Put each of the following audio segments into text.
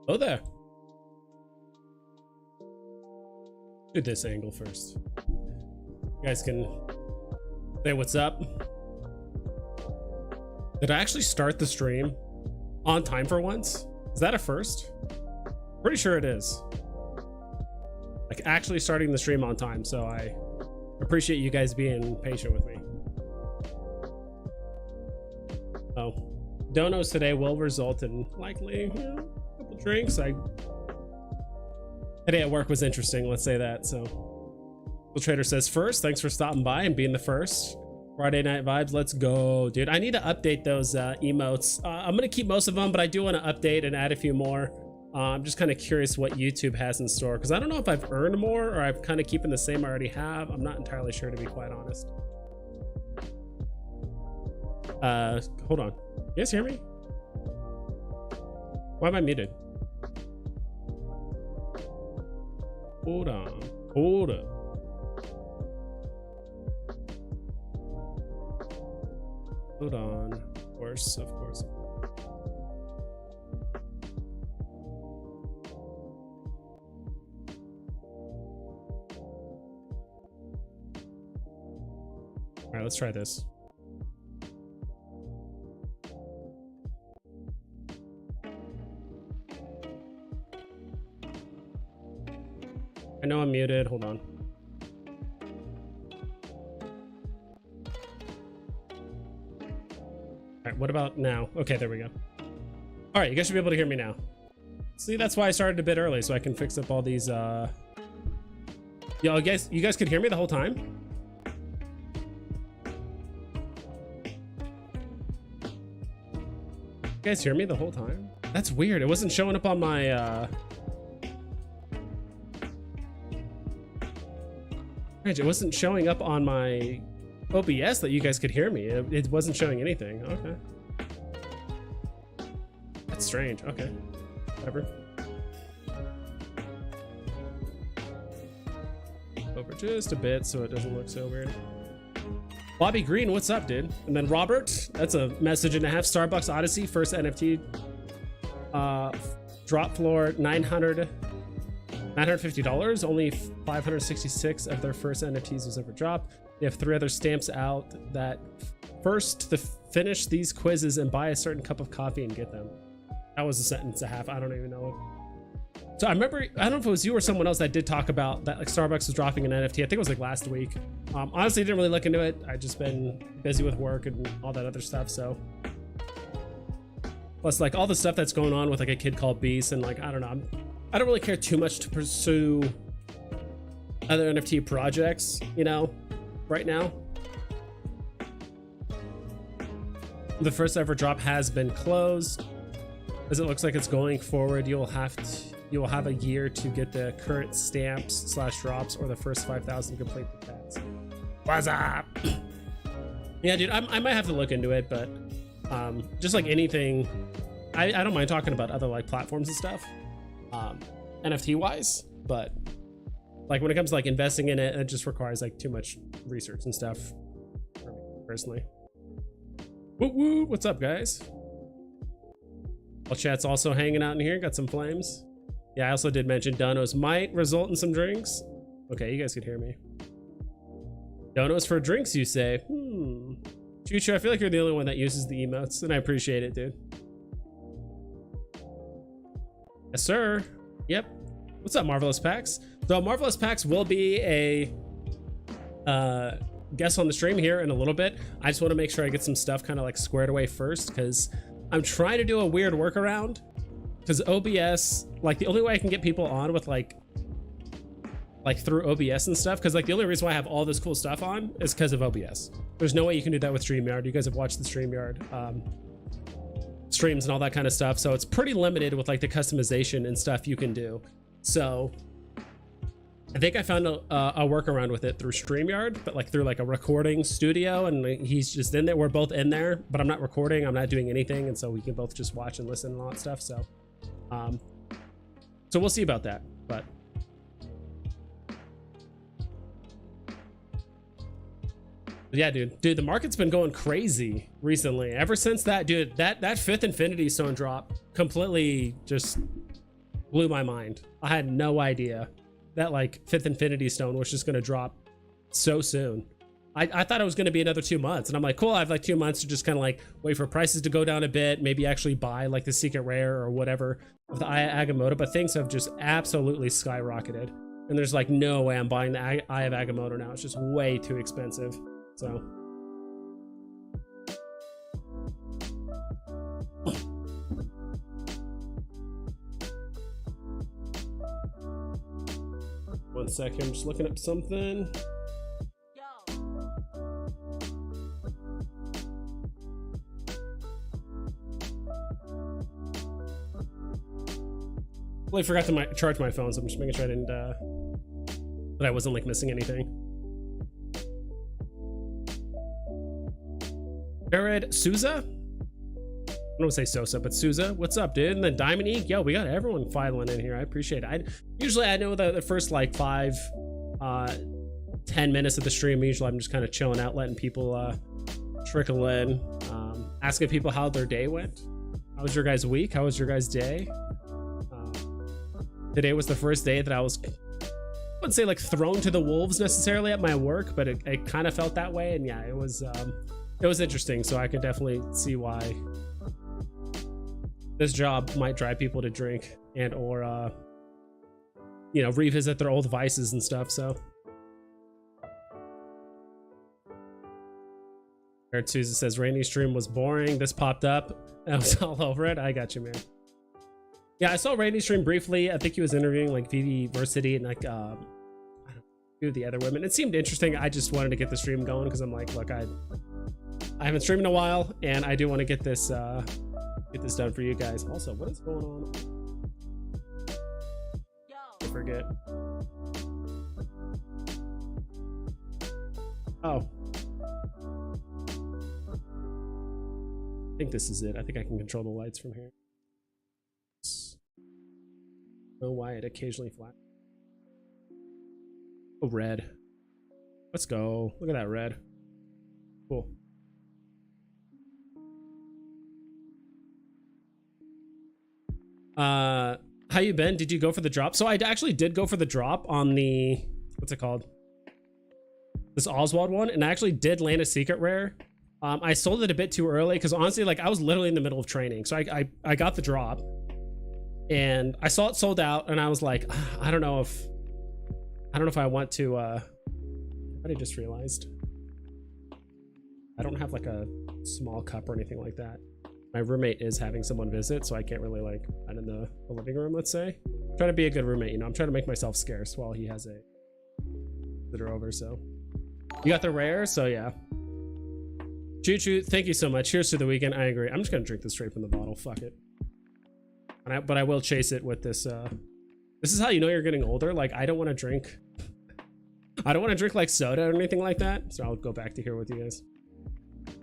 Oh there. Do this angle first. You guys can say what's up. Did I actually start the stream on time for once? Is that a first? Pretty sure it is. Like actually starting the stream on time, so I appreciate you guys being patient with me. Oh, donos today will result in likely, you know, a couple drinks. Today at work was interesting, let's say that. So the trader says first, thanks for stopping by and being the first. Friday night vibes, let's go, dude. I need to update those emotes. I'm gonna keep most of them, but I do want to update and add a few more. I'm just kind of curious what YouTube has in store, because I don't know if I've earned more or I've kind of keeping the same I already have. I'm not entirely sure, to be quite honest. Hold on. You guys hear me? Why am I muted? Hold on. Hold up. Hold on. Of course, of course. All right, let's try this. I know I'm muted. Hold on. All right, what about now? Okay, there we go. All right, you guys should be able to hear me now. See, that's why I started a bit early, so I can fix up all these. Yo, you guys could hear me the whole time? You guys hear me the whole time? That's weird. It wasn't showing up on my it wasn't showing up on my OBS that you guys could hear me. It wasn't showing anything. Okay. That's strange. Okay. Whatever. Over just a bit so it doesn't look so weird. Bobby Green, what's up, dude? And then Robert, that's a message and a half. Starbucks Odyssey, first NFT. Drop floor, $950. Only 566 of their first NFTs was ever dropped. They have 3 other stamps out that first to finish these quizzes and buy a certain cup of coffee and get them. That was a sentence and a half. I don't even know. So I remember, I don't know if it was you or someone else that did talk about that, like Starbucks was dropping an NFT. I think it was like last week. Honestly, didn't really look into it. I just been busy with work and all that other stuff. So plus like all the stuff that's going on with like a kid called Beast and like, I don't know. I don't really care too much to pursue other NFT projects, you know, right now. The first ever drop has been closed. As it looks like it's going forward, you will have a year to get the current stamps / drops or the first 5,000 complete the pets. What's up? Yeah, dude, I might have to look into it, but just like anything, I don't mind talking about other like platforms and stuff, NFT wise, but like when it comes to like investing in it, it just requires like too much research and stuff for me personally. Woo woo, what's up, guys? Well, chat's also hanging out in here, got some flames. Yeah, I also did mention donos might result in some drinks. Okay, you guys could hear me. Donos for drinks, you say? Chucho, I feel like you're the only one that uses the emotes, and I appreciate it, dude. Yes, sir. Yep. What's up, Marvelous Packs? So Marvelous Packs will be a guest on the stream here in a little bit. I just want to make sure I get some stuff kind of like squared away first, because I'm trying to do a weird workaround. Because OBS, like the only way I can get people on with like through OBS and stuff, because like the only reason why I have all this cool stuff on is because of OBS. There's no way you can do that with StreamYard. You guys have watched the StreamYard streams and all that kind of stuff, so it's pretty limited with like the customization and stuff you can do. So I think I found a workaround with it through StreamYard, but like through like a recording studio, and he's just in there. We're both in there, but I'm not recording, I'm not doing anything, and so we can both just watch and listen and all that stuff. So so we'll see about that. But yeah, dude, the market's been going crazy recently. Ever since that, dude, that fifth Infinity Stone drop completely just blew my mind. I had no idea that like 5th Infinity Stone was just going to drop so soon. I thought it was going to be another 2 months, and I'm like, cool, I have like 2 months to just kind of like wait for prices to go down a bit, maybe actually buy like the secret rare or whatever of the Eye of Agamotto, but things have just absolutely skyrocketed, and there's like no way I'm buying the Eye of Agamotto now. It's just way too expensive. So one second, I'm just looking up something. I forgot to charge my phone, so I'm just making sure I didn't, that I wasn't like missing anything. Jared Souza? I don't want to say Sosa, but Souza. What's up, dude? And then Diamond Ink. Yo, we got everyone filing in here. I appreciate it. Usually I know the first like 5, 10 minutes of the stream, usually I'm just kind of chilling out, letting people trickle in, asking people how their day went. How was your guys' week? How was your guys' day? Today was the first day that I wouldn't say like thrown to the wolves necessarily at my work, but it kind of felt that way. And yeah, it was interesting. So I could definitely see why this job might drive people to drink and or you know, revisit their old vices and stuff. So Eric Souza says Randy's stream was boring. This popped up. I was all over it. I got you, man. Yeah, I saw Randy's stream briefly. I think he was interviewing like Veve Versity and like I don't know, two of the other women. It seemed interesting. I just wanted to get the stream going because I'm like, look, I haven't streamed in a while, and I do want to get this done for you guys. Also, what is going on? I forget. Oh, I think this is it. I think I can control the lights from here. Know why it occasionally flat. Oh, red. Let's go. Look at that red. Cool. How you been? Did you go for the drop? So I actually did go for the drop on the, what's it called? This Oswald one, and I actually did land a secret rare. I sold it a bit too early because honestly, like I was literally in the middle of training. So I got the drop. And I saw it sold out, and I was like, I don't know if I want to. I just realized I don't have like a small cup or anything like that. My roommate is having someone visit, so I can't really like I'm in the living room. Let's say, I'm trying to be a good roommate. You know, I'm trying to make myself scarce while he has a visitor over. So you got the rare, so yeah. Choo choo, thank you so much. Here's to the weekend. I agree. I'm just gonna drink this straight from the bottle. Fuck it. But I will chase it with this. This is how you know you're getting older. Like I don't want to drink. I don't want to drink like soda or anything like that. So I'll go back to here with you guys.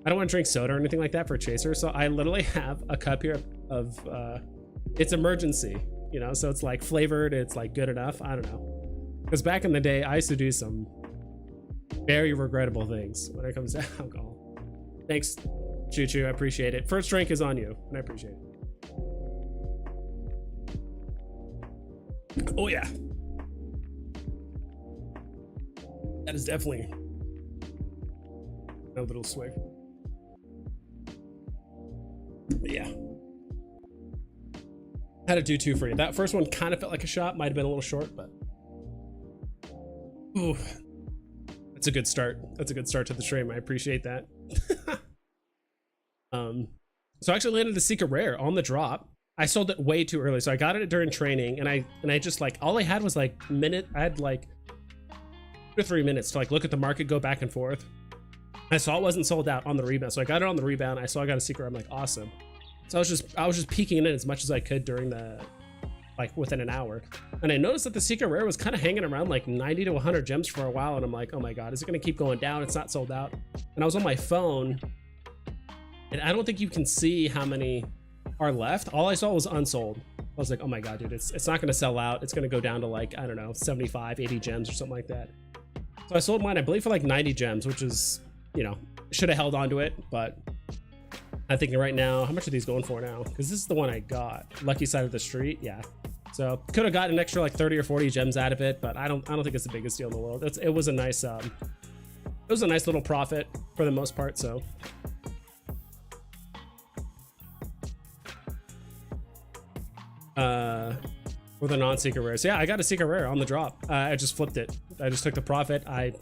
I don't want to drink soda or anything like that for a chaser. So I literally have a cup here of it's emergency. You know, so it's like flavored. It's like good enough. I don't know. Because back in the day, I used to do some very regrettable things when it comes to alcohol. Thanks, Choo Choo. I appreciate it. First drink is on you, and I appreciate it. Oh yeah, that is definitely a little swig. But yeah, had to do 2 for you. That first one kind of felt like a shot, might have been a little short, but ooh, that's a good start. That's a good start to the stream. I appreciate that. So I actually landed the secret rare on the drop. I sold it way too early, so I got it during training, and I just like all I had was like I had like 2 to 3 minutes to like look at the market, go back and forth. I saw it wasn't sold out on the rebound, so I got it on the rebound. I saw I got a secret. I'm like, awesome. So I was just peeking in as much as I could during the like within an hour, and I noticed that the secret rare was kind of hanging around like 90 to 100 gems for a while, and I'm like, oh my god, is it gonna keep going down? It's not sold out. And I was on my phone, and I don't think you can see how many are left. All I saw was unsold. I was like, oh my god, dude, it's not gonna sell out. It's gonna go down to like, I don't know, 75, 80 gems or something like that. So I sold mine, I believe, for like 90 gems, which is, you know, should have held on to it, but I'm thinking right now, how much are these going for now? Because this is the one I got. Lucky Side of the Street, yeah. So could have gotten an extra like 30 or 40 gems out of it, but I don't think it's the biggest deal in the world. It was a nice little profit for the most part. So with a non-secret rare. So yeah, I got a secret rare on the drop. I just flipped it. I just took the profit. I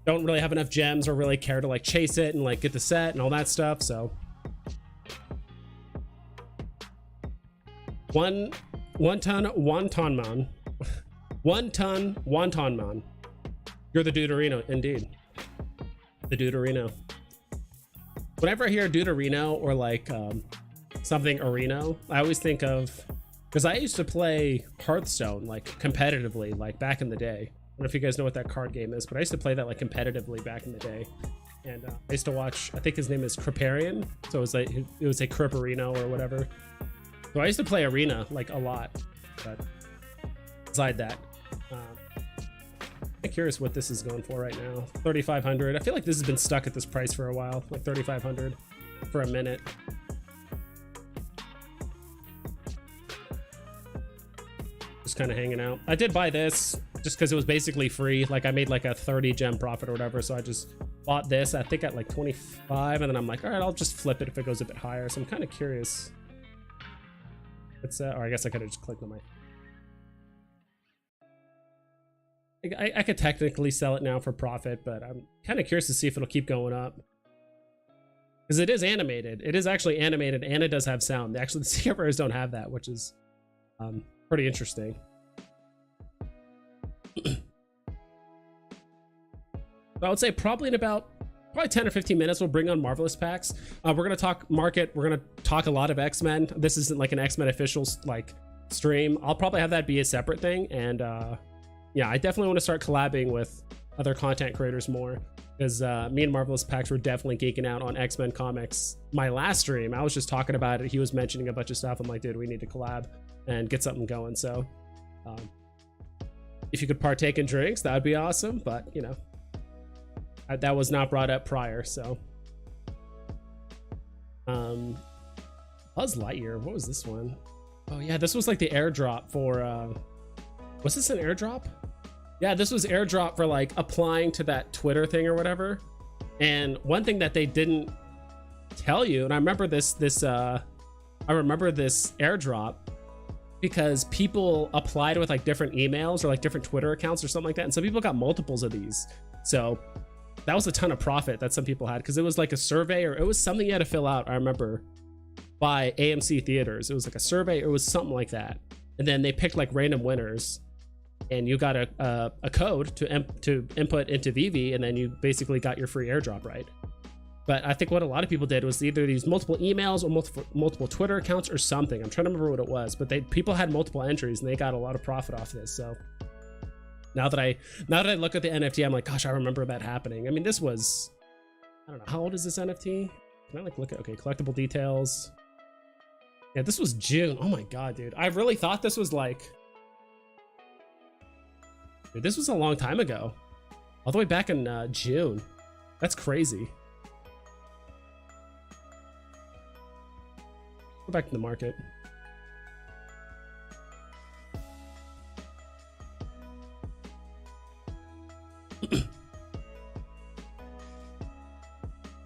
don't really have enough gems or really care to like chase it and like get the set and all that stuff. So one ton wonton man. 1 ton wonton man. You're the Deuterino, indeed. The Deuterino. Whenever I hear Deuterino or like something Areno, I always think of, because I used to play Hearthstone like competitively, like back in the day. I don't know if you guys know what that card game is, but I used to play that like competitively back in the day. And I used to watch, I think his name is Kriparian, so it was like Kriparino or whatever. So I used to play Arena like a lot, but beside that, I'm curious what this is going for right now. 3,500. I feel like this has been stuck at this price for a while, like 3,500 for a minute. Just kind of hanging out. I did buy this just because it was basically free. Like I made like a 30 gem profit or whatever, so I just bought this I think at like 25, and then I'm like, all right, I'll just flip it if it goes a bit higher. So I'm kind of curious. It's or I guess I could have just clicked on my, I could technically sell it now for profit, but I'm kind of curious to see if it'll keep going up, because it is animated. It is actually animated, and it does have sound. Actually, the secret rares don't have that, which is pretty interesting. I would say probably in about 10 or 15 minutes we'll bring on Marvelous packs. We're gonna talk market. We're gonna talk a lot of X-Men. This isn't like an X-Men official like stream. I'll probably have that be a separate thing, and yeah, I definitely want to start collabing with other content creators more, because me and Marvelous Packs were definitely geeking out on X-Men comics. My last stream, I was just talking about it. He was mentioning a bunch of stuff. I'm like, dude, we need to collab and get something going. So if you could partake in drinks, that would be awesome. But, you know, that was not brought up prior. So Buzz Lightyear, what was this one? Oh yeah, this was like the airdrop for was this an airdrop? Yeah, this was airdrop for like applying to that Twitter thing or whatever. And one thing that they didn't tell you, and I remember this airdrop because people applied with like different emails or like different Twitter accounts or something like that, and some people got multiples of these. So that was a ton of profit that some people had, because it was like a survey, or it was something you had to fill out, I remember, by AMC Theaters. It was like a survey, or it was something like that, and then they picked like random winners, and you got a code to input into Veve, and then you basically got your free airdrop, right? But I think what a lot of people did was either these multiple emails or multiple Twitter accounts or something. I'm trying to remember what it was, but people had multiple entries and they got a lot of profit off this. So now that I look at the NFT, I'm like, gosh, I remember that happening. I mean, this was, I don't know, how old is this NFT? Can I like look at, okay, collectible details. Yeah, this was June. Oh my God, dude. I really thought this was like, dude, this was a long time ago. All the way back in June. That's crazy. Go back to the market.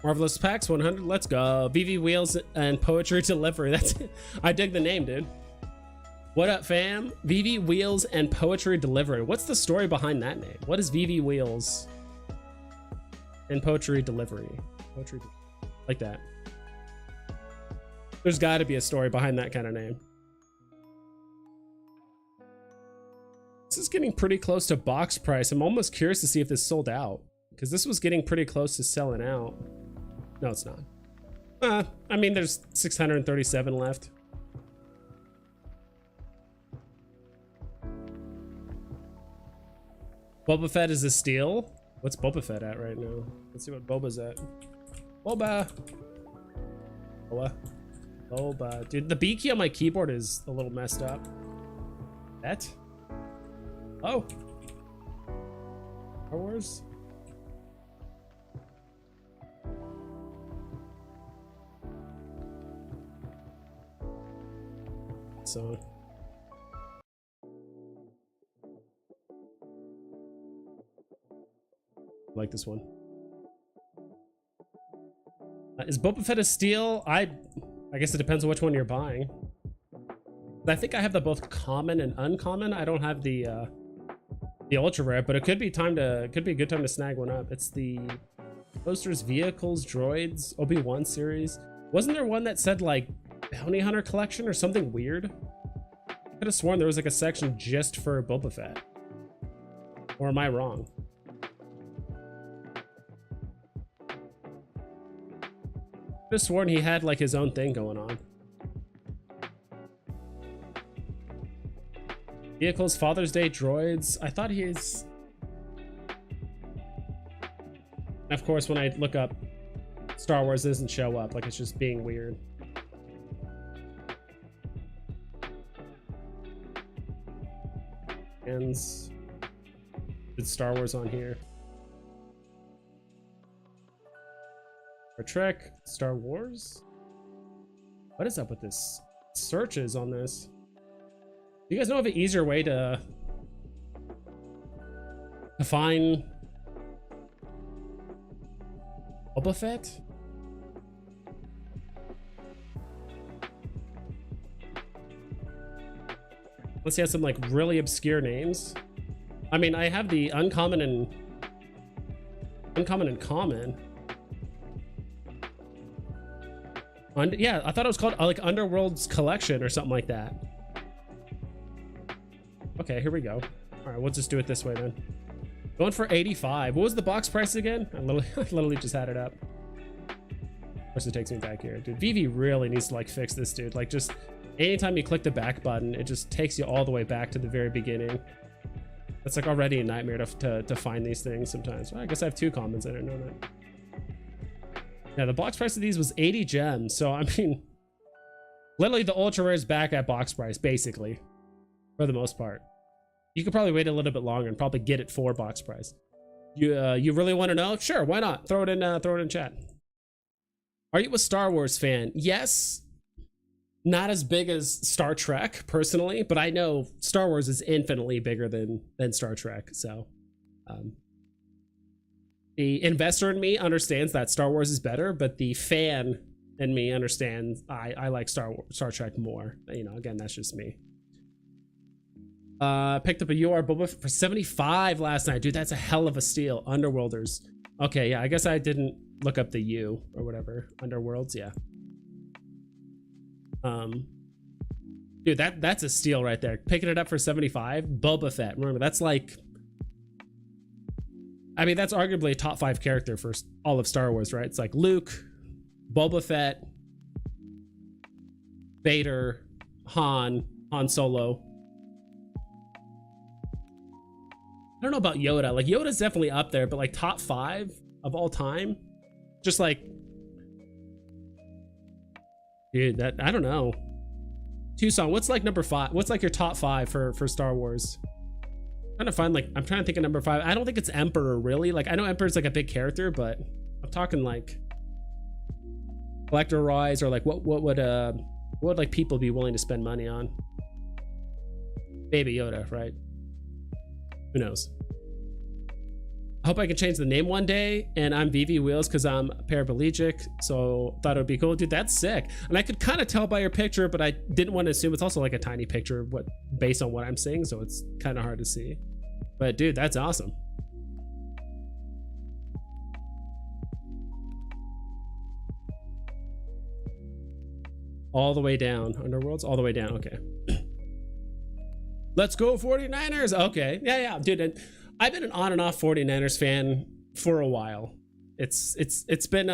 Marvelous Packs 100. Let's go. Veve Wheels and Poetry Delivery. That's it. I dig the name, dude. What up, fam? Veve Wheels and Poetry Delivery. What's the story behind that name? What is Veve Wheels and Poetry Delivery? Poetry like that. There's got to be a story behind that kind of name. This is getting pretty close to box price. I'm almost curious to see if this sold out, because this was getting pretty close to selling out. No, it's not. I mean, there's 637 left. Boba Fett is a steal. What's Boba Fett at right now? Let's see what Boba's at. Boba. Boba. Dude, the B key on my keyboard is a little messed up. That? Oh. Star Wars? So like this one. Is Boba Fett a steal? I guess it depends on which one you're buying. I think I have the both common and uncommon. I don't have the ultra rare, but it could be a good time to snag one up. It's the posters, vehicles, droids, Obi-Wan series. Wasn't there one that said like bounty hunter collection or something weird? I could have sworn there was like a section just for Boba Fett. Or am I wrong? I could have sworn he had like his own thing going on. Vehicles, Father's Day, droids. I thought he's... Of course, when I look up Star Wars, it doesn't show up. Like, it's just being weird. And it's Star Wars on here. Star Trek, Star Wars? What is up with this? Searches on this. Do you guys know of an easier way to find Boba Fett? Let's see, has some like really obscure names. I mean, I have the uncommon and common. Yeah, I thought it was called like Underworld's Collection or something like that. Okay, here we go. All right, we'll just do it this way then. Going for 85. What was the box price again? I literally just had it up. Of course, it takes me back here. Dude, Veve really needs to like fix this, dude. Like, just anytime you click the back button, it just takes you all the way back to the very beginning. That's like already a nightmare to find these things sometimes. Well, I guess I have two commons. I didn't know that. Yeah, the box price of these was 80 gems. So, I mean, literally the ultra rare is back at box price, basically. For the most part. You could probably wait a little bit longer and probably get it for box price. You really want to know? Sure, why not? Throw it in chat. Are you a Star Wars fan? Yes. Not as big as Star Trek personally, but I know Star Wars is infinitely bigger than Star Trek. So the investor in me understands that Star Wars is better, but the fan in me understands I like Star Trek more. You know, again, that's just me. Picked up a UR Boba for 75 last night. Dude, that's a hell of a steal. Underworlders. Okay, yeah, I guess I didn't look up the U or whatever. Underworlds, yeah. Dude, that's a steal right there. Picking it up for 75. Boba Fett. Remember, that's like... I mean, that's arguably a top 5 character for all of Star Wars, right? It's like Luke, Boba Fett, Vader, Han Solo. I don't know about Yoda. Like, Yoda's definitely up there, but like top 5 of all time, just like, dude, that I don't know. Tucson, what's like number 5? What's like your top 5 for Star Wars? I'm trying to find like, I'm trying to think of number 5. I don't think it's Emperor really. Like, I know Emperor's like a big character, but I'm talking like collector rise or like what would like people be willing to spend money on? Baby Yoda, right? Who knows? I hope I can change the name one day, and I'm Veve Wheels because I'm paraplegic, so thought it would be cool. Dude, that's sick. And I could kind of tell by your picture, but I didn't want to assume. It's also like a tiny picture based on what I'm seeing, so it's kind of hard to see. But dude, that's awesome. All the way down. Underworlds, all the way down. Okay. Let's go 49ers. Okay. Yeah, dude. And I've been an on and off 49ers fan for a while. It's been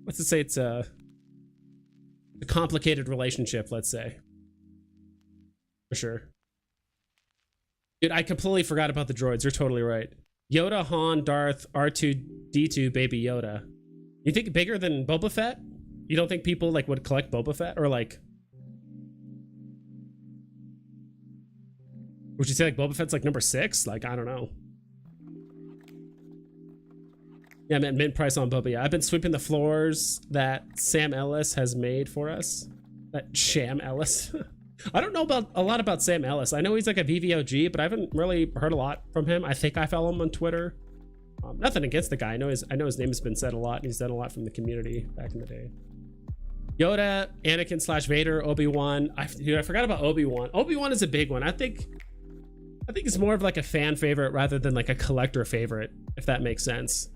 let's just say it's a complicated relationship, let's say. For sure. Dude, I completely forgot about the droids. You're totally right. Yoda, Han, Darth, R2-D2, Baby Yoda. You think bigger than Boba Fett? You don't think people like would collect Boba Fett, or like, would you say like Boba Fett's like number 6? Like, I don't know. Yeah, man, mint price on Boba. Yeah, I've been sweeping the floors that Sam Ellis has made for us. That Sham Ellis. I don't know a lot about Sam Ellis. I know he's like a VVOG, but I haven't really heard a lot from him. I think I follow him on Twitter. Nothing against the guy. I know his name has been said a lot, and he's done a lot from the community back in the day. Yoda, Anakin / Vader, Obi-Wan. Dude, I forgot about Obi-Wan. Obi-Wan is a big one. I think it's more of like a fan favorite rather than like a collector favorite, if that makes sense.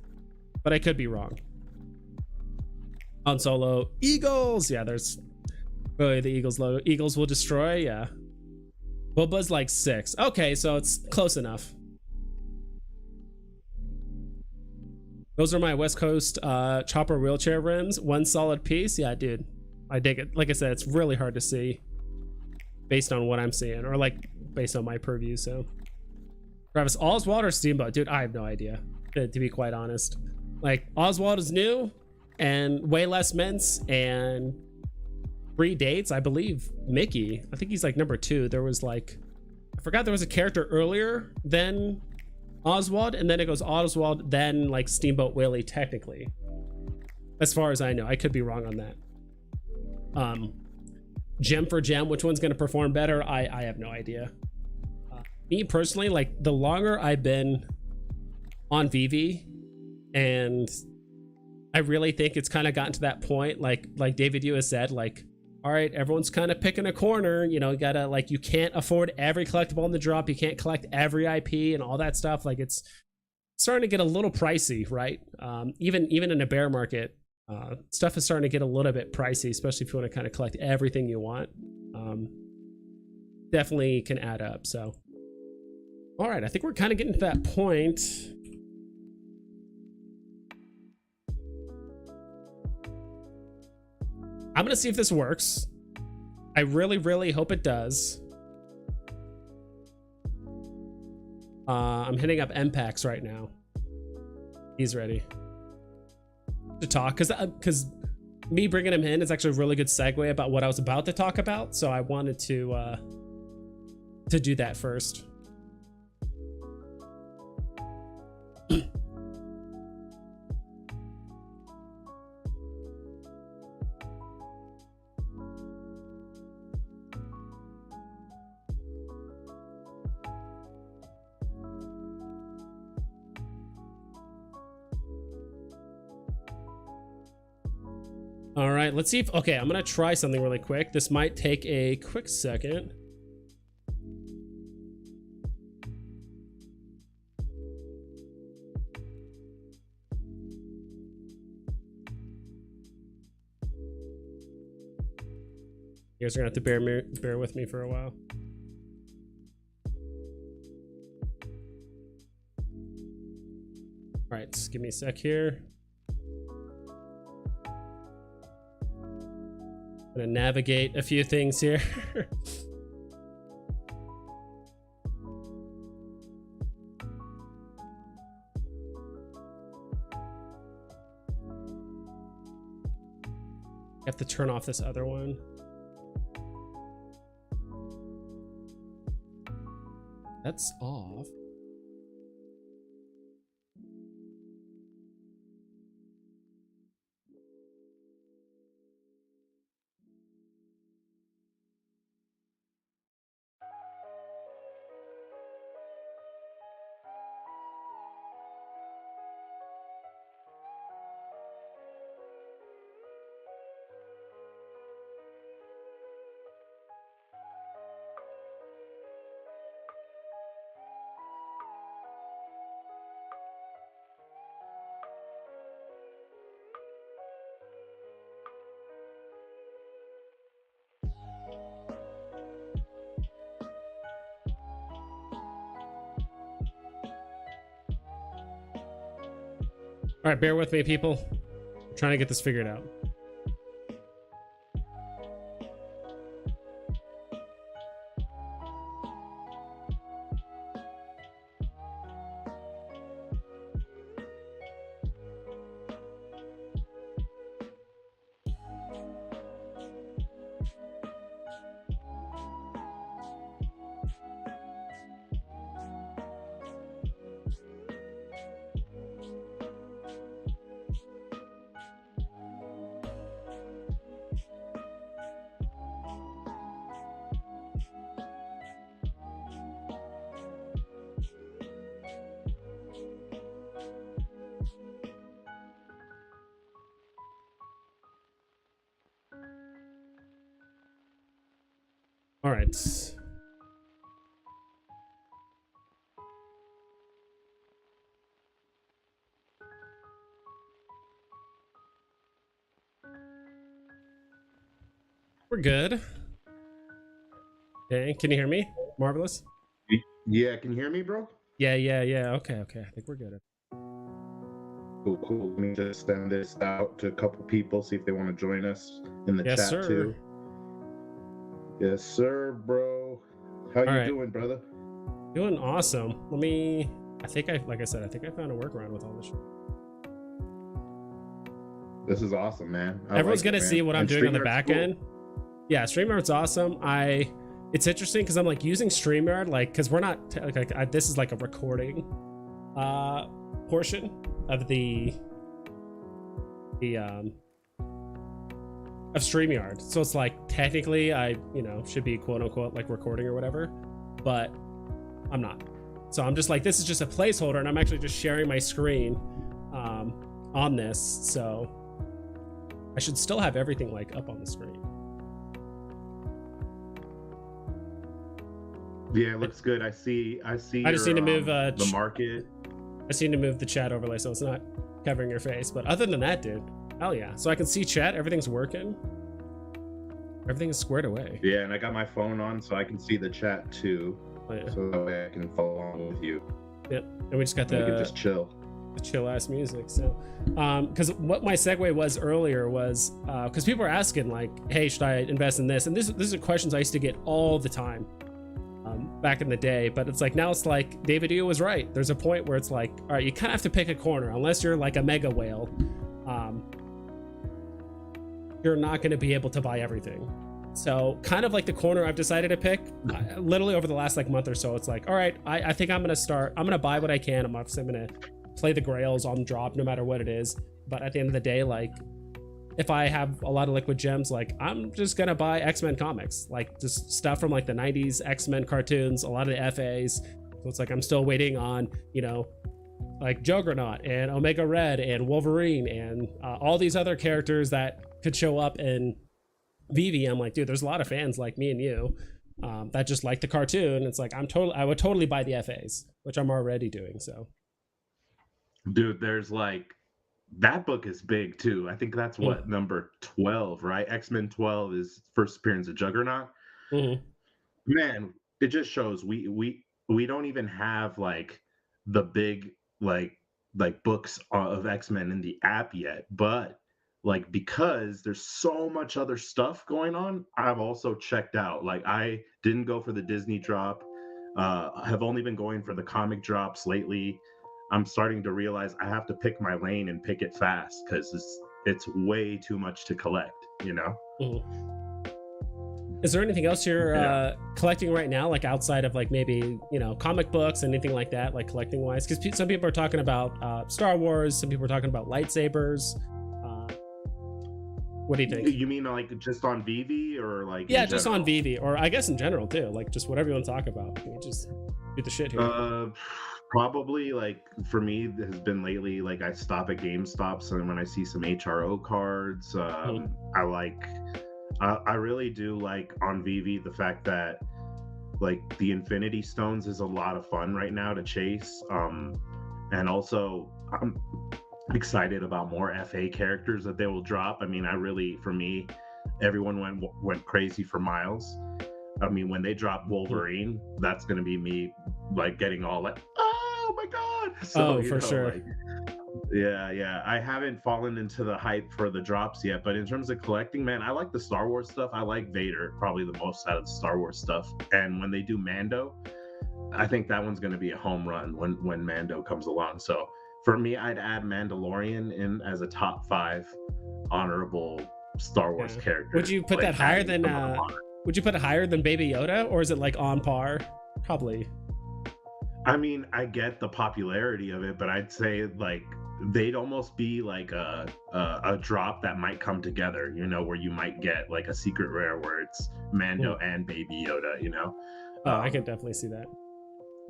But I could be wrong. Han Solo, Eagles. Yeah, there's really the Eagles logo. Eagles will destroy. Yeah. Boba's like 6. Okay, so it's close enough. Those are my West Coast chopper wheelchair rims. One solid piece. Yeah, dude, I dig it. Like I said, it's really hard to see based on what I'm seeing, or like based on my purview. So Travis, Oswald or Steamboat? Dude, I have no idea, to be quite honest. Like, Oswald is new and way less mints and predates, I believe, Mickey. I think he's like number 2. There was like, I forgot there was a character earlier than Oswald, and then it goes Oswald, then like Steamboat Willie, technically, as far as I know. I could be wrong on that. Gem for gem, which one's going to perform better? I have no idea. Me personally, like, the longer I've been on Veve, and I really think it's kind of gotten to that point, like David Yu has said, like, all right, everyone's kind of picking a corner, you know, you gotta, like, you can't afford every collectible in the drop, you can't collect every IP and all that stuff. Like, it's starting to get a little pricey, right? Even in a bear market, stuff is starting to get a little bit pricey, especially if you want to kind of collect everything you want. Definitely can add up. So, all right, I think we're kind of getting to that point. I'm gonna see if this works. I really hope it does. I'm hitting up MPAX right now. He's ready to talk, because me bringing him in is actually a really good segue about what I was about to talk about. So I wanted to do that first. All right, let's see if, okay, I'm gonna try something really quick. This might take a quick second. You guys are gonna have to bear with me for a while. All right, just give me a sec here. Gonna navigate a few things here. Have to turn off this other one. That's off. All right, bear with me, people. I'm trying to get this figured out. All right. We're good. Okay, can you hear me? Marvelous. Yeah, can you hear me, bro? Yeah, yeah, yeah. Okay, okay. I think we're good. Cool, cool. Let me just send this out to a couple people, see if they want to join us in the Yes, chat sir. too. Yes, sir, bro. How All you right. doing, brother? Doing awesome. Let me. Like I said, I think I found a workaround with all this shit. This is awesome, man. I Everyone's like it, gonna see man. what I'm And doing on the StreamYard's back cool. end. Yeah, StreamYard's awesome. It's interesting because I'm like using StreamYard, like, because we're not this is like a recording portion of the of StreamYard. So it's like technically I, should be quote unquote like recording or whatever, but I'm not. So I'm just like, this is just a placeholder, and I'm actually just sharing my screen on this. So I should still have everything like up on the screen. Yeah, it looks good. I see. I just need to move the market. I just need to move the chat overlay so it's not covering your face. But other than that, dude, hell yeah. So I can see chat. Everything's working. Everything is squared away. Yeah, and I got my phone on so I can see the chat too. Oh, yeah. So that way I can follow along with you. Yep. And we just got We can just chill. the chill ass music. So, because what my segue was earlier was because people were asking like, hey, should I invest in this? And this are questions I used to get all the time. Back in the day, but it's like now it's like David E was right. There's a point where it's like, all right, you kind of have to pick a corner. Unless you're like a mega whale, you're not going to be able to buy everything. So kind of like the corner I've decided to pick, literally over the last like month or so, it's like, all right, I think I'm going to buy what I can. I'm obviously going to play the grails on drop no matter what it is. But at the end of the day, like, if I have a lot of liquid gems, like I'm just gonna buy X-Men comics, like just stuff from like the 90s X-Men cartoons, a lot of the FAs. So it's like I'm still waiting on, like Juggernaut and Omega Red and Wolverine and all these other characters that could show up in Veve. I'm like, dude, there's a lot of fans like me and you that just like the cartoon. It's like I would totally buy the FAs, which I'm already doing. So, dude, there's like, that book is big too. I think that's what, number 12, right? X-Men 12 is first appearance of Juggernaut. Mm-hmm. Man, it just shows we don't even have like the big like books of X-Men in the app yet, but like because there's so much other stuff going on, I've also checked out. Like I didn't go for the Disney drop. I have only been going for the comic drops lately. I'm starting to realize I have to pick my lane and pick it fast because it's way too much to collect, Mm-hmm. Is there anything else you're collecting right now, like outside of like maybe comic books, anything like that, like collecting wise? Because some people are talking about Star Wars, some people are talking about lightsabers. What do you think? You mean like just on Veve or like? Yeah, just on Veve, or I guess in general too, like just whatever you want to talk about. You just do the shit here. Probably like for me it has been lately, like I stop at GameStops and when I see some HRO cards, I really do like on Veve the fact that like the Infinity Stones is a lot of fun right now to chase, and also I'm excited about more FA characters that they will drop. I mean, for me, everyone went crazy for Miles. I mean, when they drop Wolverine, that's gonna be me like getting all like, oh my god! So, for sure. Like, yeah. I haven't fallen into the hype for the drops yet, but in terms of collecting, man, I like the Star Wars stuff. I like Vader probably the most out of the Star Wars stuff. And when they do Mando, I think that one's gonna be a home run when Mando comes along. So for me, I'd add Mandalorian in as a top 5 honorable Star Wars character. Would you put that higher than? Would you put it higher than Baby Yoda, or is it like on par? Probably. I mean, I get the popularity of it, but I'd say like they'd almost be like a drop that might come together, where you might get like a secret rare where it's Mando and Baby Yoda, I can definitely see that.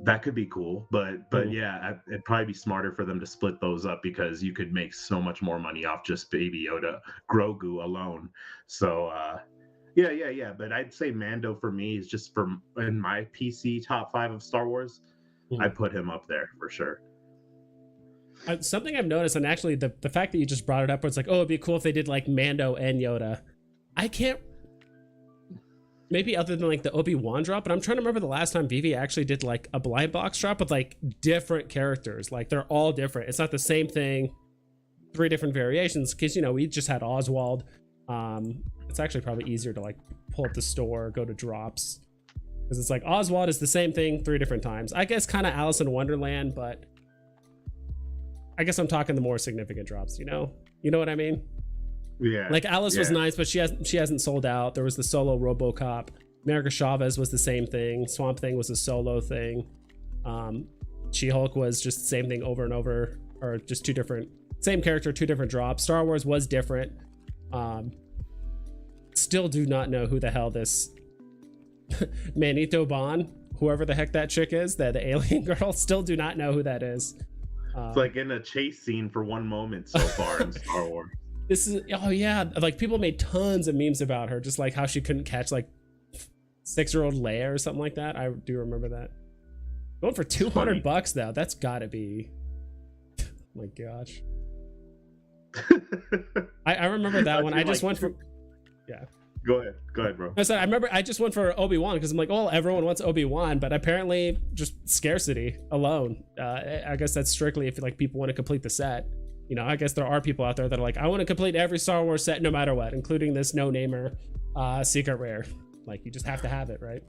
That could be cool, but yeah, it'd probably be smarter for them to split those up because you could make so much more money off just Baby Yoda, Grogu alone. So Yeah. But I'd say Mando for me is just from in my PC top 5 of Star Wars. I Mhm. put him up there for sure. Something I've noticed, and actually the fact that you just brought it up, where it's like, oh, it'd be cool if they did like Mando and Yoda. I can't, maybe other than like the Obi-Wan drop, but I'm trying to remember the last time Veve actually did like a blind box drop with like different characters. Like they're all different. It's not the same thing, 3 different variations. Because we just had Oswald. It's actually probably easier to like pull up the store, go to drops, because it's like Oswald is the same thing 3 different times. I guess kind of Alice in Wonderland, but I guess I'm talking the more significant drops. You know what I mean? Yeah. Like Alice was nice, but she hasn't sold out. There was the solo RoboCop. America Chavez was the same thing. Swamp Thing was a solo thing. She-Hulk was just the same thing over and over, or just same character, 2 different drops. Star Wars was different. Still do not know who the hell this Manito Bon, whoever the heck that chick is, the alien girl. Still do not know who that is. It's like in a chase scene for one moment so far in Star Wars. This is, oh yeah, like people made tons of memes about her, just like how she couldn't catch like 6-year-old Leia or something like that. I do remember that. Going for $200 though, that's gotta be, oh my gosh. I remember that one. I just went for, yeah. Go ahead, bro. I remember I just went for Obi-Wan because I'm like, oh, everyone wants Obi-Wan, but apparently just scarcity alone. I guess that's strictly if like people want to complete the set. I guess there are people out there that are like, I want to complete every Star Wars set no matter what, including this no-namer secret rare. Like, you just have to have it, right?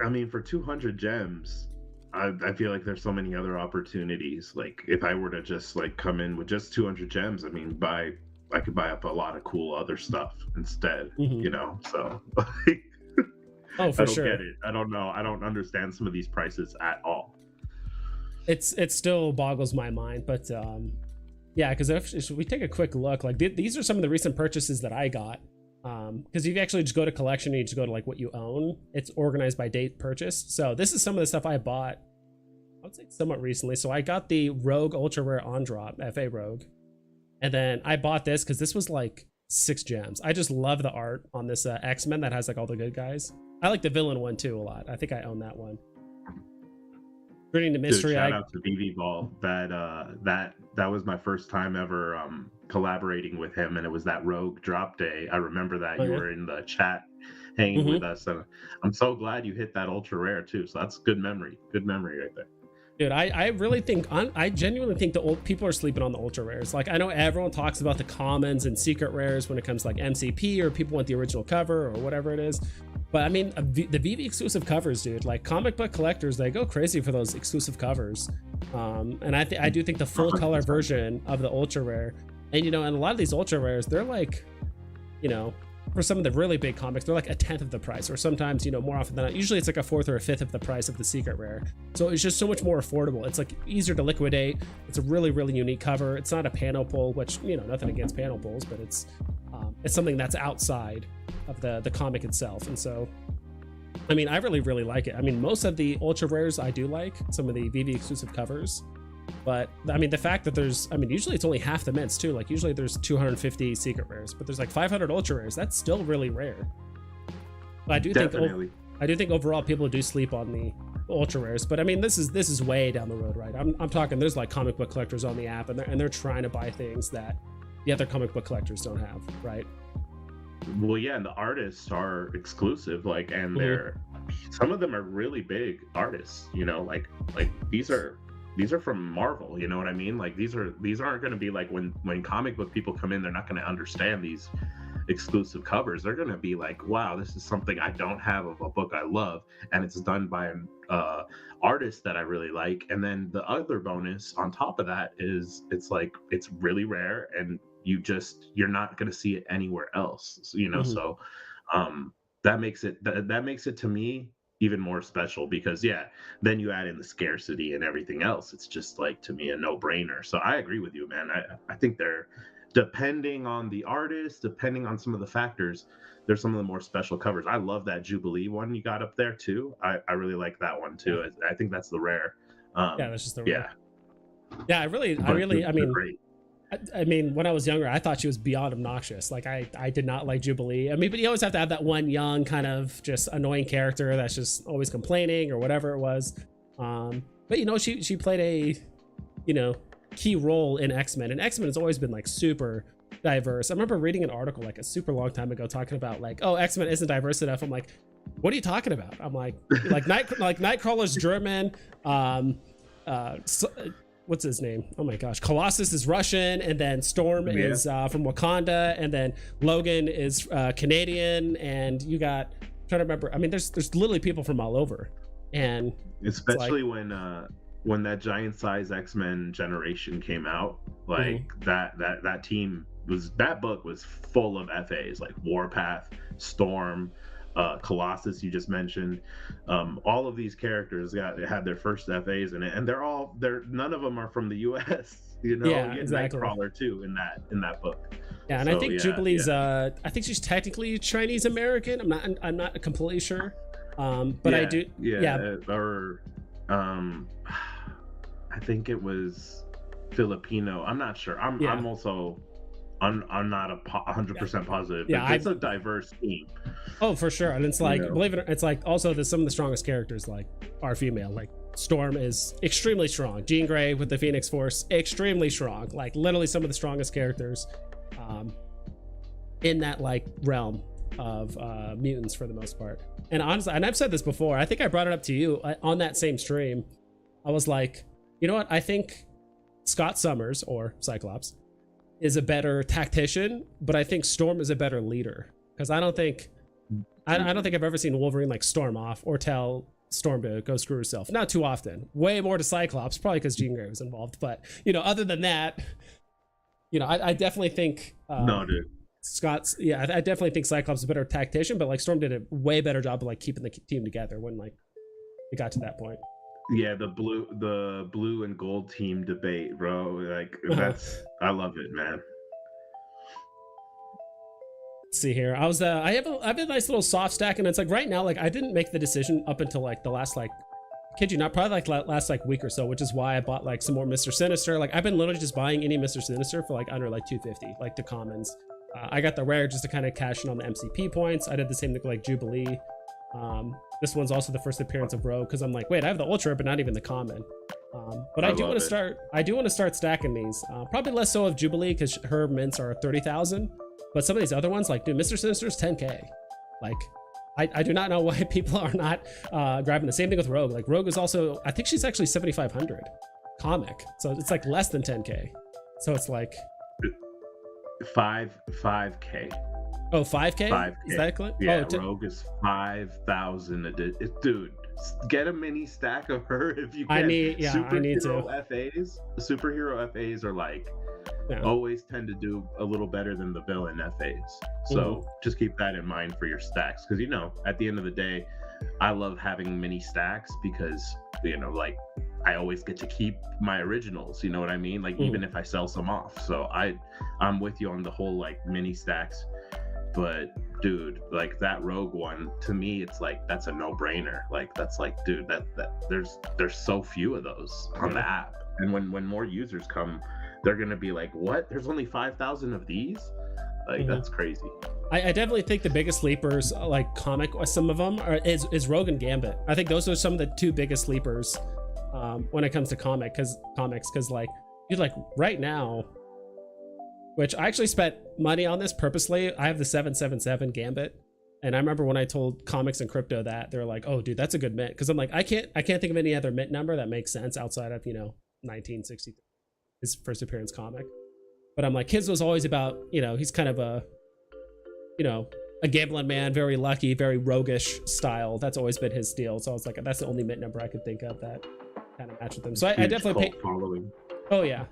I mean, for 200 gems, I feel like there's so many other opportunities. Like, if I were to just like come in with just 200 gems, I mean, I could buy up a lot of cool other stuff instead. So oh, for I don't sure. get it. I don't know. I don't understand some of these prices at all. It still boggles my mind, but yeah, because if we take a quick look, like these are some of the recent purchases that I got. Because if you actually just go to collection and you just go to like what you own, it's organized by date purchased. So this is some of the stuff I bought, I would say somewhat recently. So I got the Rogue Ultra Rare on drop, FA Rogue, and then I bought this because this was like 6 gems. I just love the art on this X-Men that has like all the good guys. I like the villain one too a lot. I think I own that one. Bringing the mystery. Dude, shout out to BB Ball. That was my first time ever collaborating with him, and it was that Rogue drop day. I remember that you were in the chat hanging with us, and I'm so glad you hit that ultra rare too. So that's good memory right there. Dude, I really think, I genuinely think the old people are sleeping on the ultra rares. Like, I know everyone talks about the commons and secret rares when it comes to like MCP, or people want the original cover or whatever it is. But I mean, the Veve exclusive covers, dude, like comic book collectors, they go crazy for those exclusive covers. And I do think the full color version of the ultra rare, and and a lot of these ultra rares, they're like, for some of the really big comics, they're like 1/10 of the price, or sometimes, more often than not, usually it's like 1/4 or 1/5 of the price of the secret rare. So it's just so much more affordable. It's like easier to liquidate. It's a really, really unique cover. It's not a panel pull, which, nothing against panel pulls, but it's something that's outside of the comic itself. And so, I mean, I really, really like it. I mean, most of the ultra rares I do like, some of the Veve exclusive covers. But I mean, the fact that usually it's only half the mints too. Like usually there's 250 secret rares, but there's like 500 ultra rares. That's still really rare. But I do think overall people do sleep on the ultra rares. But I mean, this is way down the road, right? I'm talking. There's like comic book collectors on the app, and they're trying to buy things that the other comic book collectors don't have, right? Well, yeah, and the artists are exclusive, like, and they're some of them are really big artists. Like these are from Marvel, you know what I mean? Like these aren't going to be like when comic book people come in, they're not going to understand these exclusive covers. They're going to be like, wow, this is something I don't have of a book I love, and it's done by an artist that I really like. And then the other bonus on top of that is it's really rare, and you're not going to see it anywhere else, so that makes it to me even more special, because then you add in the scarcity and everything else. It's just like, to me, a no-brainer. So I agree with you, man. I think they're, depending on the artist, depending on some of the factors, there's some of the more special covers. I love that Jubilee one you got up there too. I really like that one too. I think that's the rare. That's just the rare. Yeah, I mean, great. I mean, when I was younger, I thought she was beyond obnoxious. Like I did not like Jubilee. I mean, but you always have to have that one young kind of just annoying character that's just always complaining or whatever it was. But you know, she played a, you know, key role in X-Men, and X-Men has always been like super diverse. I remember reading an article like a super long time ago talking about like, oh, X-Men isn't diverse enough. I'm like, what are you talking about? I'm like Nightcrawler's German. What's his name? Oh my gosh, Colossus is Russian, and then Storm is from Wakanda, and then Logan is Canadian, and you got, I'm trying to remember. I mean, there's literally people from all over, and especially when that giant size X-Men generation came out, like that team was, that book was full of FAs like Warpath, Storm, Colossus you just mentioned. All of these characters had their first FAs in it, and none of them are from the US. You know, yeah, exactly. Nightcrawler too in that book. Yeah, and so, I think Jubilee's I think she's technically Chinese American. I'm not completely sure. But I do or I think it was Filipino. I'm not sure. I'm not 100% positive. Yeah, it's a diverse team. Oh, for sure. And it's like, believe it or not, it's like also some of the strongest characters like are female. Like Storm is extremely strong. Jean Grey with the Phoenix Force, extremely strong. Like literally some of the strongest characters in that like realm of mutants for the most part. And honestly, and I've said this before, I think I brought it up to you on that same stream. I was like, you know what? I think Scott Summers, or Cyclops, is a better tactician, but I think Storm is a better leader. Because I don't think I've ever seen Wolverine like storm off or tell Storm to go screw herself. Not too often. Way more to Cyclops, probably because Jean Grey was involved. But you know, other than that, you know, I definitely think no, dude. I definitely think Cyclops is a better tactician, but like Storm did a way better job of like keeping the team together when like it got to that point. Yeah, the blue and gold team debate, bro. Like that's I love it, man. Let's see here. I have a nice little soft stack, and it's like right now, like I didn't make the decision up until like the last like, kid you not, probably like last like week or so, which is why I bought like some more Mr. Sinister. Like I've been literally just buying any Mr. Sinister for like under like 250, like the commons. I got the rare just to kind of cash in on the MCP points. I did the same thing like Jubilee. This one's also the first appearance of Rogue, because I'm like, wait, I have the Ultra, but not even the common. But I do want to start stacking these. Probably less so of Jubilee, because her mints are 30,000. But some of these other ones, like, dude, Mr. Sinister's 10k. Like, I do not know why people are not grabbing the same thing with Rogue. Like, Rogue is also, I think she's actually 7,500 comic, so it's like less than 10k. So it's like 5k. Oh, 5k? 5k. Is that correct? Yeah, Rogue is 5,000 dude. Get a mini stack of her if you can. I need to. Superhero FAs are like always tend to do a little better than the villain FAs. So just keep that in mind for your stacks, because you know, at the end of the day, I love having mini stacks because, you know, like I always get to keep my originals, you know what I mean? Like even if I sell some off. So I'm with you on the whole like mini stacks. But dude, like that Rogue one, to me, it's like that's a no-brainer. Like that's like, dude, that there's so few of those on the app, and when more users come, they're gonna be like, what? There's only 5,000 of these? Like that's crazy. I definitely think the biggest sleepers, like comic, some of them is Rogue and Gambit. I think those are some of the two biggest sleepers when it comes to comics, because like, dude, like right now. Which I actually spent money on this purposely. I have the 777 Gambit, and I remember when I told Comics and Crypto that, they were like, "Oh, dude, that's a good mint." Because I'm like, I can't think of any other mint number that makes sense outside of 1963, his first appearance comic. But I'm like, his was always about, he's kind of a gambling man, very lucky, very roguish style. That's always been his deal. So I was like, that's the only mint number I could think of that kind of matched with him. So I definitely pay. Following. Oh yeah.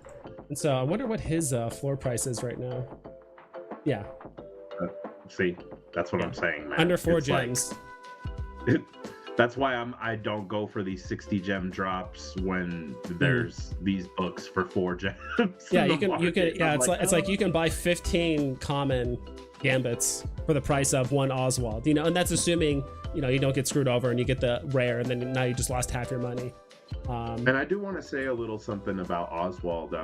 And so I wonder what his floor price is right now. Yeah. See, that's what I'm saying, man. Under 4 gems. That's why I don't go for these 60 gem drops when there's these books for 4 gems. Yeah, you can. Yeah, it's like you can buy 15 common gambits for the price of one Oswald, you know, and that's assuming, you know, you don't get screwed over and you get the rare, and then now you just lost half your money. And I do want to say a little something about Oswald.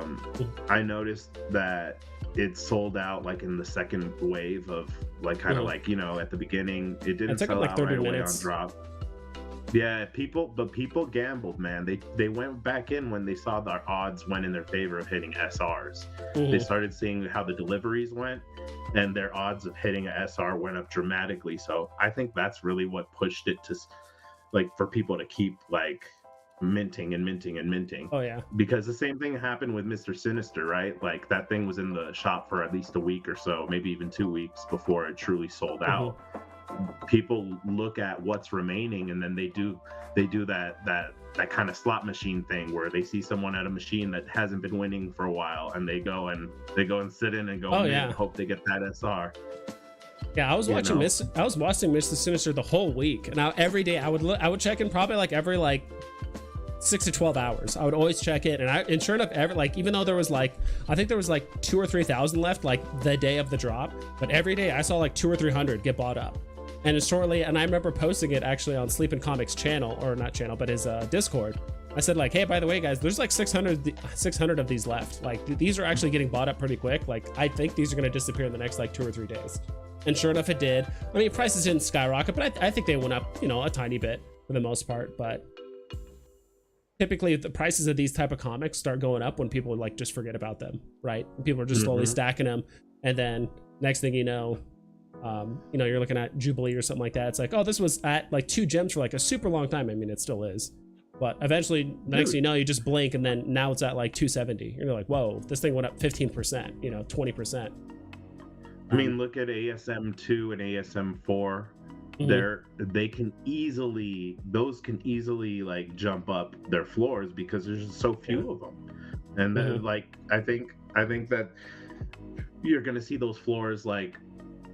I noticed that it sold out like in the second wave of like kind of like, you know, at the beginning it didn't sell like out 30 right minutes. away on drop. Yeah, people gambled, man. They went back in when they saw the odds went in their favor of hitting SRs. They started seeing how the deliveries went, and their odds of hitting a SR went up dramatically. So I think that's really what pushed it to, like, for people to keep like minting and minting and minting. Oh yeah, because the same thing happened with Mr. Sinister, right? Like that thing was in the shop for at least a week or so, maybe even 2 weeks before it truly sold out. People look at what's remaining, and then they do that kind of slot machine thing where they see someone at a machine that hasn't been winning for a while, and they go and sit in and go, and hope they get that SR. Yeah, I was watching Mr. Sinister the whole week, and every day I would check in probably like every like 6 to 12 hours. I would always check it, and sure enough, even though there was like, I think there was like 2,000 or 3,000 left like the day of the drop, but every day I saw like 200 or 300 get bought up. And shortly, and I remember posting it actually on Sleeping Comics channel, or not channel, but his Discord. I said like, hey, by the way, guys, there's like 600 of these left. Like these are actually getting bought up pretty quick. Like I think these are going to disappear in the next like 2 or 3 days. And sure enough, it did. I mean, prices didn't skyrocket, but I think they went up, you know, a tiny bit for the most part. But typically the prices of these type of comics start going up when people like just forget about them, right? And people are just slowly stacking them. And then next thing you know, you're looking at Jubilee or something like that. It's like, oh, this was at like 2 gems for like a super long time. I mean, it still is, but eventually, the next thing you know, you just blink, and then now it's at like 270. You're like, whoa, this thing went up 15%, 20%. I mean, look at ASM 2 and ASM 4. They can easily like jump up their floors because there's just so few of them, and then like I think that you're gonna see those floors like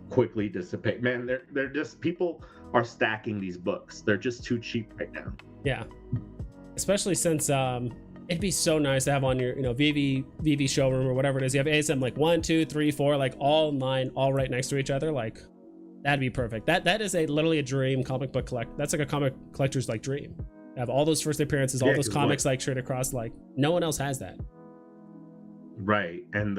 quickly dissipate. Man, they're just, people are stacking these books. They're just too cheap right now. Yeah, especially since it'd be so nice to have on your Veve showroom or whatever it is. You have ASM like 1, 2, 3, 4, like all 9 all right next to each other. Like that'd be perfect. That is literally a dream comic book collect. That's like a comic collector's like dream. Have all those first appearances, all those comics like straight across. Like no one else has that. Right, and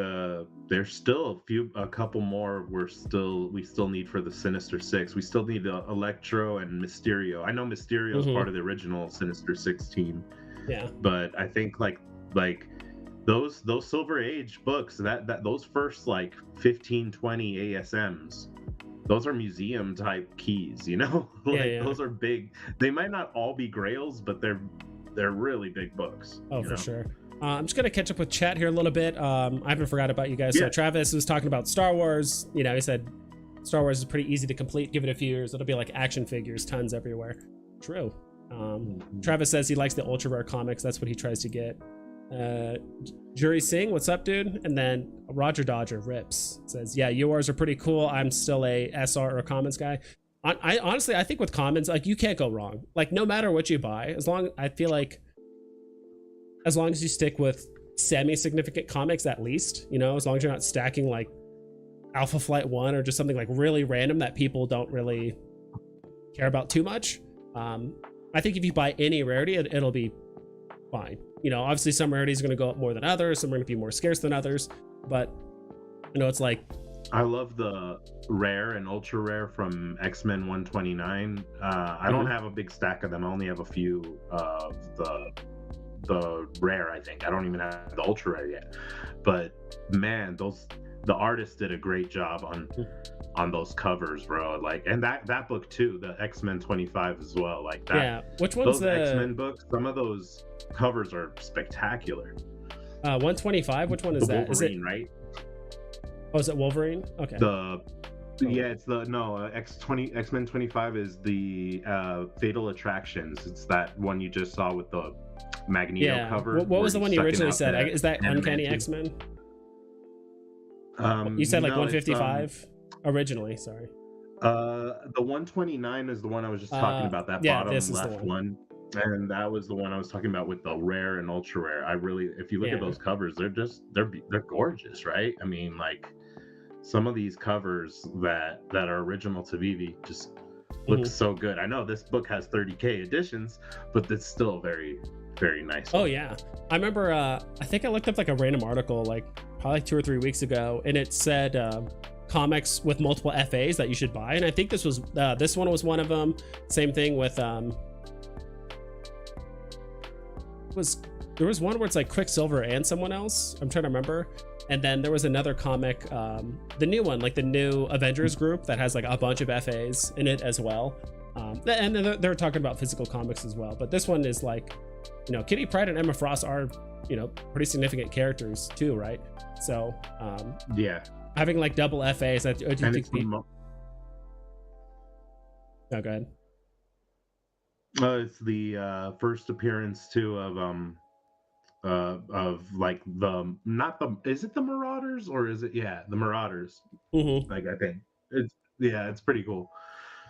there's still a couple more we still need for the Sinister Six. We still need Electro and Mysterio. I know Mysterio is part of the original Sinister Six team. Yeah, but I think like those Silver Age books, that those first like 15, 20 ASMs, those are museum type keys, those are big. They might not all be grails, but they're really big books. Oh, for sure. I'm just gonna catch up with chat here a little bit. I haven't forgot about you guys. So Travis was talking about Star Wars. He said Star Wars is pretty easy to complete. Give it a few years, it'll be like action figures, tons everywhere. True. Travis says he likes the ultra rare comics. That's what he tries to get. Jury Singh, what's up, dude? And then Roger Dodger rips says, yeah, yours are pretty cool. I'm still a SR or commons guy. I honestly, I think with commons, like you can't go wrong. Like no matter what you buy, I feel like as long as you stick with semi-significant comics, at least, as long as you're not stacking like Alpha Flight 1 or just something like really random that people don't really care about too much. I think if you buy any rarity, it'll be fine. Obviously some rarities are going to go up more than others. Some are going to be more scarce than others, but it's like, I love the rare and ultra rare from X-Men 129. I don't have a big stack of them. I only have a few of the rare. I think I don't even have the ultra rare yet, but man, the artists did a great job on those covers, bro. Like, and that book too, the X-Men 25 as well. Like that. Yeah, which one's those X-Men books? Some of those covers are spectacular. 125. Which one is that? Wolverine, is it right? Oh, is it Wolverine? Okay. It's X-Men 25 is the Fatal Attractions. It's that one you just saw with the Magneto cover. What was the one you originally said? Is that Uncanny X-Men? You said like 155 originally. Sorry. The 129 is the one I was just talking about. That bottom left one. And that was the one I was talking about with the rare and ultra rare. If you look at those covers, they're gorgeous, right? I mean, like some of these covers that are original to Veve just look so good. I know this book has 30K editions, but it's still very, very nice. Oh yeah, I remember. I think I looked up like a random article, like probably 2 or 3 weeks ago, and it said comics with multiple FAs that you should buy, and I think this one was one of them. Same thing with there was one where it's like Quicksilver and someone else. I'm trying to remember. And then there was another comic, the new one, like the new Avengers group that has like a bunch of FAs in it as well. And they're talking about physical comics as well. But this one is like, you know, Kitty Pryde and Emma Frost are, you know, pretty significant characters too, right? So yeah, having like double FAs, I do think oh, go ahead. It's the first appearance too of like is it the Marauders or is it the Marauders? Like I think it's pretty cool.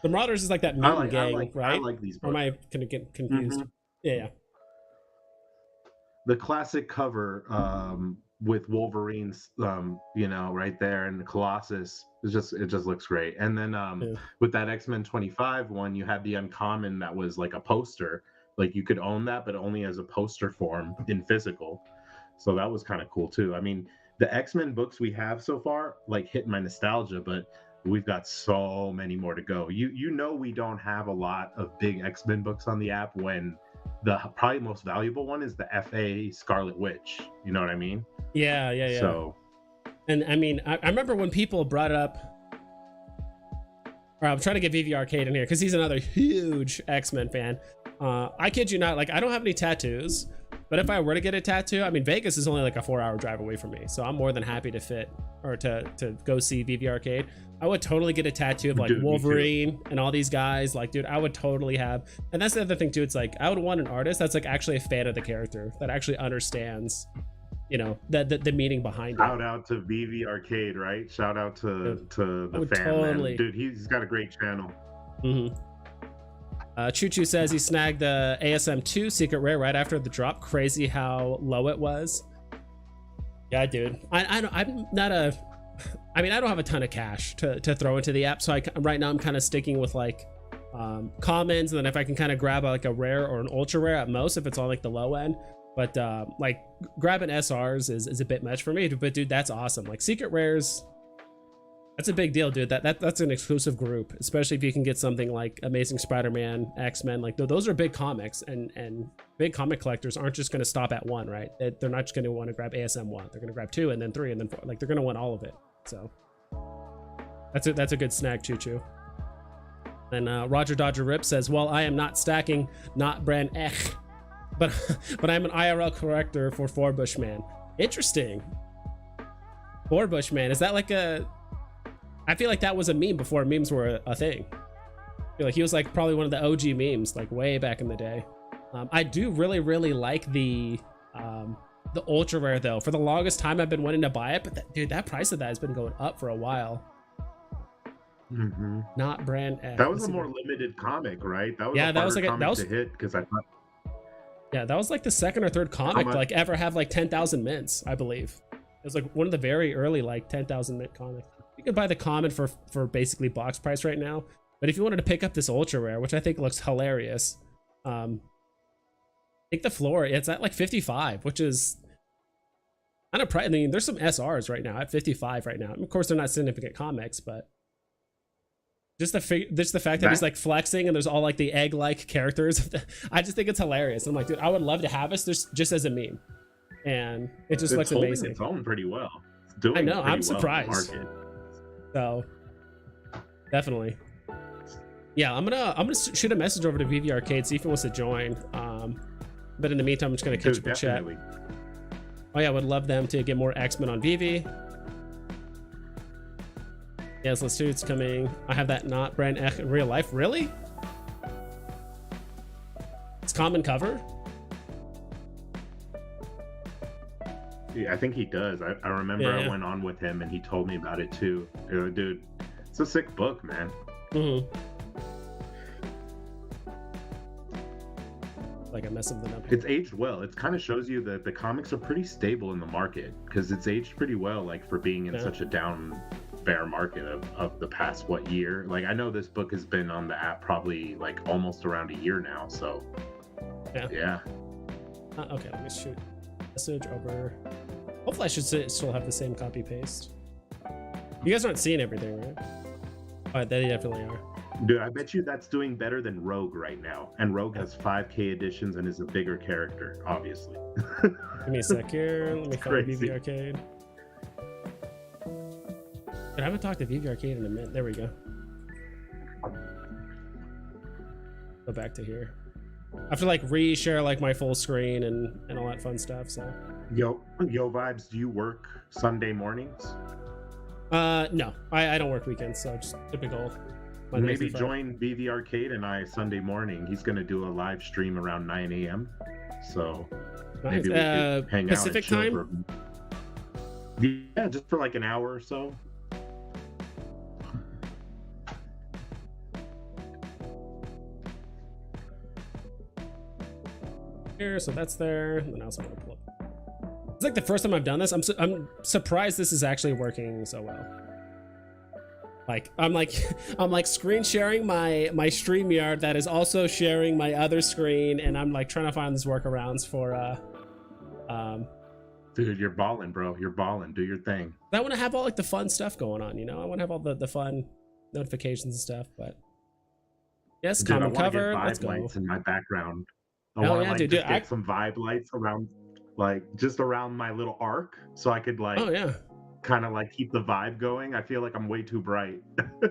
The Marauders is like that mutant gang, right? I like these books. Or am I gonna get confused? Yeah. The classic cover with Wolverine's you know, right there, and the Colossus, it just looks great. And then with that X-Men 25 one, you had the uncommon that was like a poster. Like you could own that, but only as a poster form in physical. So that was kind of cool too. I mean, the X-Men books we have so far like hit my nostalgia, but we've got so many more to go. You know, we don't have a lot of big X-Men books on the app when the probably most valuable one is the FA Scarlet Witch. You know what I mean? Yeah. So, and I mean, I remember when people brought up, or I'm trying to get Veve Arcade in here because he's another huge X-Men fan. I kid you not, like I don't have any tattoos, but if I were to get a tattoo, I mean, Vegas is only like a 4-hour drive away from me, so I'm more than happy to go see Veve Arcade. I would totally get a tattoo of like Wolverine and all these guys. Like, dude, I would totally have. And that's the other thing too. It's like I would want an artist that's like actually a fan of the character, that actually understands, you know, the meaning behind it. Shout out to Veve Arcade, right? Shout out to the fan, totally. Man. Dude, he's got a great channel. Choo Choo says he snagged the ASM2 secret rare right after the drop. Crazy how low it was. Yeah, dude. I mean, I don't have a ton of cash to throw into the app, so right now I'm kind of sticking with like commons, and then if I can kind of grab like a rare or an ultra rare at most, if it's on like the low end. But like grabbing SRs is a bit much for me. But dude, that's awesome. Like secret rares, that's a big deal, dude. That's an exclusive group, especially if you can get something like Amazing Spider-Man, X-Men. Like those are big comics, and big comic collectors aren't just going to stop at one, right? They're not just going to want to grab ASM 1. They're going to grab 2 and then 3 and then 4. Like they're going to want all of it. So that's a good snag, Choo Choo. And Roger Dodger Rip says, well, I am not stacking, not brand Ech, but I'm an IRL corrector for Four Bushman. Interesting. Four Bushman, is that like a... I feel like that was a meme before memes were a thing. I feel like he was like probably one of the OG memes, like way back in the day. I do really like the ultra rare though. For the longest time I've been wanting to buy it, but dude, that price of that has been going up for a while. Not brand X. That was a more limited comic, right? That was that was like that was to hit, because I thought. Yeah, that was like the second or third comic to like ever have like 10,000 mints, I believe. It was like one of the very early like 10,000 mint comics. You can buy the common for basically box price right now, but if you wanted to pick up this ultra rare, which I think looks hilarious, I think the floor, it's at like 55, which is kind of I mean, there's some SRs right now at 55 right now. Of course, they're not significant comics, but just the fact that he's like flexing and there's all like the egg-like characters. I just think it's hilarious. I'm like, dude, I would love to have this just as a meme, and it just looks amazing. It's holding pretty well. It's doing I know. I'm surprised. So definitely, yeah. I'm gonna shoot a message over to Veve Arcade, see if he wants to join. But in the meantime, I'm just gonna catch up with chat. Oh yeah, I would love them to get more X-Men on Veve. Yes, let's do. It's coming. I have that not brand X in real life. Really? It's common cover. I think he does. I remember I went on with him and he told me about it too. Dude, it's a sick book, man. Like I messed something up. It's aged well. It kind of shows you that the comics are pretty stable in the market because it's aged pretty well, like for being in such a bear market of the past year. Like I know this book has been on the app probably like almost around a year now, so yeah. Okay, let me shoot message over. Hopefully I should still have the same copy paste. You guys aren't seeing everything, right? Oh, they definitely are. Dude, I bet you that's doing better than Rogue right now. And Rogue has 5K editions and is a bigger character, obviously. Give me a sec here. Let me find Veve Arcade. I haven't talked to Veve Arcade in a minute. There we go. Go back to here. I have to like reshare like my full screen and all that fun stuff. So. Yo Vibes, do you work Sunday mornings? No, I don't work weekends, so just typical. Maybe join Veve Arcade and I Sunday morning. He's gonna do a live stream around 9 a.m. So maybe we could hang Pacific out and time. Yeah, just for like an hour or so. Here, so that's there. And then I also want to pull up. It's like the first time I've done this. I'm surprised this is actually working so well. Like I'm like screen sharing my StreamYard that is also sharing my other screen, and I'm like trying to find these workarounds for Dude, you're balling, bro. You're balling. Do your thing. I want to have all like the fun stuff going on, you know. I want to have all the fun notifications and stuff, but yes, dude, common cover. Let's go. Lights in my background. I want to like get some vibe lights around, like just around my little arc, so I could like. Oh yeah. Kind of like keep the vibe going. I feel like I'm way too bright.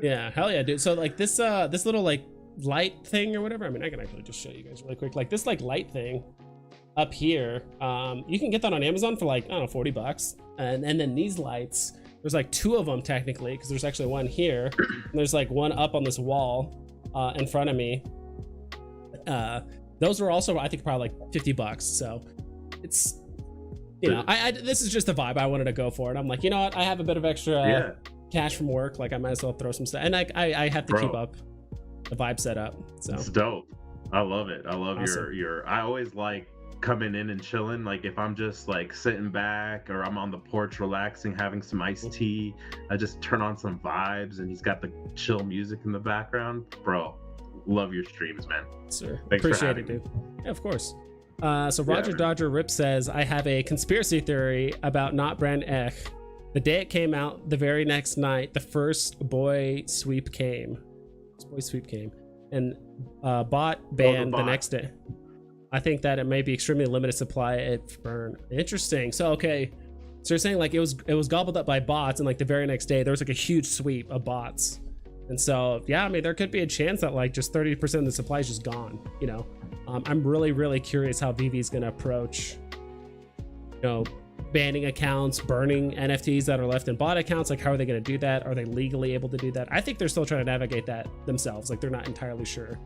Yeah, hell yeah, dude. So like this little like light thing or whatever. I mean, I can actually just show you guys really quick. Like this like light thing up here. You can get that on Amazon for like, I don't know, $40. And then these lights, there's like 2 of them technically, because there's actually one here. And there's like one up on this wall in front of me. Those were also, I think, probably like $50. So it's, you know, this is just the vibe I wanted to go for. And I'm like, you know what? I have a bit of extra cash from work. Like I might as well throw some stuff. And I have to keep up the vibe set up. So it's dope. I love it. I love awesome. your I always like coming in and chilling. Like if I'm just like sitting back or I'm on the porch relaxing, having some iced tea, I just turn on some vibes and he's got the chill music in the background. Bro, love your streams, man. Sir, thanks appreciate it, dude. Yeah, of course. So Roger Dodger Rip says, I have a conspiracy theory about Not Brand Ech. The day it came out, the very next night, the first boy sweep came. And bot banned the next day. I think that it may be extremely limited supply at burn. Interesting. So okay, so you're saying like it was gobbled up by bots, and like the very next day there was like a huge sweep of bots. And so yeah, I mean there could be a chance that like just 30% of the supply is just gone, you know. I'm really curious how Veve is going to approach, you know, banning accounts, burning NFTs that are left in bot accounts. Like, how are they going to do that? Are they legally able to do that? I think they're still trying to navigate that themselves. Like, they're not entirely sure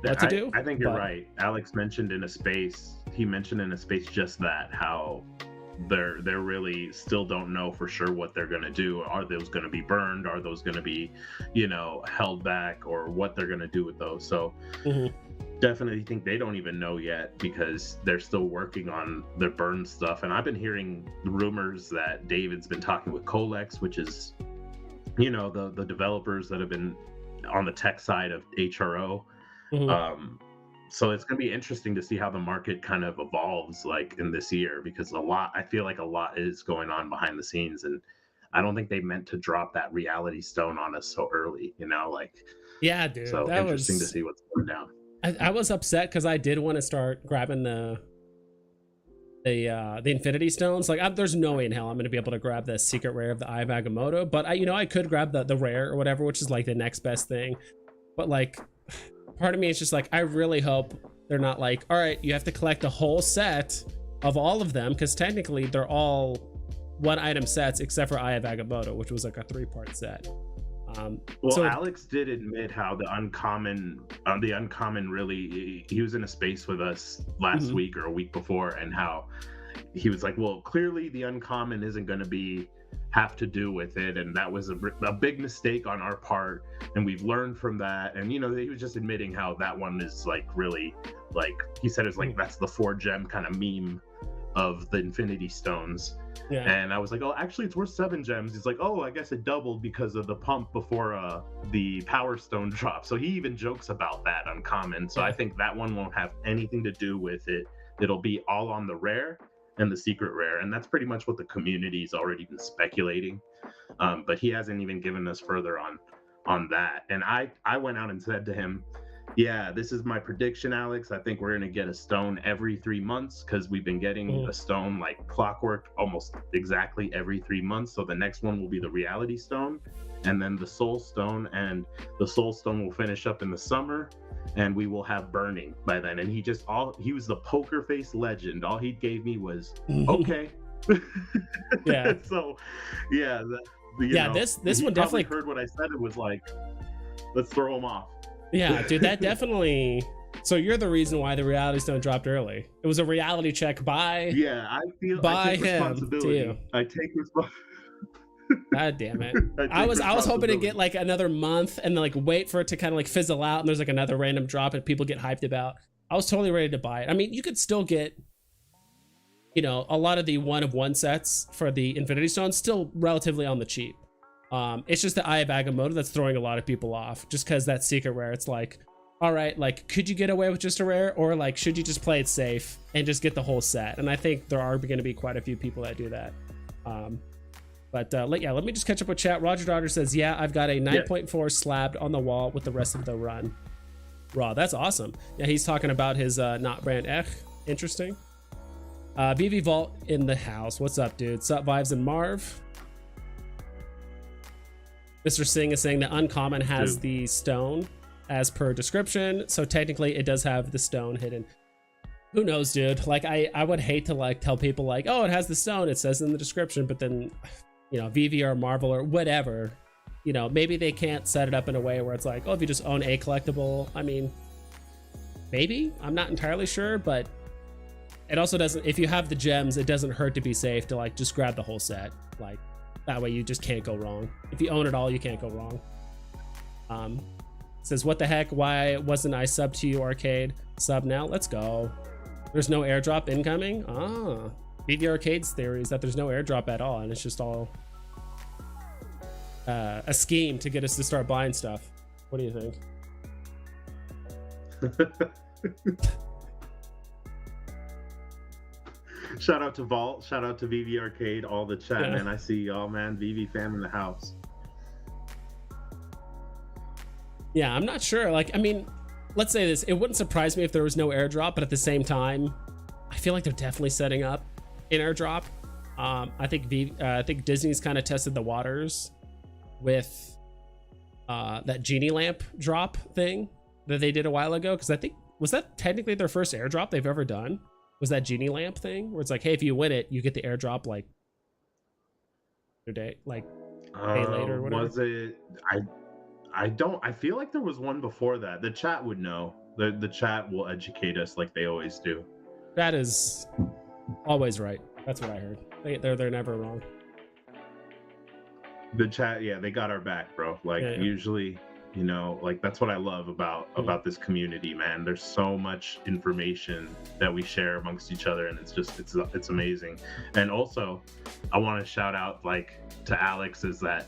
what to do. I think you're right. Alex mentioned in a space just that, how they're really still don't know for sure what they're going to do. Are those going to be burned? Are those going to be, you know, held back, or what they're going to do with those? So definitely think they don't even know yet, because they're still working on their burn stuff. And I've been hearing rumors that David's been talking with Colex, which is, you know, the developers that have been on the tech side of HRO. So it's going to be interesting to see how the market kind of evolves like in this year, because I feel like a lot is going on behind the scenes, and I don't think they meant to drop that reality stone on us so early, you know, like, yeah, dude, so that interesting to see what's going down. I was upset because I did want to start grabbing the Infinity Stones. Like, there's no way in hell I'm going to be able to grab the secret rare of the Eye of Agamotto, but I could grab the rare or whatever, which is like the next best thing. But like, part of me is just like, I really hope they're not like, all right, you have to collect the whole set of all of them, because technically they're all one item sets except for Eye of Agamotto, which was like a 3-part set. So Alex did admit how the uncommon really, he was in a space with us last week or a week before, and how he was like, well, clearly the uncommon isn't going to have to do with it, and that was a big mistake on our part, and we've learned from that. And you know, he was just admitting how that one is like really, like he said, it's like that's the 4 gem kind of meme of the Infinity Stones. Yeah. And I was like, oh, actually, it's worth 7 gems. He's like, oh, I guess it doubled because of the pump before the Power Stone drop. So he even jokes about that uncommon. So I think that one won't have anything to do with it. It'll be all on the rare and the secret rare. And that's pretty much what the community's already been speculating. But he hasn't even given us further on that. And I went out and said to him, yeah, this is my prediction, Alex. I think we're going to get a stone every 3 months because we've been getting a stone like clockwork almost exactly every 3 months. So the next one will be the reality stone and then the soul stone. And the soul stone will finish up in the summer and we will have burning by then. And he was the poker face legend. All he gave me was, okay. Yeah. So, yeah. This one definitely heard what I said. It was like, let's throw him off. Yeah, dude, that definitely. So you're the reason why the reality stone dropped early. It was a reality check by. Yeah, I by take him responsibility. to you. I take responsibility. God damn it! I was hoping to get like another month and then like wait for it to kind of like fizzle out and there's like another random drop and people get hyped about. I was totally ready to buy it. I mean, you could still get, a lot of the 1 of 1 sets for the Infinity Stone still relatively on the cheap. It's just the Eye of Agamotto that's throwing a lot of people off just because that secret rare. It's like, all right, like, could you get away with just a rare, or like, should you just play it safe and just get the whole set? And I think there are going to be quite a few people that do that. Let me just catch up with chat. Roger Daughter says, yeah, I've got a 9.4 slabbed on the wall with the rest of the run. Raw, that's awesome. Yeah, he's talking about his not brand interesting. Veve Vault in the house. What's up, dude? Sup, Vibes and Marv? Mr. Singh is saying that Uncommon has the stone as per description, so technically it does have the stone hidden. Who knows, dude? Like, I would hate to like tell people like, oh, it has the stone, it says in the description, but then, Veve or Marvel or whatever, maybe they can't set it up in a way where it's like, oh, if you just own a collectible, I mean, maybe, I'm not entirely sure, but it also doesn't, if you have the gems, it doesn't hurt to be safe to like just grab the whole set. Like, that way you just can't go wrong. If you own it all, you can't go wrong. Says, what the heck? Why wasn't I sub to you, Arcade? Sub now? Let's go. There's no airdrop incoming? Ah. Veve Arcade's theory is that there's no airdrop at all, and it's just all a scheme to get us to start buying stuff. What do you think? Shout out to Vault, shout out to Veve Arcade, all the chat, man. I see y'all, man. Veve fam in the house. Yeah, I'm not sure. Like, I mean, let's say this. It wouldn't surprise me if there was no airdrop, but at the same time, I feel like they're definitely setting up an airdrop. I think Disney's kind of tested the waters with that genie lamp drop thing that they did a while ago. Because I think, was that technically their first airdrop they've ever done? Was that genie lamp thing where it's like, hey, if you win it, you get the airdrop like your day, like day later or whatever? Was it? I feel like there was one before that. The chat would know. The chat will educate us like they always do. That is always right. That's what I heard. They're never wrong. The chat, yeah, they got our back, bro. Like usually, like that's what I love about this community, man. There's so much information that we share amongst each other, and it's amazing. And also, I want to shout out like to Alex is that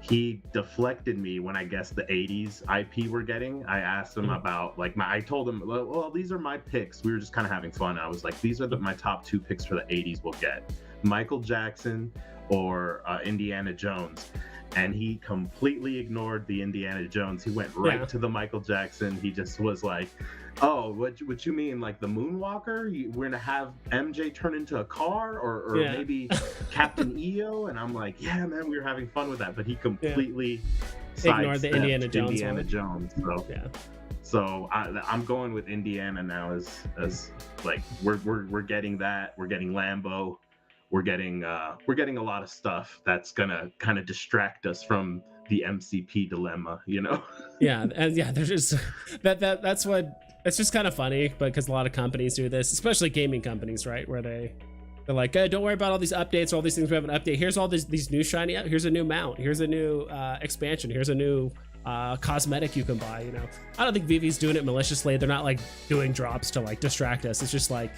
he deflected me when I guessed the 80s IP we're getting. I asked him about like I told him, well, these are my picks. We were just kind of having fun. I was like, these are my top 2 picks for the 80s we'll get. Michael Jackson or Indiana Jones. And he completely ignored the Indiana Jones. He went right to the Michael Jackson. He just was like, oh, what you mean, like the Moonwalker? We're gonna have MJ turn into a car, or maybe Captain EO? And I'm like, yeah, man, we were having fun with that. But he completely ignored the Indiana Jones. So I'm going with Indiana now as like we're getting that. We're getting Lambo. We're getting a lot of stuff that's gonna kind of distract us from the MCP dilemma, Yeah, and there's just that's what it's just kind of funny, but because a lot of companies do this, especially gaming companies, right? Where they're like, hey, don't worry about all these updates or all these things we have an update. Here's all these new shiny up. Here's a new mount. Here's a new expansion. Here's a new cosmetic you can buy. I don't think Veve's doing it maliciously. They're not like doing drops to like distract us. It's just like,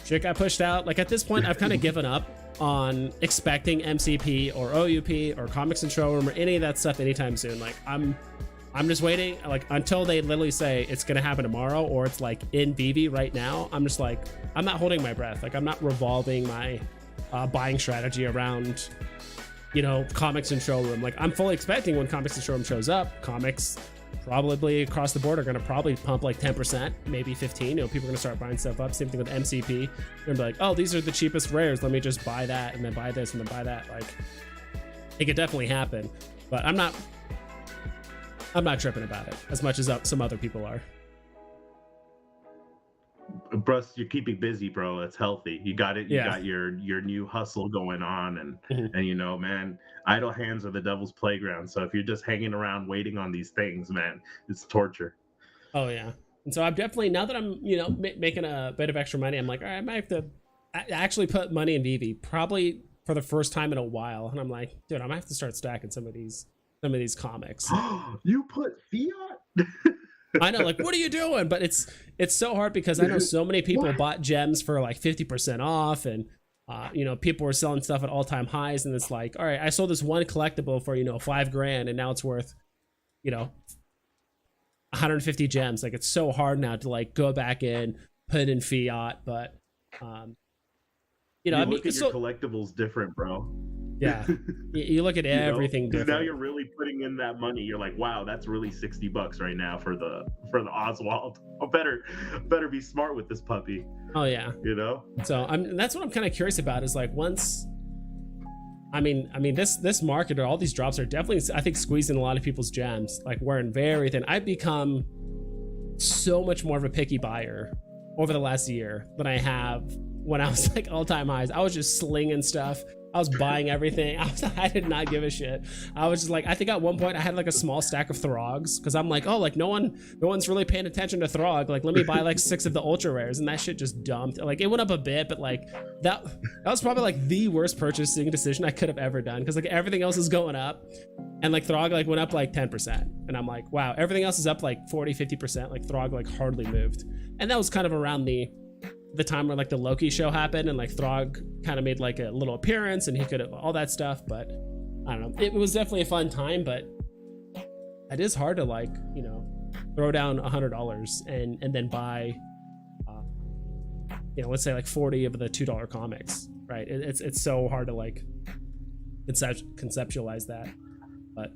shit got pushed out. Like at this point, I've kind of given up on expecting MCP or OUP or Comics and Showroom or any of that stuff anytime soon. Like I'm just waiting, like until they literally say it's gonna happen tomorrow or it's like in Veve right now. I'm just like, I'm not holding my breath. Like I'm not revolving my buying strategy around, you know, Comics and Showroom. Like I'm fully expecting when Comics and Showroom shows up, comics probably across the board are gonna probably pump like 10%, maybe 15. You know, people are gonna start buying stuff up. Same thing with MCP. They're gonna be like, oh, these are the cheapest rares. Let me just buy that and then buy this and then buy that. Like it could definitely happen, but I'm not tripping about it as much as some other people are. Bruce, you're keeping busy, bro. It's healthy. You got it. You got your new hustle going on, and you know, man, idle hands are the devil's playground. So if you're just hanging around waiting on these things, man, it's torture. Oh yeah. And so I'm definitely, now that I'm, you know, making a bit of extra money, I'm like, all right, I might have to actually put money in Veve, probably for the first time in a while. And I'm like, dude, I might have to start stacking some of these comics. You put fiat? I know, like, what are you doing? But it's so hard because I know so many people bought gems for like 50% off, and you know, people were selling stuff at all-time highs, and it's like, all right, I sold this one collectible for, you know, $5,000, and now it's worth, you know, 150 gems. Like it's so hard now to like go back in, put in fiat, but you know, I mean, look at your collectibles different, bro. Yeah, you look at everything different. Now you're really putting in that money. You're like, wow, that's really $60 right now for the Oswald. I better be smart with this puppy. Oh yeah, you know. So that's what I'm kind of curious about. Is like once, I mean, this market or all these drops are definitely, I think, squeezing a lot of people's gems. Like wearing very thin. I've become so much more of a picky buyer over the last year than I have when I was like all-time highs. I was just slinging stuff. I was buying everything. I did not give a shit. I was just like, I think at one point I had like a small stack of Throgs because I'm like, oh, like no one's really paying attention to Throg. Like let me buy like 6 of the ultra rares, and that shit just dumped. Like it went up a bit, but like that was probably like the worst purchasing decision I could have ever done because like everything else is going up, and like Throg like went up like 10%, and I'm like, wow, everything else is up like 40-50%. Like Throg like hardly moved, and that was kind of around the time where like the Loki show happened and like Throg kind of made like a little appearance and he could have all that stuff. But I don't know, it was definitely a fun time, but it is hard to like, you know, throw down $100 and then buy you know, let's say like 40 of the $2 comics, right? It's so hard to like conceptualize that. But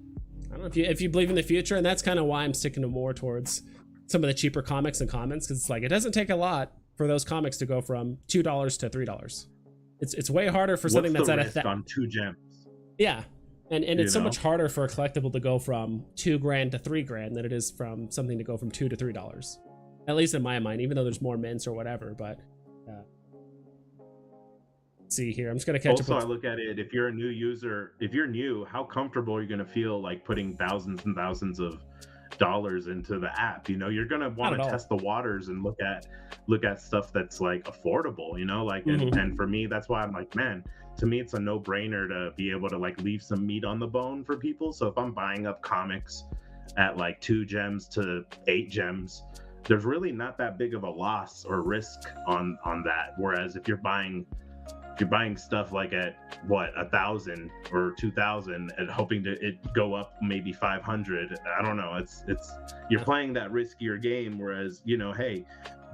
I don't know if you believe in the future, and that's kind of why I'm sticking to more towards some of the cheaper comics and comments, because it's like it doesn't take a lot for those comics to go from $2 to $3. It's way harder for something that's at on 2 gems. Yeah, and it's so much harder for a collectible to go from $2,000 to $3,000 than it is from something to go from $2 to $3. At least in my mind, even though there's more mints or whatever. But let's see here, I'm just gonna catch up. Also, I look at it, if you're a new user, if you're new, how comfortable are you gonna feel like putting thousands and thousands of dollars into the app? You know, you're gonna want to test the waters and look at stuff that's like affordable, you know, like and for me, that's why I'm like, man, to me it's a no-brainer to be able to like leave some meat on the bone for people. So if I'm buying up comics at like 2 gems to 8 gems, there's really not that big of a loss or risk on that. Whereas if you're buying stuff like at what, 1,000 or 2,000 and hoping to it go up maybe 500, I don't know, it's you're playing that riskier game. Whereas, you know, hey,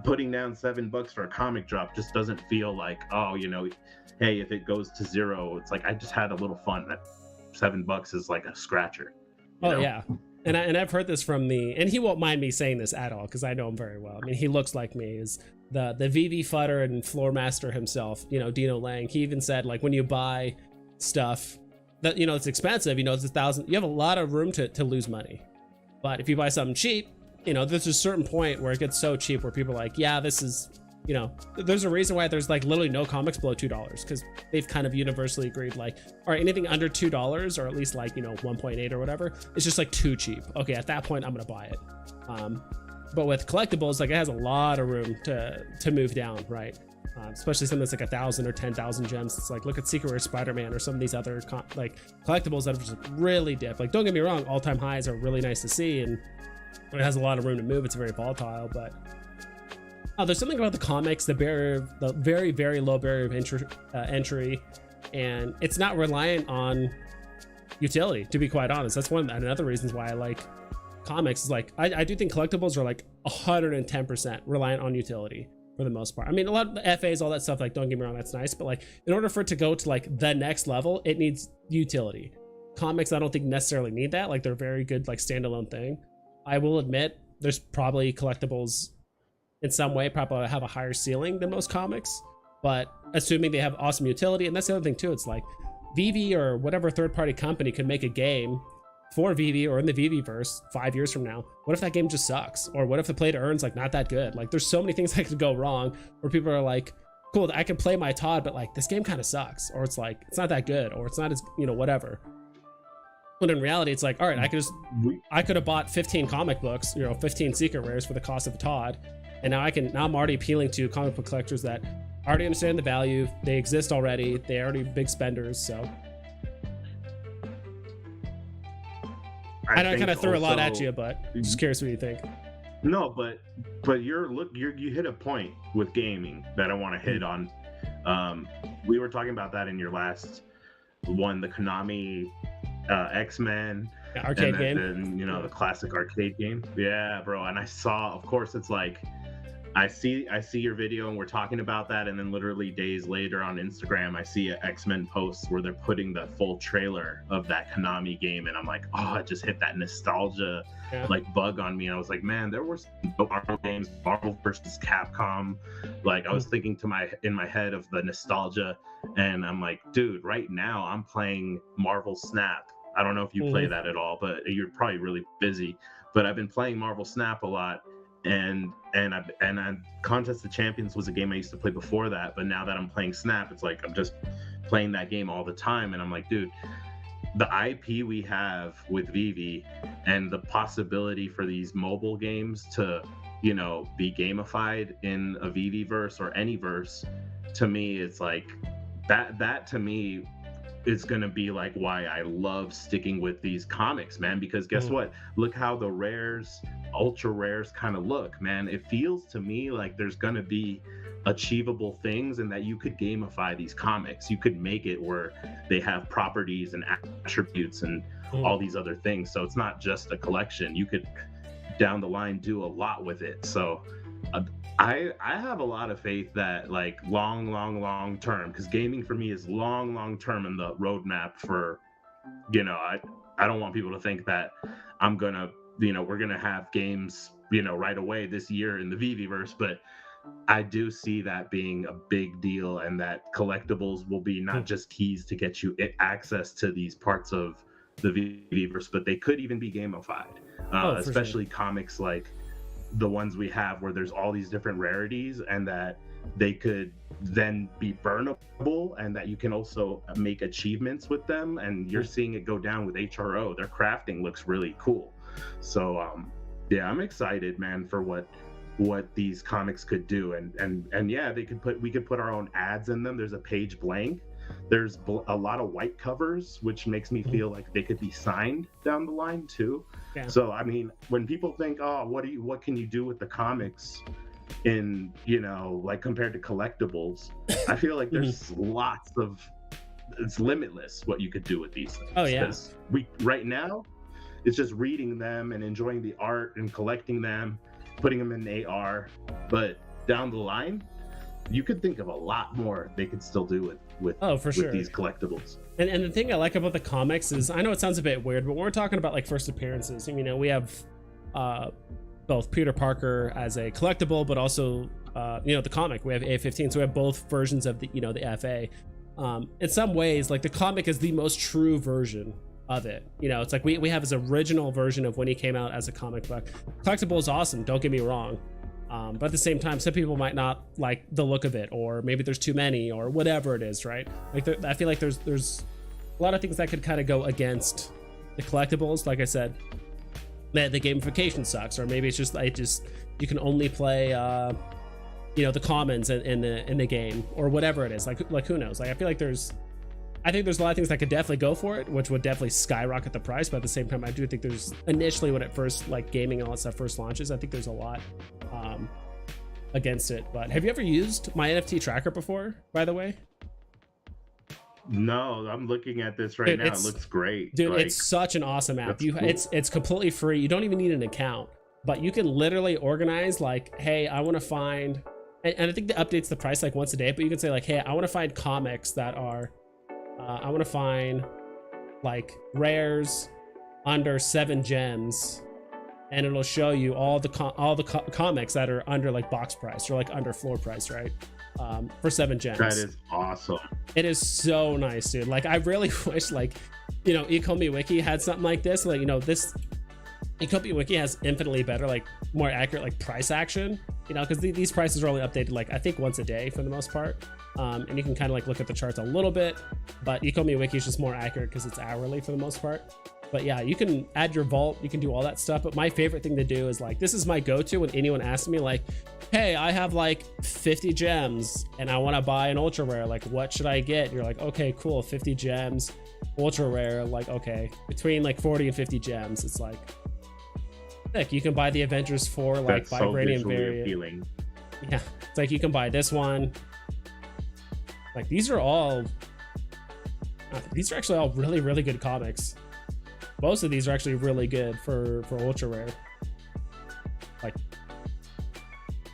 putting down $7 for a comic drop just doesn't feel like, oh, you know, hey, if it goes to 0, it's like I just had a little fun. That $7 is like a scratcher. Oh know? Yeah. And I've heard this from and he won't mind me saying this at all because I know him very well. I mean, he looks like me. Is the Veve futter and floor master himself, you know, Dino Lang. He even said, like, when you buy stuff that, you know, it's expensive, you know, it's 1,000, you have a lot of room to lose money. But if you buy something cheap, you know, there's a certain point where it gets so cheap where people are like, yeah, this is, you know, there's a reason why there's like literally no comics below $2 because they've kind of universally agreed, like, all right, anything under $2 or at least like, you know, 1.8 or whatever, it's just like too cheap. Okay, at that point, I'm gonna buy it. But with collectibles, like, it has a lot of room to move down, right? Especially something that's like 1,000 or 10,000 gems. It's like, look at Secret Rare Spider-Man or some of these other like collectibles that have just really dipped. Like, don't get me wrong, all-time highs are really nice to see, and it has a lot of room to move. It's very volatile, but Oh, there's something about the comics, the very, very low barrier of entry, and it's not reliant on utility, to be quite honest. That's another reasons why I like comics. Is like I do think collectibles are like 110% reliant on utility for the most part. I mean, a lot of the FAs, all that stuff, like, don't get me wrong, that's nice, but like in order for it to go to like the next level, it needs utility. Comics, I don't think necessarily need that. Like, they're very good like standalone thing. I will admit there's probably collectibles in some way probably have a higher ceiling than most comics, but assuming they have awesome utility. And that's the other thing too, it's like Veve or whatever third-party company could make a game for Veve or in the Veveverse 5 years from now. What if that game just sucks? Or what if the play to earn's like not that good? Like, there's so many things that could go wrong where people are like, cool, I can play my Todd, but like this game kind of sucks, or it's like it's not that good, or it's not as, you know, whatever. But in reality, it's like, all right, I could have bought 15 comic books, you know, 15 secret rares for the cost of a Todd, and now I'm already appealing to comic book collectors that already understand the value. They exist already. They're already big spenders. So I know I kind of threw a lot at you, but just curious what you think. No, but you hit a point with gaming that I want to hit on. We were talking about that in your last one, the Konami X-Men arcade game. And, you know, the classic arcade game. Yeah, bro. And I saw, of course, it's like I see your video and we're talking about that, and then literally days later on Instagram I see an X-Men post where they're putting the full trailer of that Konami game, and I'm like, oh, it just hit that nostalgia like bug on me, and I was like, man, there were no Marvel games, Marvel versus Capcom. Like, I was thinking in my head of the nostalgia, and I'm like, dude, right now I'm playing Marvel Snap. I don't know if you play that at all, but you're probably really busy. But I've been playing Marvel Snap a lot, and Contest of Champions was a game I used to play before that. But now that I'm playing Snap, it's like I'm just playing that game all the time, and I'm like, dude, the IP we have with Veve and the possibility for these mobile games to, you know, be gamified in a Veveverse or any verse, to me, it's like that to me is going to be like why I love sticking with these comics, man, because guess what? Look how the rares, ultra rares kind of look, man. It feels to me like there's going to be achievable things, and that you could gamify these comics. You could make it where they have properties and attributes and all these other things. So it's not just a collection. You could down the line do a lot with it. So I have a lot of faith that, like, long term, because gaming for me is long term in the roadmap for, you know, I don't want people to think that I'm gonna, you know, we're gonna have games, you know, right away this year in the Veveverse, but I do see that being a big deal, and that collectibles will be not just keys to get you access to these parts of the Veveverse, but they could even be gamified, especially comics like the ones we have where there's all these different rarities, and that they could then be burnable, and that you can also make achievements with them, and you're seeing it go down with HRO. Their crafting looks really cool. So yeah, I'm excited, man, for what these comics could do. And yeah, we could put our own ads in them. There's a page blank. There's a lot of white covers, which makes me feel like they could be signed down the line too. Yeah. So I mean, when people think, oh, what can you do with the comics in, you know, like compared to collectibles, I feel like there's lots of, it's limitless what you could do with these things. Oh yeah. Right now it's just reading them and enjoying the art and collecting them, putting them in AR, but down the line you could think of a lot more they could still do with these collectibles. And the thing I like about the comics is, I know it sounds a bit weird, but when we're talking about like first appearances, you know, we have both Peter Parker as a collectible, but also you know, the comic, we have A15, so we have both versions of the, you know, the FA. In some ways, like, the comic is the most true version of it. You know, it's like we have his original version of when he came out as a comic book. Collectible is awesome, don't get me wrong, but at the same time, some people might not like the look of it, or maybe there's too many, or whatever it is, right? Like, I feel like there's a lot of things that could kind of go against the collectibles. Like I said, the gamification sucks, or maybe it's just you can only play you know, the commons in the game, or whatever it is. Like who knows? Like, I think there's a lot of things that could definitely go for it, which would definitely skyrocket the price. But at the same time, I do think there's initially, when it first, like, gaming and all that stuff first launches, I think there's a lot against it. But have you ever used my NFT tracker before, by the way? No, I'm looking at this right Dude, now. It looks great. Dude, like, it's such an awesome app. cool. It's completely free. You don't even need an account, but you can literally organize like, hey, I want to find, and I think it updates the price like once a day, but you can say like, hey, I want to find comics that are, I want to find like rares under 7 gems, and it'll show you all the comics that are under like box price or like under floor price, right? For 7 gems. That is awesome. It is so nice, dude. Like, I really wish, like, you know, ecomi wiki had something like this. Like, you know, this ecomi wiki has infinitely better, like, more accurate, like, price action. You know, because these prices are only updated, like, I think once a day for the most part. And you can kind of like look at the charts a little bit, but ecomi wiki is just more accurate because it's hourly for the most part. But yeah, you can add your vault, you can do all that stuff. But my favorite thing to do is like, this is my go-to when anyone asks me like, hey, I have like 50 gems and I want to buy an ultra rare. Like, what should I get? You're like, okay, cool. 50 gems, ultra rare. Like, okay, between like 40 and 50 gems, it's like, heck, you can buy the Avengers 4 like That's so vibranium visually variant. appealing. Yeah, it's like you can buy this one. Like, these are actually all really, really good comics. Most of these are actually really good for ultra rare. Like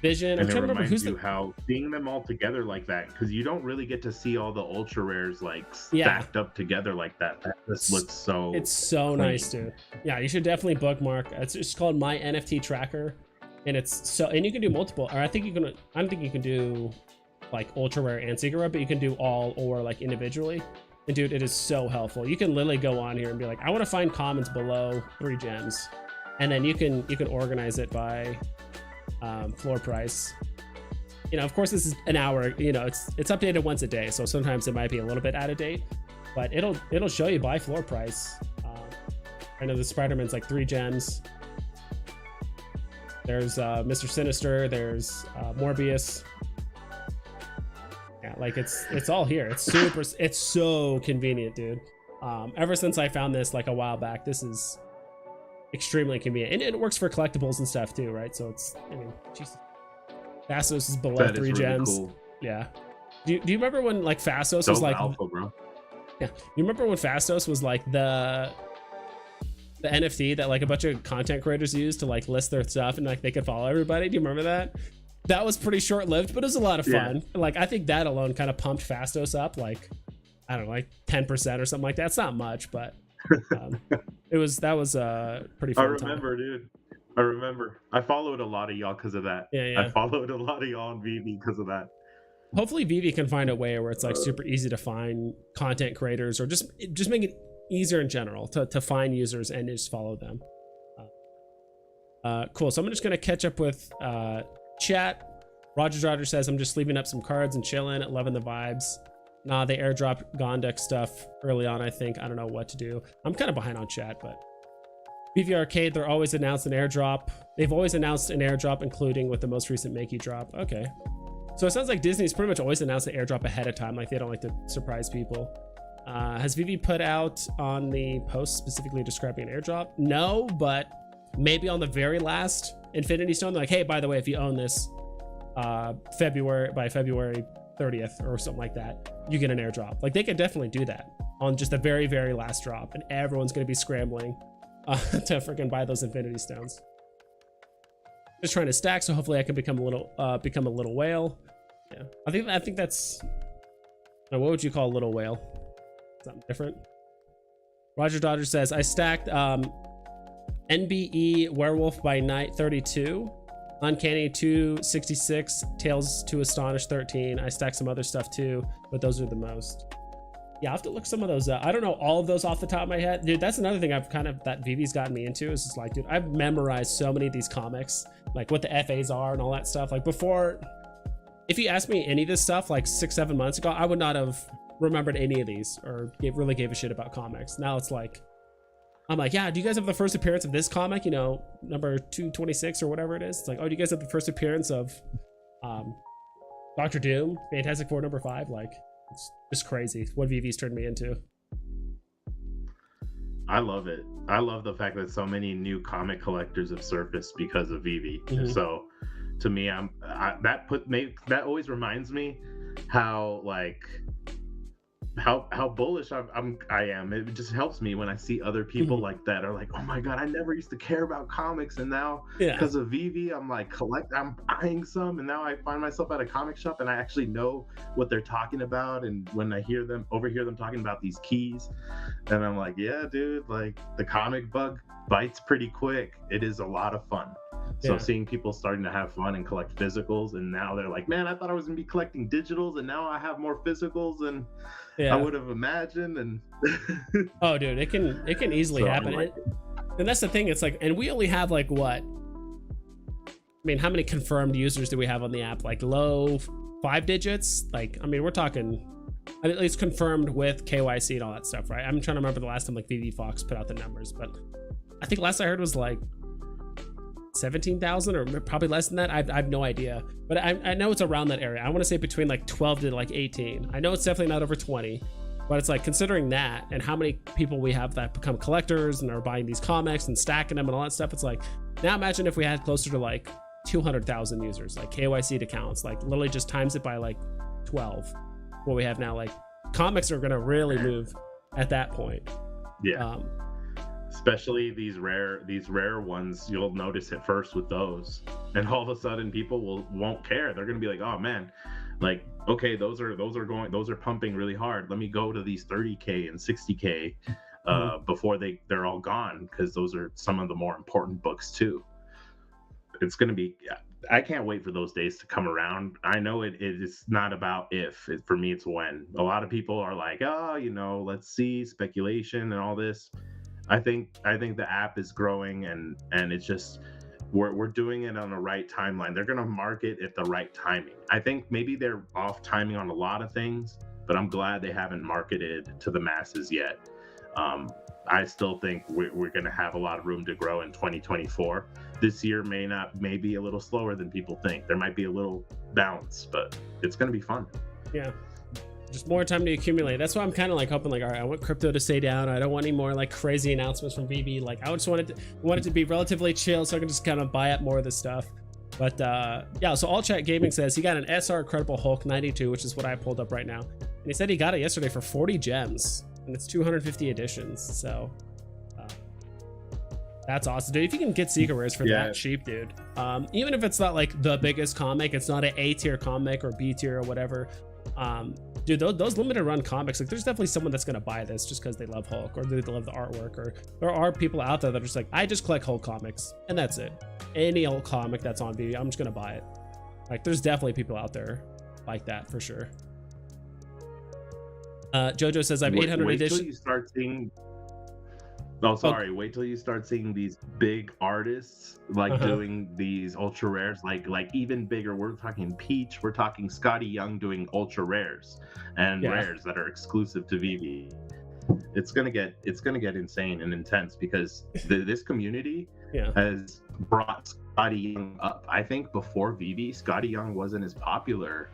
Vision. I'm And it trying to remember reminds who's you the. how seeing them all together like that, because you don't really get to see all the ultra rares like Yeah. stacked up together like that. That just looks so. It's so clean. nice, dude. Yeah, you should definitely bookmark. It's just called My NFT Tracker, and it's so. And you can do multiple. Or I think you can. I don't think you can do like ultra rare and secret rare, but you can do all or like individually. And dude, it is so helpful. You can literally go on here and be like, I want to find commons below 3 gems, and then you can organize it by floor price. You know, of course, this is an hour. You know, it's updated once a day, so sometimes it might be a little bit out of date, but it'll show you by floor price. I know the Spider-Man's like 3 gems. There's Mr. Sinister. There's Morbius. Yeah, like it's all here. It's so convenient, dude. Ever since I found this like a while back, this is extremely convenient, and it works for collectibles and stuff too, right? So it's, I mean, Jesus. Fastos is below 3 gems. Really cool. Yeah. Do you remember when like Fastos was like alpha, bro. Yeah. You remember when Fastos was like the NFT that like a bunch of content creators used to like list their stuff and like they could follow everybody? Do you remember that? That was pretty short-lived, but it was a lot of fun. Yeah. Like, I think that alone kind of pumped Fastos up, like, I don't know, like 10% or something like that. It's not much, but that was pretty fun. I remember, dude. I remember. I followed a lot of y'all because of that. Yeah. I followed a lot of y'all on Veve because of that. Hopefully Veve can find a way where it's like super easy to find content creators, or just make it easier in general to find users and just follow them. Cool. So I'm just going to catch up with chat. Roger says, I'm just leaving up some cards and chilling, loving the vibes. Nah, they airdropped Gondek stuff early on, I think. I don't know what to do. I'm kind of behind on chat, but Veve Arcade, they're always announced an airdrop. They've always announced an airdrop, including with the most recent Makey drop. Okay. So it sounds like Disney's pretty much always announced the airdrop ahead of time. Like, they don't like to surprise people. Has Veve put out on the post specifically describing an airdrop? No, but maybe on the very last Infinity Stone, like, hey, by the way, if you own this by February 30th or something like that, you get an airdrop. Like, they could definitely do that on just the very, very last drop, and everyone's going to be scrambling to freaking buy those Infinity Stones. Just trying to stack, so hopefully I can become a little whale. Yeah, I think that's. Now, what would you call a little whale? Something different. Roger Dodger says, I stacked NBE Werewolf by Night 32, Uncanny 266, Tales to Astonish 13. I stacked some other stuff too, but those are the most. Yeah, I'll have to look some of those up. I don't know all of those off the top of my head. Dude, that's another thing that Veve's gotten me into, is just like, dude, I've memorized so many of these comics, like what the FAs are and all that stuff. Like, before, if you asked me any of this stuff like 6-7 months ago, I would not have remembered any of these or really gave a shit about comics. Now it's like, I'm like, yeah, do you guys have the first appearance of this comic, you know, number 226 or whatever it is? It's like, oh, do you guys have the first appearance of Doctor Doom, Fantastic Four number 5? Like, it's just crazy what Veve's turned me into. I love it. I love the fact that so many new comic collectors have surfaced because of Veve. So to me, that always reminds me how like how bullish I am. It just helps me when I see other people like that are like, oh my god, I never used to care about comics, and now Yeah. because of Veve, I'm buying some, and now I find myself at a comic shop and I actually know what they're talking about. And when I overhear them talking about these keys, and I'm like, yeah, dude, like the comic bug bites pretty quick. It is a lot of fun. So Yeah. seeing people starting to have fun and collect physicals, and now they're like, man, I thought I was gonna be collecting digitals, and now I have more physicals than I would have imagined. And oh, dude, it can easily So, happen. like, And that's the thing. It's like, and we only have like what? I mean, how many confirmed users do we have on the app? Like low 5 digits? Like, I mean, we're talking at least confirmed with KYC and all that stuff, right? I'm trying to remember the last time like VV Fox put out the numbers, but I think last I heard was like 17,000 or probably less than that. I have no idea, but I know it's around that area. I want to say between like 12 to like 18. I know it's definitely not over 20, but it's like considering that and how many people we have that become collectors and are buying these comics and stacking them and all that stuff. It's like, now imagine if we had closer to like 200,000 users, like KYC'd accounts, like literally just times it by like 12. What we have now, like comics are going to really move at that point. Yeah. Especially these rare ones, you'll notice it first with those, and all of a sudden people won't care. They're gonna be like, oh man, like, okay, those are pumping really hard. Let me go to these 30K and 60K before they're all gone, because those are some of the more important books too. It's gonna be, I can't wait for those days to come around. I know it is not about if. For me, it's when. A lot of people are like, oh, let's see, speculation and all this. I think the app is growing, and it's just we're doing it on the right timeline. They're gonna market at the right timing. I think maybe they're off timing on a lot of things, but I'm glad they haven't marketed to the masses yet. I still think we're gonna have a lot of room to grow in 2024. This year may be a little slower than people think. There might be a little bounce, but it's gonna be fun. Yeah. Just more time to accumulate. That's why I'm kind of like hoping, like, all right, I want crypto to stay down. I don't want any more like crazy announcements from VB. Like, I just want it to be relatively chill, so I can just kind of buy up more of this stuff. But yeah, so All Chat Gaming says he got an SR Credible Hulk 92, which is what I pulled up right now, and he said he got it yesterday for 40 gems, and it's 250 editions. So that's awesome, dude. If you can get secret rares for that cheap, dude, even if it's not like the biggest comic, it's not an A tier comic or B tier or whatever. Dude, those limited run comics, like there's definitely someone that's gonna buy this just because they love Hulk or they love the artwork, or there are people out there that are just like, I just collect Hulk comics and that's it. Any old comic that's on VB, I'm just gonna buy it. Like, there's definitely people out there like that for sure. Jojo says I have 800 editions. Wait till you start seeing. Oh, sorry. Wait till you start seeing these big artists like doing these ultra rares, like even bigger. We're talking Peach. We're talking Scotty Young doing ultra rares and rares that are exclusive to VV. It's gonna get insane and intense, because this community has brought Scotty Young up. I think before VV, Scotty Young wasn't as popular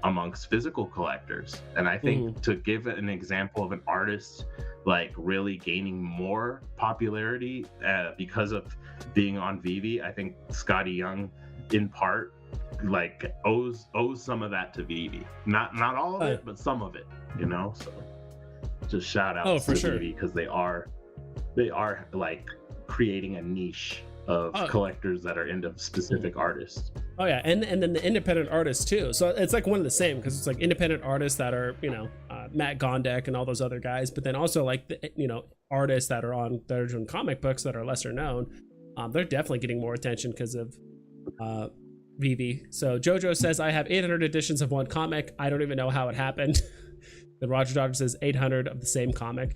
amongst physical collectors, and I think to give an example of an artist like really gaining more popularity because of being on VV, I think Scotty Young in part like owes some of that to VV. Not all of it, but some of it, so just shout out to VV, because they are like creating a niche of collectors that are into specific artists. Oh yeah, and then the independent artists too. So it's like one of the same, because it's like independent artists that are Matt Gondek and all those other guys, but then also like the, artists that are doing comic books that are lesser known. They're definitely getting more attention because of VV. So Jojo says I have 800 editions of one comic. I don't even know how it happened. Then Roger Dodger says 800 of the same comic.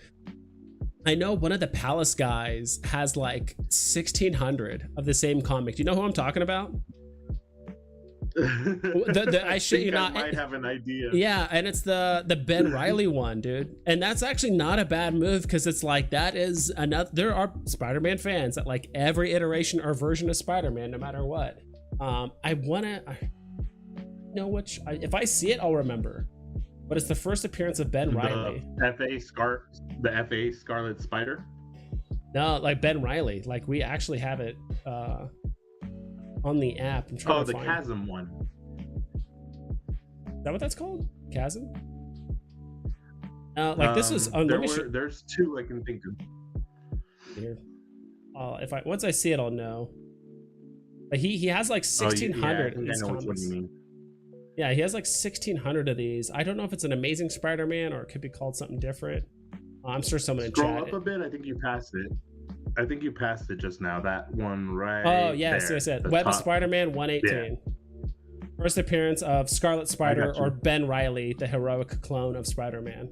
I know one of the Palace guys has like 1,600 of the same comic. Do you know who I'm talking about? I shit you not. I might have an idea. Yeah, and it's the Ben Reilly one, dude. And that's actually not a bad move, because it's like that is another. There are Spider-Man fans that like every iteration or version of Spider-Man, no matter what. If I see it, I'll remember. But it's the first appearance of Ben Reilly. The FA Scarlet Spider? No, like Ben Reilly. Like we actually have it. on the app. I'm trying Oh, to the find. Chasm one. Is that what that's called? Chasm? Like this was. Let me show There's two I can think of. here. If I once I see it, I'll know. But he has like 1,600 in these I know which one you comics. mean. Yeah, he has like 1,600 of these. I don't know if it's an Amazing Spider-Man or it could be called something different. I'm sure someone in Scroll chat. up a bit. I think you passed it. I think you passed it just now. That one right. Oh yes, there, yes, yes. the Web of top. Spider-Man 118. First appearance of Scarlet Spider or Ben Reilly, the heroic clone of Spider-Man.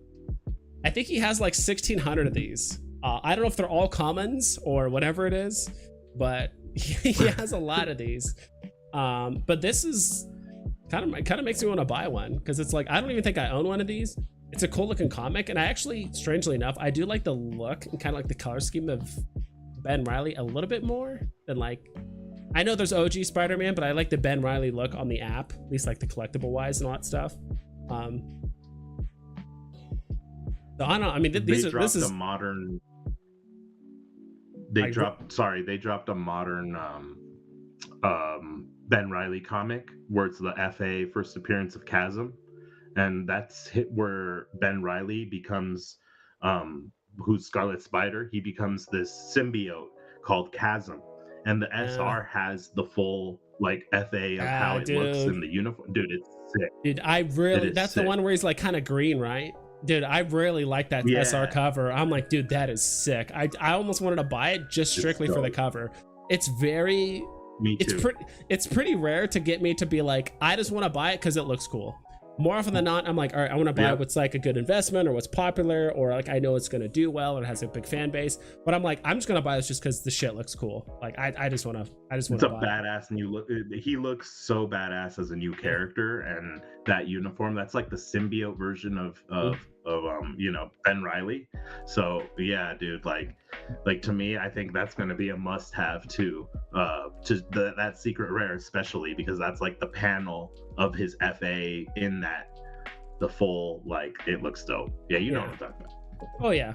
I think he has like 1,600 of these. I don't know if they're all commons or whatever it is, but he has a lot of these. But this is kind of makes me want to buy one because it's like I don't even think I own one of these. It's a cool looking comic, and I actually, strangely enough, I do like the look and kind of like the color scheme of Ben Reilly a little bit more than like. I know there's OG Spider-Man, but I like the Ben Reilly look on the app, at least like the collectible wise and all that stuff. So I don't know. I mean, this is a modern. They dropped a modern Ben Reilly comic where it's the FA first appearance of Chasm, and that's hit where Ben Reilly becomes who's Scarlet Spider. He becomes this symbiote called Chasm, and the SR has the full like FA of how it looks in the uniform. Dude, it's sick. Dude, that's sick. The one where he's like kind of green, right? Dude, I really like that SR cover. I'm like, dude, that is sick. I almost wanted to buy it just strictly for the cover. It's very Me too. It's pretty rare to get me to be like, I just want to buy it because it looks cool. More often than not, I'm like, all right, I want to buy what's like a good investment or what's popular or like I know it's gonna do well or it has a big fan base. But I'm like, I'm just gonna buy this just because the shit looks cool. Like I just want to buy it. It's a badass new look. He looks so badass as a new character, and that uniform, that's like the symbiote version of Ben Reilly. So yeah, dude, like to me, I think that's gonna be a must-have too. That secret rare especially because that's like the panel of his FA in that the full like it looks dope. Yeah, you know what I'm talking about. Oh yeah.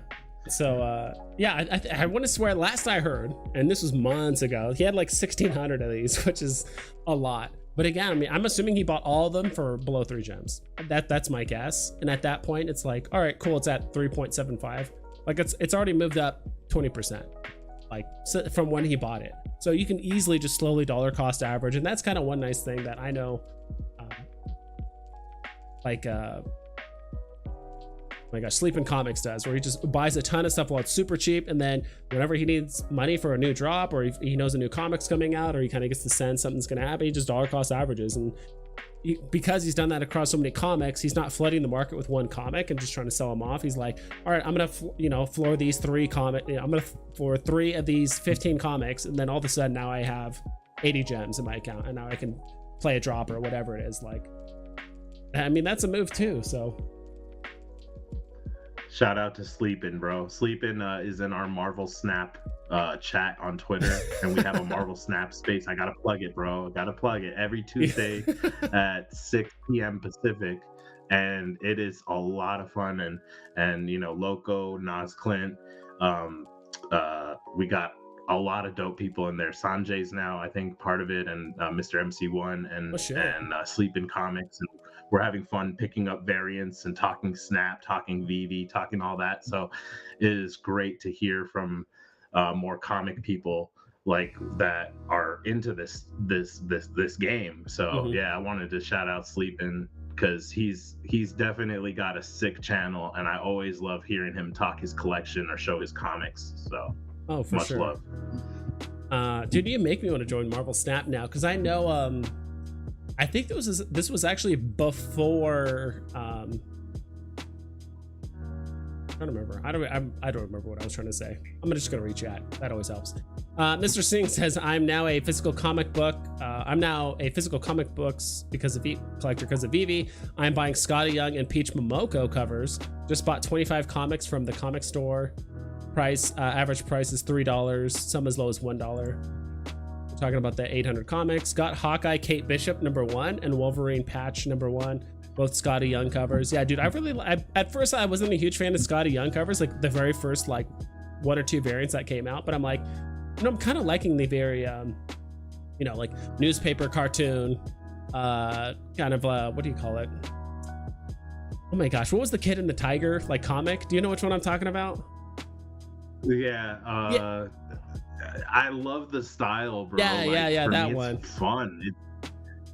So I want to swear last I heard, and this was months ago, he had like 1,600 of these, which is a lot. But again, I mean, I'm assuming he bought all of them for below 3 gems. That's my guess. And at that point, it's like, all right, cool. It's at 3.75. Like it's already moved up 20%, like from when he bought it. So you can easily just slowly dollar cost average, and that's kind of one nice thing that I know. Oh my gosh, Sleeping Comics does, where he just buys a ton of stuff while it's super cheap, and then whenever he needs money for a new drop, or he knows a new comic's coming out, or he kind of gets the sense something's going to happen, he just dollar cost averages. And because he's done that across so many comics, he's not flooding the market with one comic and just trying to sell them off. He's like, all right, I'm gonna floor these 3 comics. I'm gonna for 3 of these 15 comics, and then all of a sudden now I have 80 gems in my account, and now I can play a drop or whatever it is. Like, I mean, that's a move too. So shout out to Sleepin', bro. Sleepin' is in our Marvel Snap chat on Twitter, and we have a Marvel Snap space. I gotta plug it, bro. I gotta plug it every Tuesday at 6 p.m. Pacific, and it is a lot of fun. And Loco, Nas Clint, we got a lot of dope people in there. Sanjay's now, I think, part of it, and Mr. MC1 and Sleepin' Comics, and we're having fun picking up variants and talking Snap, talking Veve, talking all that. So it is great to hear from more comic people like that are into this game. So yeah, I wanted to shout out Sleepin' because he's definitely got a sick channel, and I always love hearing him talk his collection or show his comics. So for much sure. love. Dude, you make me want to join Marvel Snap now, because I know I think this was actually before I don't remember. I don't remember what I was trying to say. I'm just gonna rechat. That always helps. Mr. Singh says, I'm now a physical comic book. I'm now a physical comic books collector because of Veve. I'm buying Scotty Young and Peach Momoko covers. Just bought 25 comics from the comic store. Average price is $3, some as low as $1. We're talking about the 800 comics. Got Hawkeye Kate Bishop #1 and Wolverine Patch #1. Both Scotty Young covers. Yeah, dude, at first I wasn't a huge fan of Scotty Young covers, like the very first like 1 or 2 variants that came out, but I'm like, I'm kind of liking the very you know, like newspaper cartoon, kind of what do you call it? Oh my gosh, what was the Kid and the Tiger like comic? Do you know which one I'm talking about? Yeah, I love the style, bro. Yeah, for that me, one. it's fun.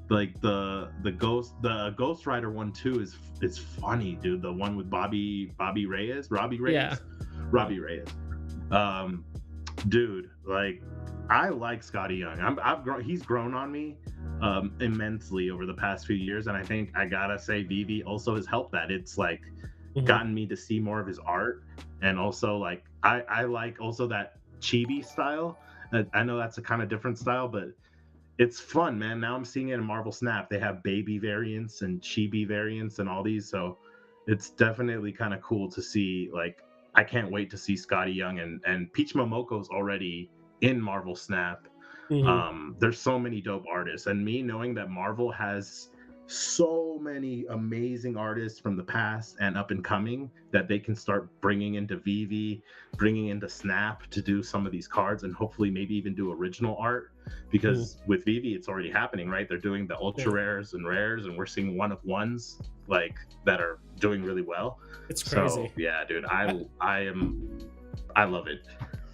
Like the Ghost Rider one too is funny, dude. The one with Robbie Reyes. Yeah. Robbie Reyes. Dude, like I like Scotty Young. He's grown on me immensely over the past few years, and I think I gotta say Veve also has helped that. It's like gotten me to see more of his art, and also like I like also that chibi style. I know that's a kind of different style, but it's fun, man. Now I'm seeing it in Marvel Snap. They have baby variants and chibi variants and all these, so it's definitely kind of cool to see. Like, I can't wait to see Scotty Young and Peach Momoko's already in Marvel Snap. There's so many dope artists, and me knowing that Marvel has so many amazing artists from the past and up and coming that they can start bringing into Veve, bringing into Snap to do some of these cards, and hopefully maybe even do original art, because with Veve it's already happening, right? They're doing the ultra rares, and we're seeing one of ones like that are doing really well. It's crazy. So yeah, dude, I love it.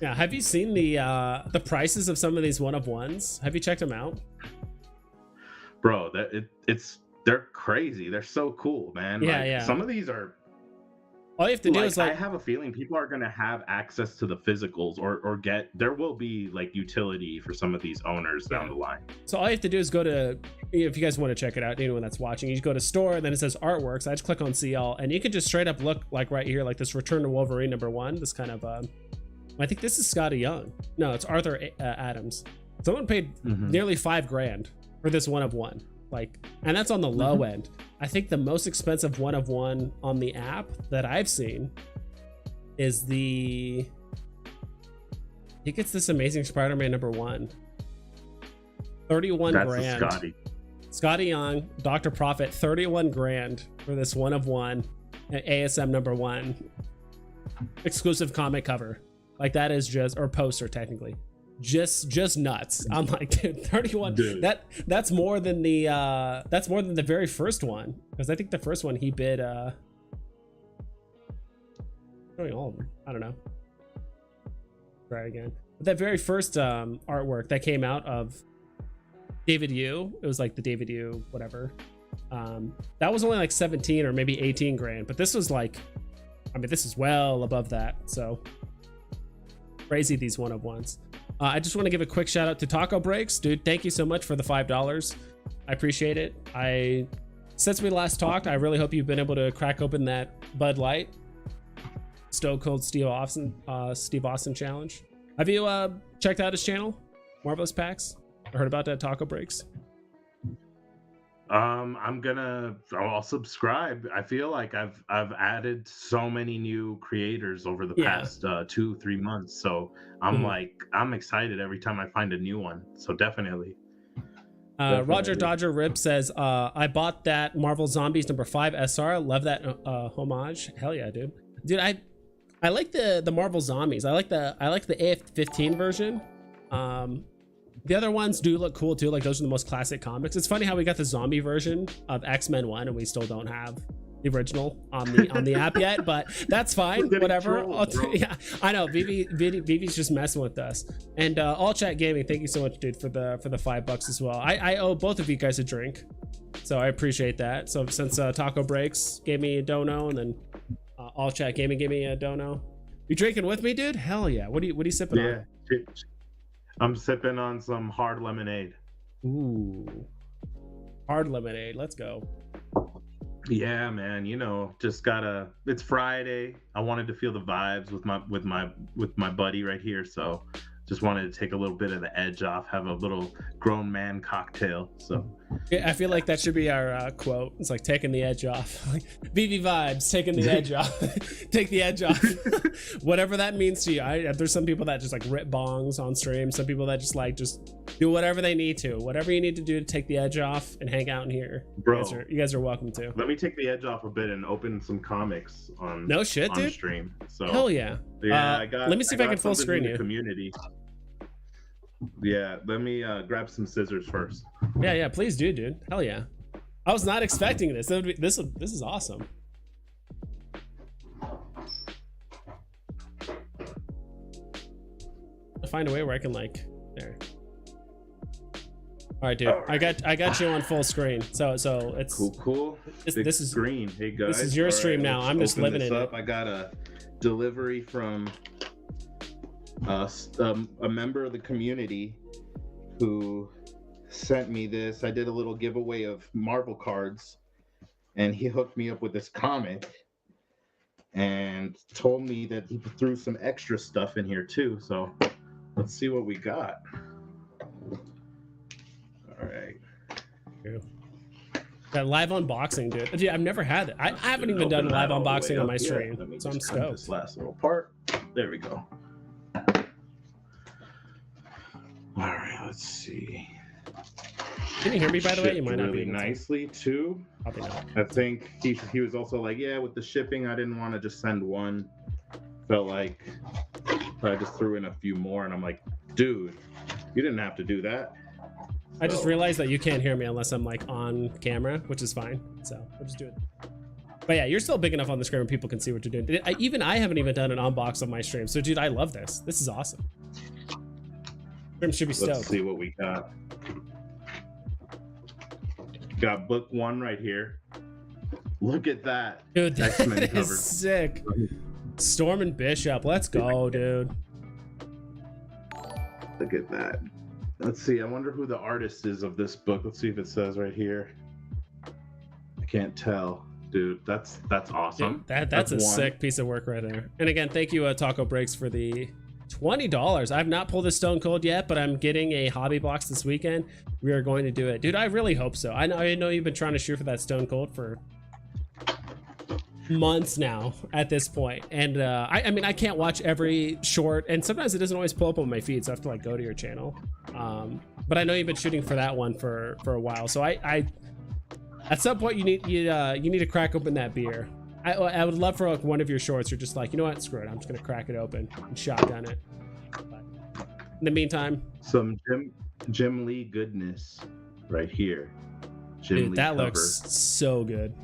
Yeah, have you seen the prices of some of these one of ones? Have you checked them out? Bro, they're crazy. They're so cool, man. Yeah. Some of these are. All you have to do is I have a feeling people are gonna have access to the physicals, or there will be like utility for some of these owners down the line. So all you have to do is go to, if you guys want to check it out, anyone that's watching, you just go to store, and then it says artworks. I just click on see all, and you can just straight up look like right here, like this Return to Wolverine #1. This kind of, I think this is Scotty Young. No, it's Arthur Adams. Someone paid nearly $5,000 for this one of one. Like, and that's on the low end. I think the most expensive one of one on the app that I've seen is I think it's this Amazing Spider-Man #1. 31 grand. Scotty. Scotty Young, Dr. Prophet, 31 grand for this one of one ASM #1 exclusive comic cover. Like, that is just, or poster technically. Just nuts. I'm like, dude, 31. Dude. That's more than the very first one, because I think the first one he bid showing all of them. I don't know. Try again. But that very first artwork that came out of David Yu, it was like the David Yu whatever. That was only like 17 or maybe 18 grand, but this was like, I mean, this is well above that. So crazy, these one of ones. I just want to give a quick shout out to Taco Breaks, dude. Thank you so much for the $5. I appreciate it. Since we last talked, I really hope you've been able to crack open that Bud Light Stone Cold Steve Austin challenge. Have you checked out his channel, Marvelous Packs? I heard about that Taco Breaks. I'll subscribe. I feel like I've added so many new creators over the past 2-3 months, so I'm excited every time I find a new one. So definitely. Roger Dodger Rip says, I bought that Marvel Zombies #5 SR. Love that homage. Hell yeah, dude. I like the Marvel Zombies. I like the AF-15 version. The other ones do look cool too. Like, those are the most classic comics. It's funny how we got the zombie version of X-Men 1 and we still don't have the original on the app yet, but that's fine. Whatever. Yeah, I know. Veve's just messing with us. And All Chat Gaming, thank you so much, dude, for the $5 as well. I owe both of you guys a drink, so I appreciate that. So since Taco Breaks gave me a dono, and then All Chat Gaming gave me a dono, you drinking with me, dude? Hell yeah. What are you sipping on? I'm sipping on some hard lemonade. Ooh, hard lemonade. Let's go. Yeah, man. Just gotta. It's Friday. I wanted to feel the vibes with my buddy right here. So, just wanted to take a little bit of the edge off. Have a little grown man cocktail. So. Yeah, I feel like that should be our quote. It's like taking the edge off. Like, Veve vibes, taking the edge off. Take the edge off. Whatever that means to you. There's some people that just like rip bongs on stream. Some people that just do whatever they need to. Whatever you need to do to take the edge off and hang out in here. Bro, you guys are welcome to. Let me take the edge off a bit and open some comics on dude. stream. So hell yeah. Yeah, let me see if I can full screen you. Community. Yeah, let me grab some scissors first. Yeah, please do, dude. Hell yeah. I was not expecting this. This is awesome. I'll find a way where I can like there. All right, dude. I got you on full screen. So it's cool. This is green. Hey guys, this is your stream now. I'm just living in it. I got a delivery from a member of the community who sent me this. I did a little giveaway of Marvel cards, and he hooked me up with this comic and told me that he threw some extra stuff in here too. So let's see what we got. All right. That live unboxing, dude. I've never had it. I haven't even done live unboxing on my stream, so I'm stoked. This last little part. There we go. All right, let's see. Can you hear me, by the way? You might not really be nicely too. Probably not. I think he was also like, yeah, with the shipping, I didn't want to just send one. Felt like I just threw in a few more, and I'm like, dude, you didn't have to do that. I just realized that you can't hear me unless I'm like on camera, which is fine. So we'll just do it. But yeah, you're still big enough on the screen where people can see what you're doing. I haven't even done an unbox on my stream. So dude, I love this. This is awesome. Stream should be stoked. Let's see what we got. Got book 1 right here. Look at that. Dude, that is sick. Storm and Bishop. Let's go, dude. Look at that. Let's see. I wonder who the artist is of this book. Let's see if it says right here. I can't tell. Dude, that's awesome. Dude, that's a sick piece of work right there. And again, thank you, Taco Breaks, for the $20. I've not pulled a Stone Cold yet, but I'm getting a hobby box this weekend. We are going to do it. Dude, I really hope so. I know you've been trying to shoot for that Stone Cold for months now at this point. And I mean, I can't watch every short, and sometimes it doesn't always pull up on my feed, so I have to like go to your channel. But I know you've been shooting for that one for a while. So I at some point you need to crack open that beer. I would love for like one of your shorts. You're just like, you know what, screw it. I'm just gonna crack it open and shotgun it. But in the meantime, some Jim Lee goodness right here. Dude, that looks so good.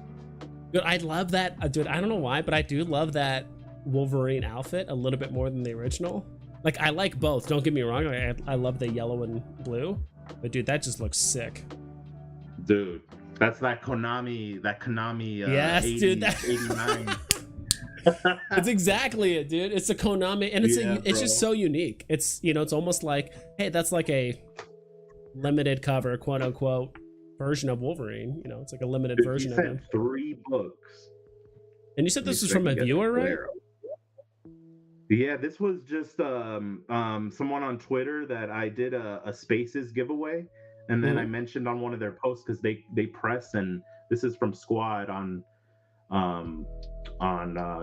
Dude, I love that. Dude, I don't know why, but I do love that Wolverine outfit a little bit more than the original. Like, I like both. Don't get me wrong. I love the yellow and blue, but dude, that just looks sick. Dude, that's that Konami. Yes, 80, dude. 89. It's exactly it, dude. It's a Konami, and it's just so unique. It's, you know, it's almost like, hey, that's like a limited cover, quote unquote, version of Wolverine. You know, it's like a limited version of him. 3 books. And you said this was from a viewer, right? Yeah, this was just someone on Twitter that I did a Spaces giveaway, and then I mentioned on one of their posts because they press, and this is from Squad on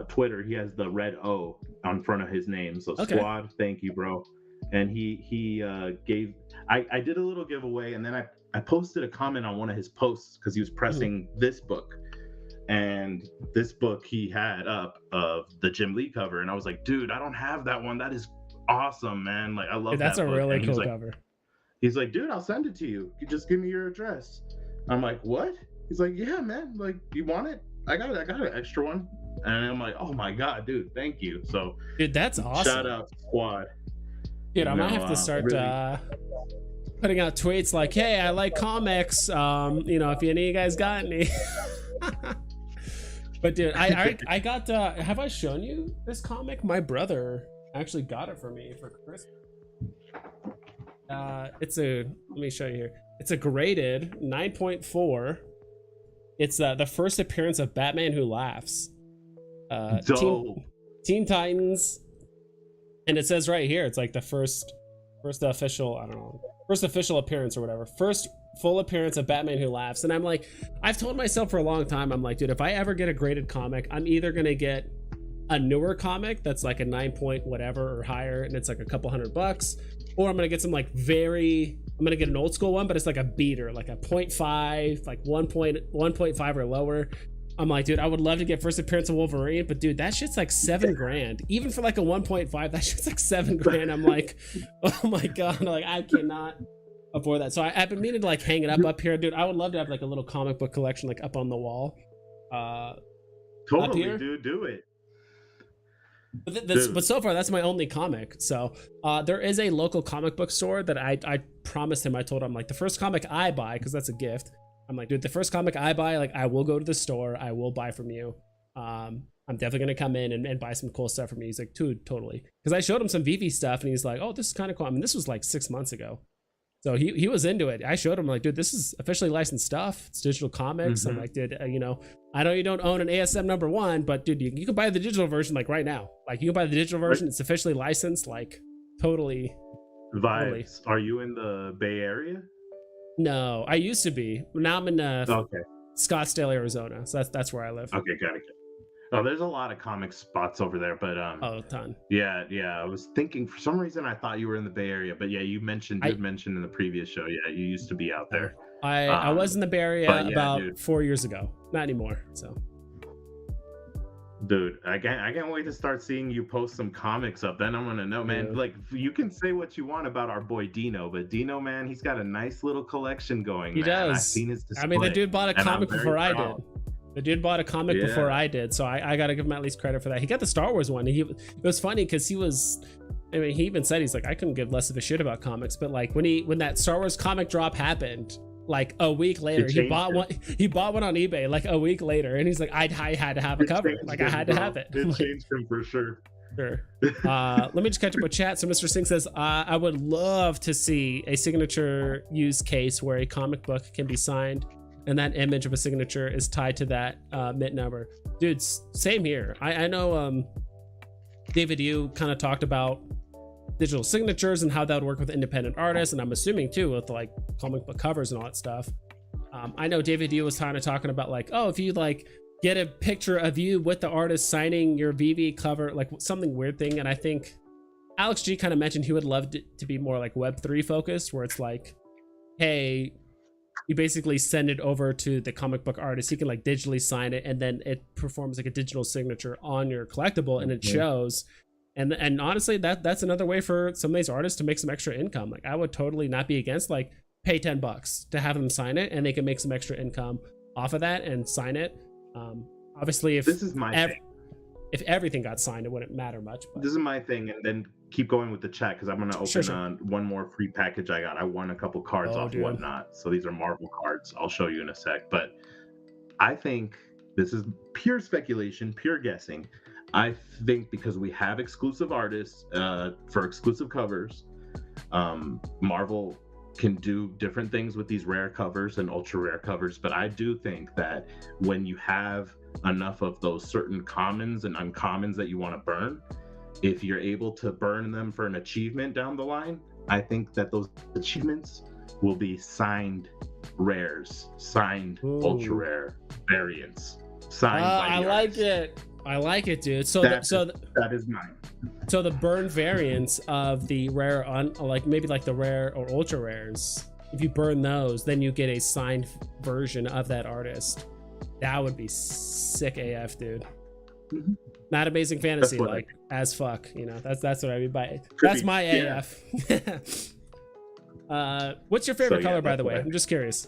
Twitter. He has the red O on front of his name, so okay. Squad, thank you, bro. And he gave. I did a little giveaway, and then I posted a comment on one of his posts because he was pressing this book. And this book he had up of the Jim Lee cover, and I was like, dude, I don't have that one. That is awesome, man. Like, I love that. That's a really cool cover. He's like, dude, I'll send it to you. You just give me your address. I'm like, what? He's like, yeah, man. Like, you want it? I got an extra one. And I'm like, oh my god, dude, thank you. So, dude, that's awesome. Shout out Squad. Dude, I might have to start putting out tweets like, hey, I like comics. You know, if any of you guys got any. But dude, I got have I shown you this comic? My brother actually got it for me for Christmas. Let me show you here. It's a graded 9.4. It's the first appearance of Batman Who Laughs. Teen Titans. And it says right here, it's like the first official, I don't know, first official appearance or whatever. First full appearance of Batman Who Laughs. And I'm like, I've told myself for a long time, I'm like, dude, if I ever get a graded comic, I'm either gonna get a newer comic that's like a 9 point whatever or higher, and it's like a couple $100, or I'm gonna get some like I'm gonna get an old school one, but it's like a beater, like a 0.5, like 1.5 or lower. I'm like, dude, I would love to get first appearance of Wolverine, but dude, that shit's like $7,000. Even for like a 1.5, that shit's like $7,000. I'm like, oh my god, like I cannot afford that. So I've been meaning to like hang it up here, dude. I would love to have like a little comic book collection like up on the wall. Totally, dude, do it. But so far that's my only comic. So there is a local comic book store that I promised him. I told him like the first comic I buy, because that's a gift, I'm like, dude, the first comic I buy, like I will go to the store, I will buy from you. I'm definitely gonna come in and buy some cool stuff from you. He's like, dude, totally. Because I showed him some Veve stuff and he's like, oh, this is kind of cool. I mean, this was like 6 months ago. So he was into it. I showed him like, dude, this is officially licensed stuff. It's digital comics. I'm like, dude, you know, I know you don't own an ASM #1, but dude, you can buy the digital version like right now. Like you can buy the digital version. It's officially licensed. Like totally. Vibes. Totally. Are you in the Bay Area? No, I used to be. Now I'm in Scottsdale, Arizona. So that's where I live. Okay, got it. Oh, there's a lot of comic spots over there, but a ton. Yeah. I was thinking for some reason I thought you were in the Bay Area, but yeah, you mentioned in the previous show. Yeah, you used to be out there. I was in the Bay Area about 4 years ago. Not anymore. So, dude, I can't wait to start seeing you post some comics up. Then I'm gonna know, man. Like you can say what you want about our boy Dino, but Dino, man, he's got a nice little collection going. He does. I've seen his display. I mean, the dude bought a comic before I did. The dude bought a comic before I did, so I gotta give him at least credit for that. He got the Star Wars one. It was funny because he even said he's like, I couldn't give less of a shit about comics, but like when that Star Wars comic drop happened, like a week later, he bought one on eBay like a week later, and he's like, I had to have a cover, like I had to have it. It changed him for sure. Sure. Let me just catch up with chat. So Mr. Singh says, I would love to see a signature use case where a comic book can be signed and that image of a signature is tied to that mint number. Dude, same here. I know David, you kind of talked about digital signatures and how that would work with independent artists, and I'm assuming too with like comic book covers and all that stuff. I know David D was kind of talking about like, oh, if you like get a picture of you with the artist signing your Veve cover, like something weird thing. And I think Alex G kind of mentioned he would love it to be more like Web3 focused, where it's like, hey, you basically send it over to the comic book artist, he can like digitally sign it, and then it performs like a digital signature on your collectible, and it shows. And honestly, that's another way for some of these artists to make some extra income. Like I would totally not be against like pay $10 to have them sign it, and they can make some extra income off of that and sign it. Obviously, if this is my thing. If everything got signed, it wouldn't matter much. But this is my thing, and then keep going with the chat because I'm going to open one more free package I got. I won a couple cards off Whatnot. So these are Marvel cards. I'll show you in a sec. But I think this is pure speculation, pure guessing. I think because we have exclusive artists for exclusive covers, Marvel can do different things with these rare covers and ultra rare covers. But I do think that when you have enough of those certain commons and uncommons that you want to burn, if you're able to burn them for an achievement down the line, I think that those achievements will be signed rares, signed ultra rare variants, signed by the artists. I like it, dude. So that is mine. So the burn variants of the rare, like maybe like the rare or ultra rares, if you burn those, then you get a signed version of that artist. That would be sick AF, dude. Mm-hmm. Not Amazing Fantasy, like as fuck. You know, that's what I mean by it. That's my AF. What's your favorite color, by the way? I'm just curious.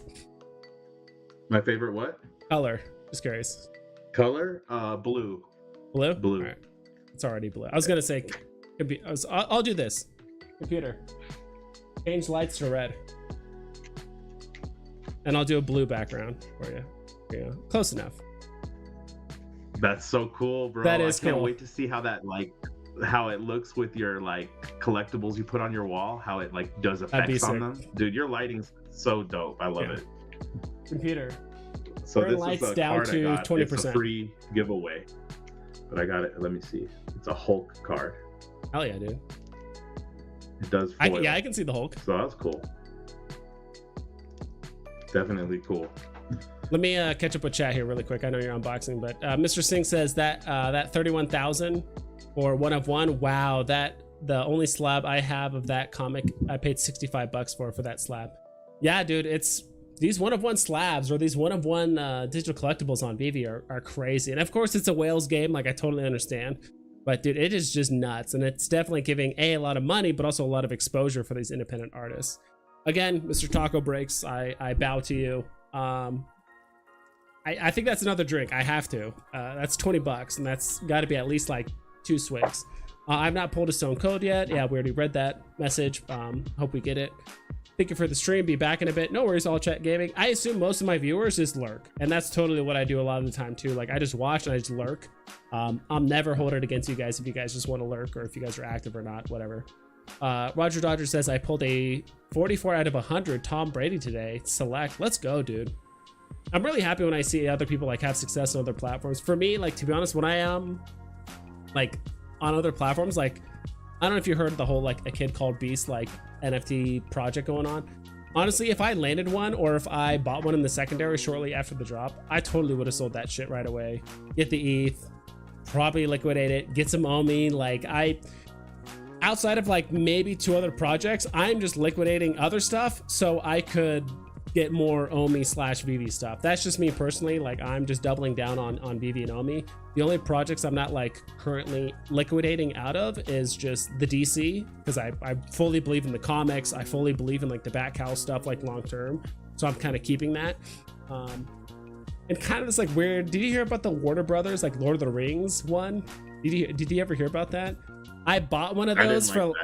My favorite what? Color. Just curious. Color? Blue. Blue? Blue. All right. It's already blue. I was gonna say, I'll do this. Computer, change lights to red, and I'll do a blue background for you. Yeah, close enough. That's so cool, bro. That is cool. I can't wait to see how it looks with your like collectibles you put on your wall. How it like does effects on them, dude. Your lighting's so dope. I love it. Computer. So turn this lights is a down card to 20%. It's a free giveaway, but I got it. Let me see. It's a Hulk card. Hell yeah, dude. It does foil. I can see the Hulk. So that's cool. Definitely cool. Let me catch up with chat here really quick. I know you're unboxing, but Mr. Singh says that that 31,000 for one of one. Wow, that the only slab I have of that comic, I paid $65 for that slab. Yeah, dude, it's these one of one slabs or these one of one digital collectibles on Veve are crazy. And of course, it's a whales game. Like, I totally understand. But dude, it is just nuts. And it's definitely giving a lot of money, but also a lot of exposure for these independent artists. Again, Mr. Taco Breaks, I bow to you. I think that's another drink. I have to. That's $20, and that's got to be at least like 2 swigs. I've not pulled a stone cold yet. Yeah, we already read that message. Hope we get it. Thank you for the stream. Be back in a bit. No worries, all chat gaming. I assume most of my viewers just lurk, and that's totally what I do a lot of the time too. Like, I just watch and I just lurk. I'll never hold it against you guys if you guys just want to lurk, or if you guys are active or not, whatever. Roger Dodger says I pulled a 44 out of 100 Tom Brady today. Select. Let's go, dude. I'm really happy when I see other people like have success on other platforms. For me, like, to be honest, when I am like on other platforms, like, I don't know if you heard the whole like a kid called Beast like NFT project going on. Honestly, if I landed one, or if I bought one in the secondary shortly after the drop, I totally would have sold that shit right away. Get the ETH, probably liquidate it, get some OMI. Like, outside of like maybe 2 other projects, I'm just liquidating other stuff so I could get more OMI / Veve stuff. That's just me personally. Like, I'm just doubling down on Veve and OMI. The only projects I'm not like currently liquidating out of is just the DC, because I fully believe in the comics. I fully believe in like the back house stuff, like long term. So I'm kind of keeping that. And kind of this like weird, did you hear about the Warner Brothers, like Lord of the Rings one? Did you ever hear about that? I bought one of those for...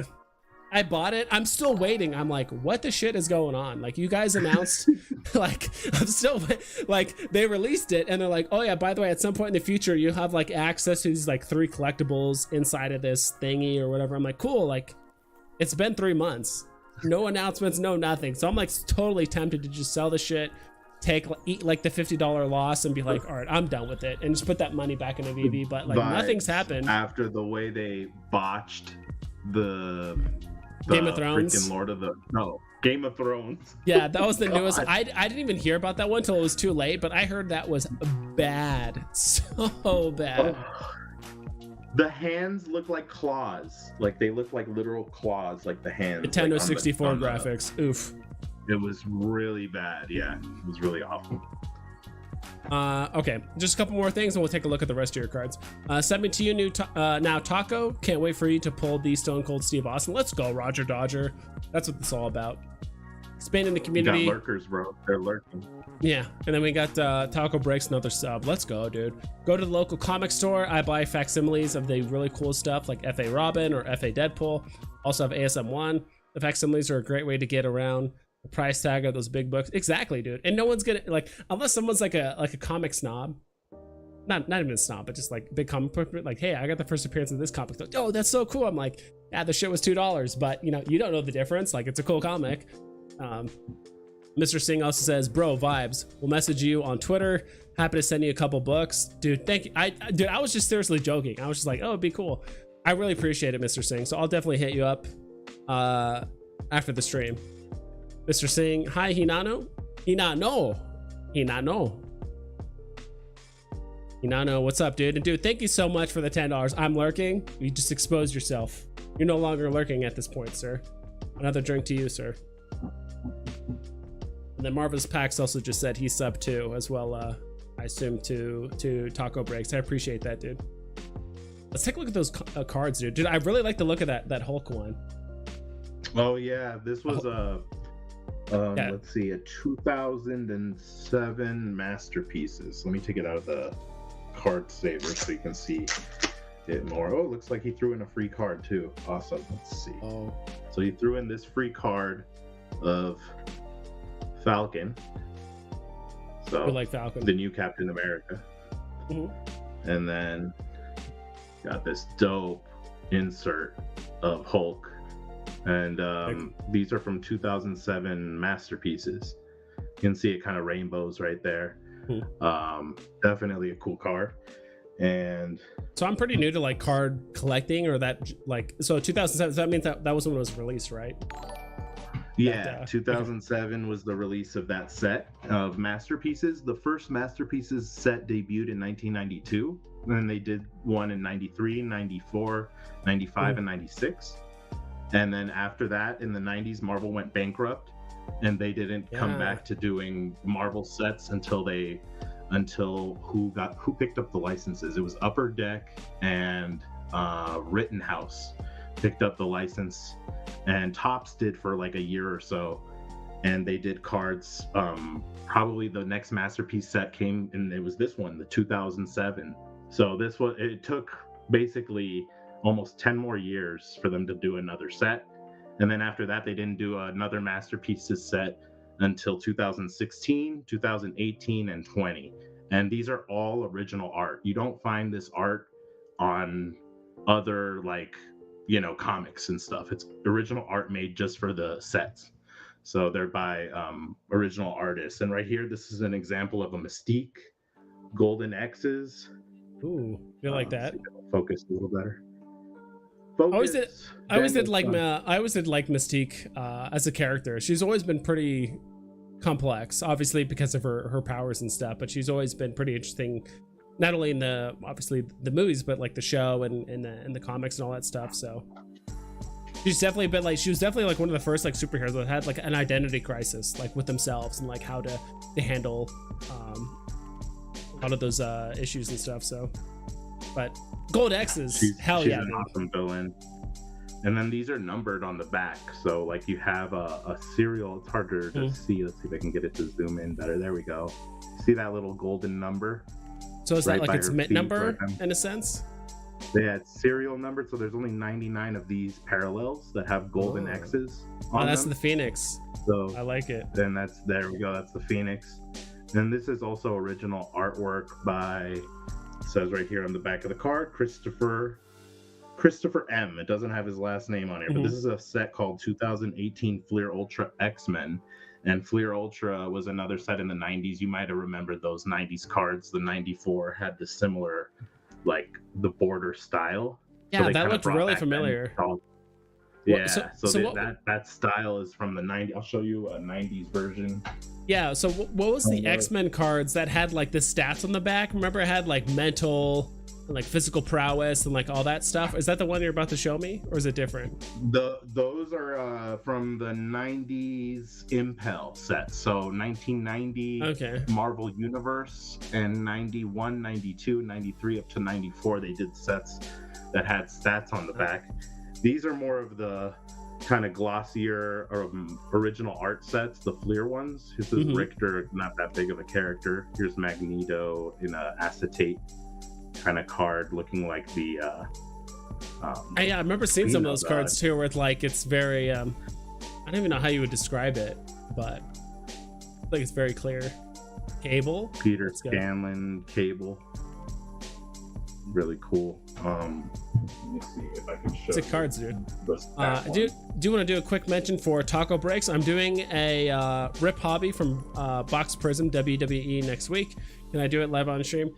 I bought it. I'm still waiting. I'm like, what the shit is going on? Like, you guys announced, like, I'm still, like, they released it and they're like, oh yeah, by the way, at some point in the future, you'll have like access to these like 3 collectibles inside of this thingy or whatever. I'm like, cool. Like, it's been 3 months, no announcements, no nothing. So I'm like totally tempted to just sell the shit, eat like the $50 loss and be like, all right, I'm done with it, and just put that money back into Veve. But like, nothing's happened after the way they botched the Game of Thrones. Game of Thrones. Yeah, that was the newest. I didn't even hear about that one until it was too late, but I heard that was bad. So bad. The hands look like claws. Like, they look like literal claws, like the hands. Nintendo like 64 graphics. Oof. It was really bad. Yeah, it was really awful. Okay, just a couple more things and we'll take a look at the rest of your cards. Send me to you now, Taco. Can't wait for you to pull the Stone Cold Steve Austin. Let's go, Roger Dodger. That's what it's all about. Expanding the community. You got lurkers, bro. They're lurking. Yeah, and then we got Taco Breaks, another sub. Let's go, dude. Go to the local comic store. I buy facsimiles of the really cool stuff like F.A. Robin or F.A. Deadpool. Also have ASM1. The facsimiles are a great way to get around the price tag of those big books. Exactly, dude. And no one's gonna, like, unless someone's like a comic snob, not even a snob, but just like big comic book, like, hey, I got the first appearance of this comic. Oh, that's so cool. I'm like, yeah, the shit was $2, but you know, you don't know the difference. Like, it's a cool comic. Mr. Singh also says, bro, vibes. We'll message you on Twitter. Happy to send you a couple books, dude. Thank you. I was just seriously joking. I was just like, oh, it'd be cool. I really appreciate it, Mr. Singh. So I'll definitely hit you up after the stream. Mr. Singh, hi, Hinano. Hinano, what's up, dude? And dude, thank you so much for the $10. I'm lurking. You just exposed yourself. You're no longer lurking at this point, sir. Another drink to you, sir. And then Marvelous Pax also just said he's sub too, as well. I assume to Taco Breaks. I appreciate that, dude. Let's take a look at those cards, dude. Dude, I really like the look of that Hulk one. Oh yeah, this was let's see, a 2007 masterpieces. Let me take it out of the card saver so you can see it more. Oh, it looks like he threw in a free card too. Awesome. Let's see. Oh, so he threw in this free card of Falcon. So I like Falcon, the new Captain America. Mm-hmm. And then got this dope insert of Hulk. And these are from 2007 masterpieces. You can see it kind of rainbows right there. Definitely a cool card. And so I'm pretty new to like card collecting, or that, like, so 2007, so that means that was when it was released, right? Yeah, 2007 was the release of that set of masterpieces. The first masterpieces set debuted in 1992, and then they did one in 93, 94, 95, and 96. And then after that, in the 90s, Marvel went bankrupt. and they didn't come Yeah. back to doing Marvel sets until who picked up the licenses. It was Upper Deck and Rittenhouse picked up the license, and Topps did for like a year or so, and they did cards. Probably the next masterpiece set came, and it was this one, the 2007. So it took basically almost 10 more years for them to do another set, and then after that they didn't do another masterpieces set until 2016, 2018, and 20. And these are all original art. You don't find this art on other, like, comics and stuff. It's original art made just for the sets. So they're by original artists. And right here, this is an example of a Mystique, Golden X's. Ooh, you like that? Focus a little better. I always did like Mystique as a character. She's always been pretty complex, obviously because of her powers and stuff, but she's always been pretty interesting, not only in the movies, but like the show and in the comics and all that stuff. So she was definitely like one of the first like superheroes that had like an identity crisis, like with themselves and like how to handle a lot of those issues and stuff. So, but Gold X's, she's an awesome villain. And then these are numbered on the back. So like you have a serial. It's harder to see. Let's see if I can get it to zoom in better. There we go. See that little golden number? So is that like its mint number in a sense? Yeah, it's serial number. So there's only 99 of these parallels that have golden X's on that's them. The Phoenix. So I like it. Then there we go. That's the Phoenix. And this is also original artwork by, it says right here on the back of the card, Christopher M. It doesn't have his last name on here, but this is a set called 2018 Fleer Ultra X-Men. And Fleer Ultra was another set in the 90s. You might have remembered those 90s cards. The 94 had the similar, like, the border style. Yeah, so that looked really familiar. Yeah, that style is from the 90s. I'll show you a 90s version. Yeah, so what was the X-Men cards that had, like, the stats on the back? Remember it had, like, mental and like physical prowess and like all that stuff? Is that the one you're about to show me, or is it different? Those are from the 90s Impel set. So 1990 Marvel Universe, and 91, 92, 93 up to 94 they did sets that had stats on the back. These are more of the kind of glossier original art sets, the Fleer ones. This is Richter, not that big of a character. Here's Magneto in a acetate kind of card, looking like the I remember seeing some of those cards too, where it's like, it's very I don't even know how you would describe it, but like it's very clear. Cable, Peter Scanlon, Cable, really cool. Let me see if I can show sick cards, dude. Do you want to do a quick mention for Taco Breaks? I'm doing a Rip Hobby from Box Prism WWE next week. Can I do it live on stream?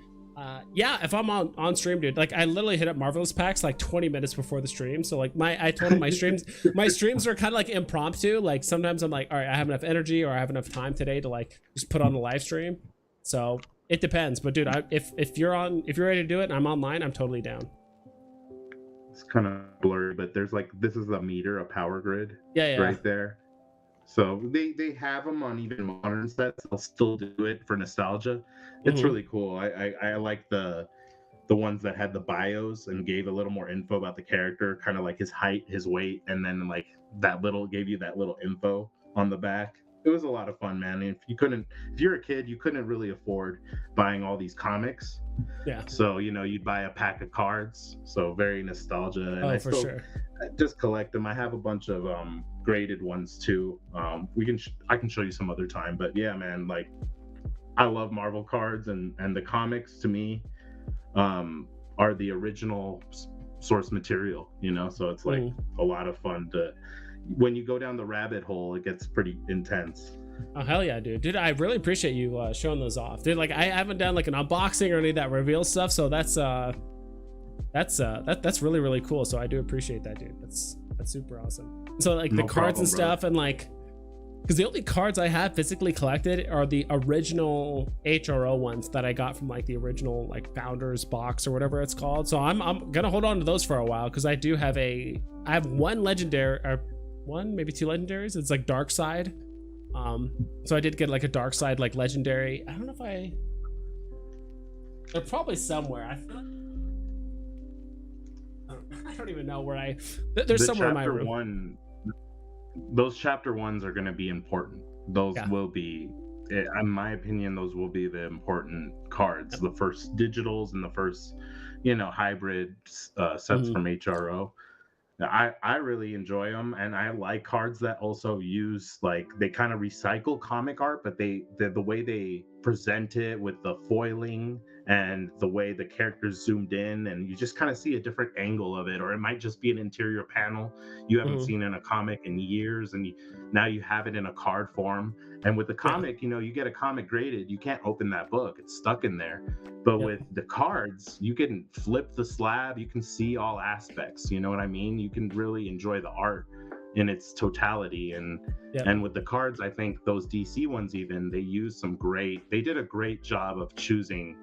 Yeah, if I'm on stream, dude. Like I literally hit up Marvelous Packs like 20 minutes before the stream. So like I told him my streams are kind of like impromptu. Like sometimes I'm like, all right, I have enough energy or I have enough time today to like just put on the live stream. So it depends. But dude, if you're ready to do it and I'm online, I'm totally down. It's kind of blurry, but there's like, this is a meter, a power grid. Yeah. Right there. So they have them on even modern sets. They'll still do it for nostalgia. It's really cool. I like the ones that had the bios and gave a little more info about the character, kind of like his height, his weight, and then like gave you that little info on the back. It was a lot of fun, man. If you're a kid, you couldn't really afford buying all these comics. Yeah. So you'd buy a pack of cards. So very nostalgia. And I just collect them. I have a bunch of graded ones too. I can show you some other time. But yeah, man, like I love Marvel cards, and the comics to me are the original source material. So it's like a lot of fun when you go down the rabbit hole, it gets pretty intense. Oh hell yeah, dude! I really appreciate you showing those off, dude. Like I haven't done like an unboxing or any of that reveal stuff, so that's really really cool. So I do appreciate that, dude. That's super awesome. So like the cards and stuff, and like, because the only cards I have physically collected are the original HRO ones that I got from like the original like Founders box or whatever it's called. So I'm gonna hold on to those for a while, because I have one legendary, or one maybe two legendaries. It's like Dark Side So I did get like a dark side, like legendary. I don't know if they're probably somewhere. I don't even know where there's somewhere in my room. Those chapter ones are going to be important. Those will be, in my opinion, those will be the important cards. The first digitals and the first, hybrid sets from HRO. I really enjoy them, and I like cards that also use, like, they kind of recycle comic art, but the way they present it with the foiling and the way the characters zoomed in, and you just kind of see a different angle of it, or it might just be an interior panel you haven't seen in a comic in years, and now you have it in a card form. And with the comic, you get a comic graded, you can't open that book, it's stuck in there. But with the cards, you can flip the slab, you can see all aspects, you know what I mean? You can really enjoy the art in its totality. And with the cards, I think those DC ones, even, they did a great job of choosing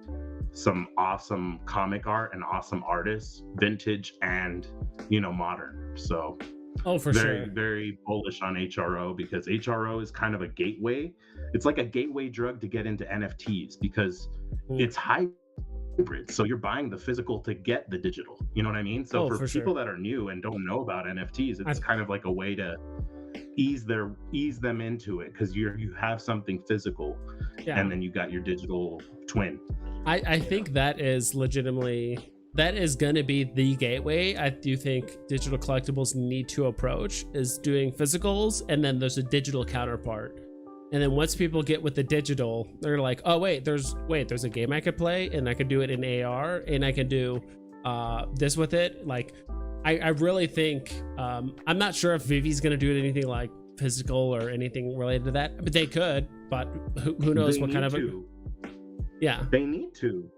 some awesome comic art and awesome artists, vintage and modern. So very, very bullish on HRO, because HRO is kind of a gateway. It's like a gateway drug to get into NFTs, because it's hybrid. So you're buying the physical to get the digital. You know what I mean? So for people that are new and don't know about NFTs, it's kind of like a way to ease them into it, because you have something physical, and then you got your digital twin. I think that is legitimately, that is going to be the gateway. I do think digital collectibles need to approach is doing physicals, and then there's a digital counterpart. And then once people get with the digital, they're like, oh there's a game I could play, and I could do it in AR, and I can do this with it. Like, I really think, I'm not sure if Veve's going to do anything like physical or anything related to that, but they could. But who knows what kind of They need to.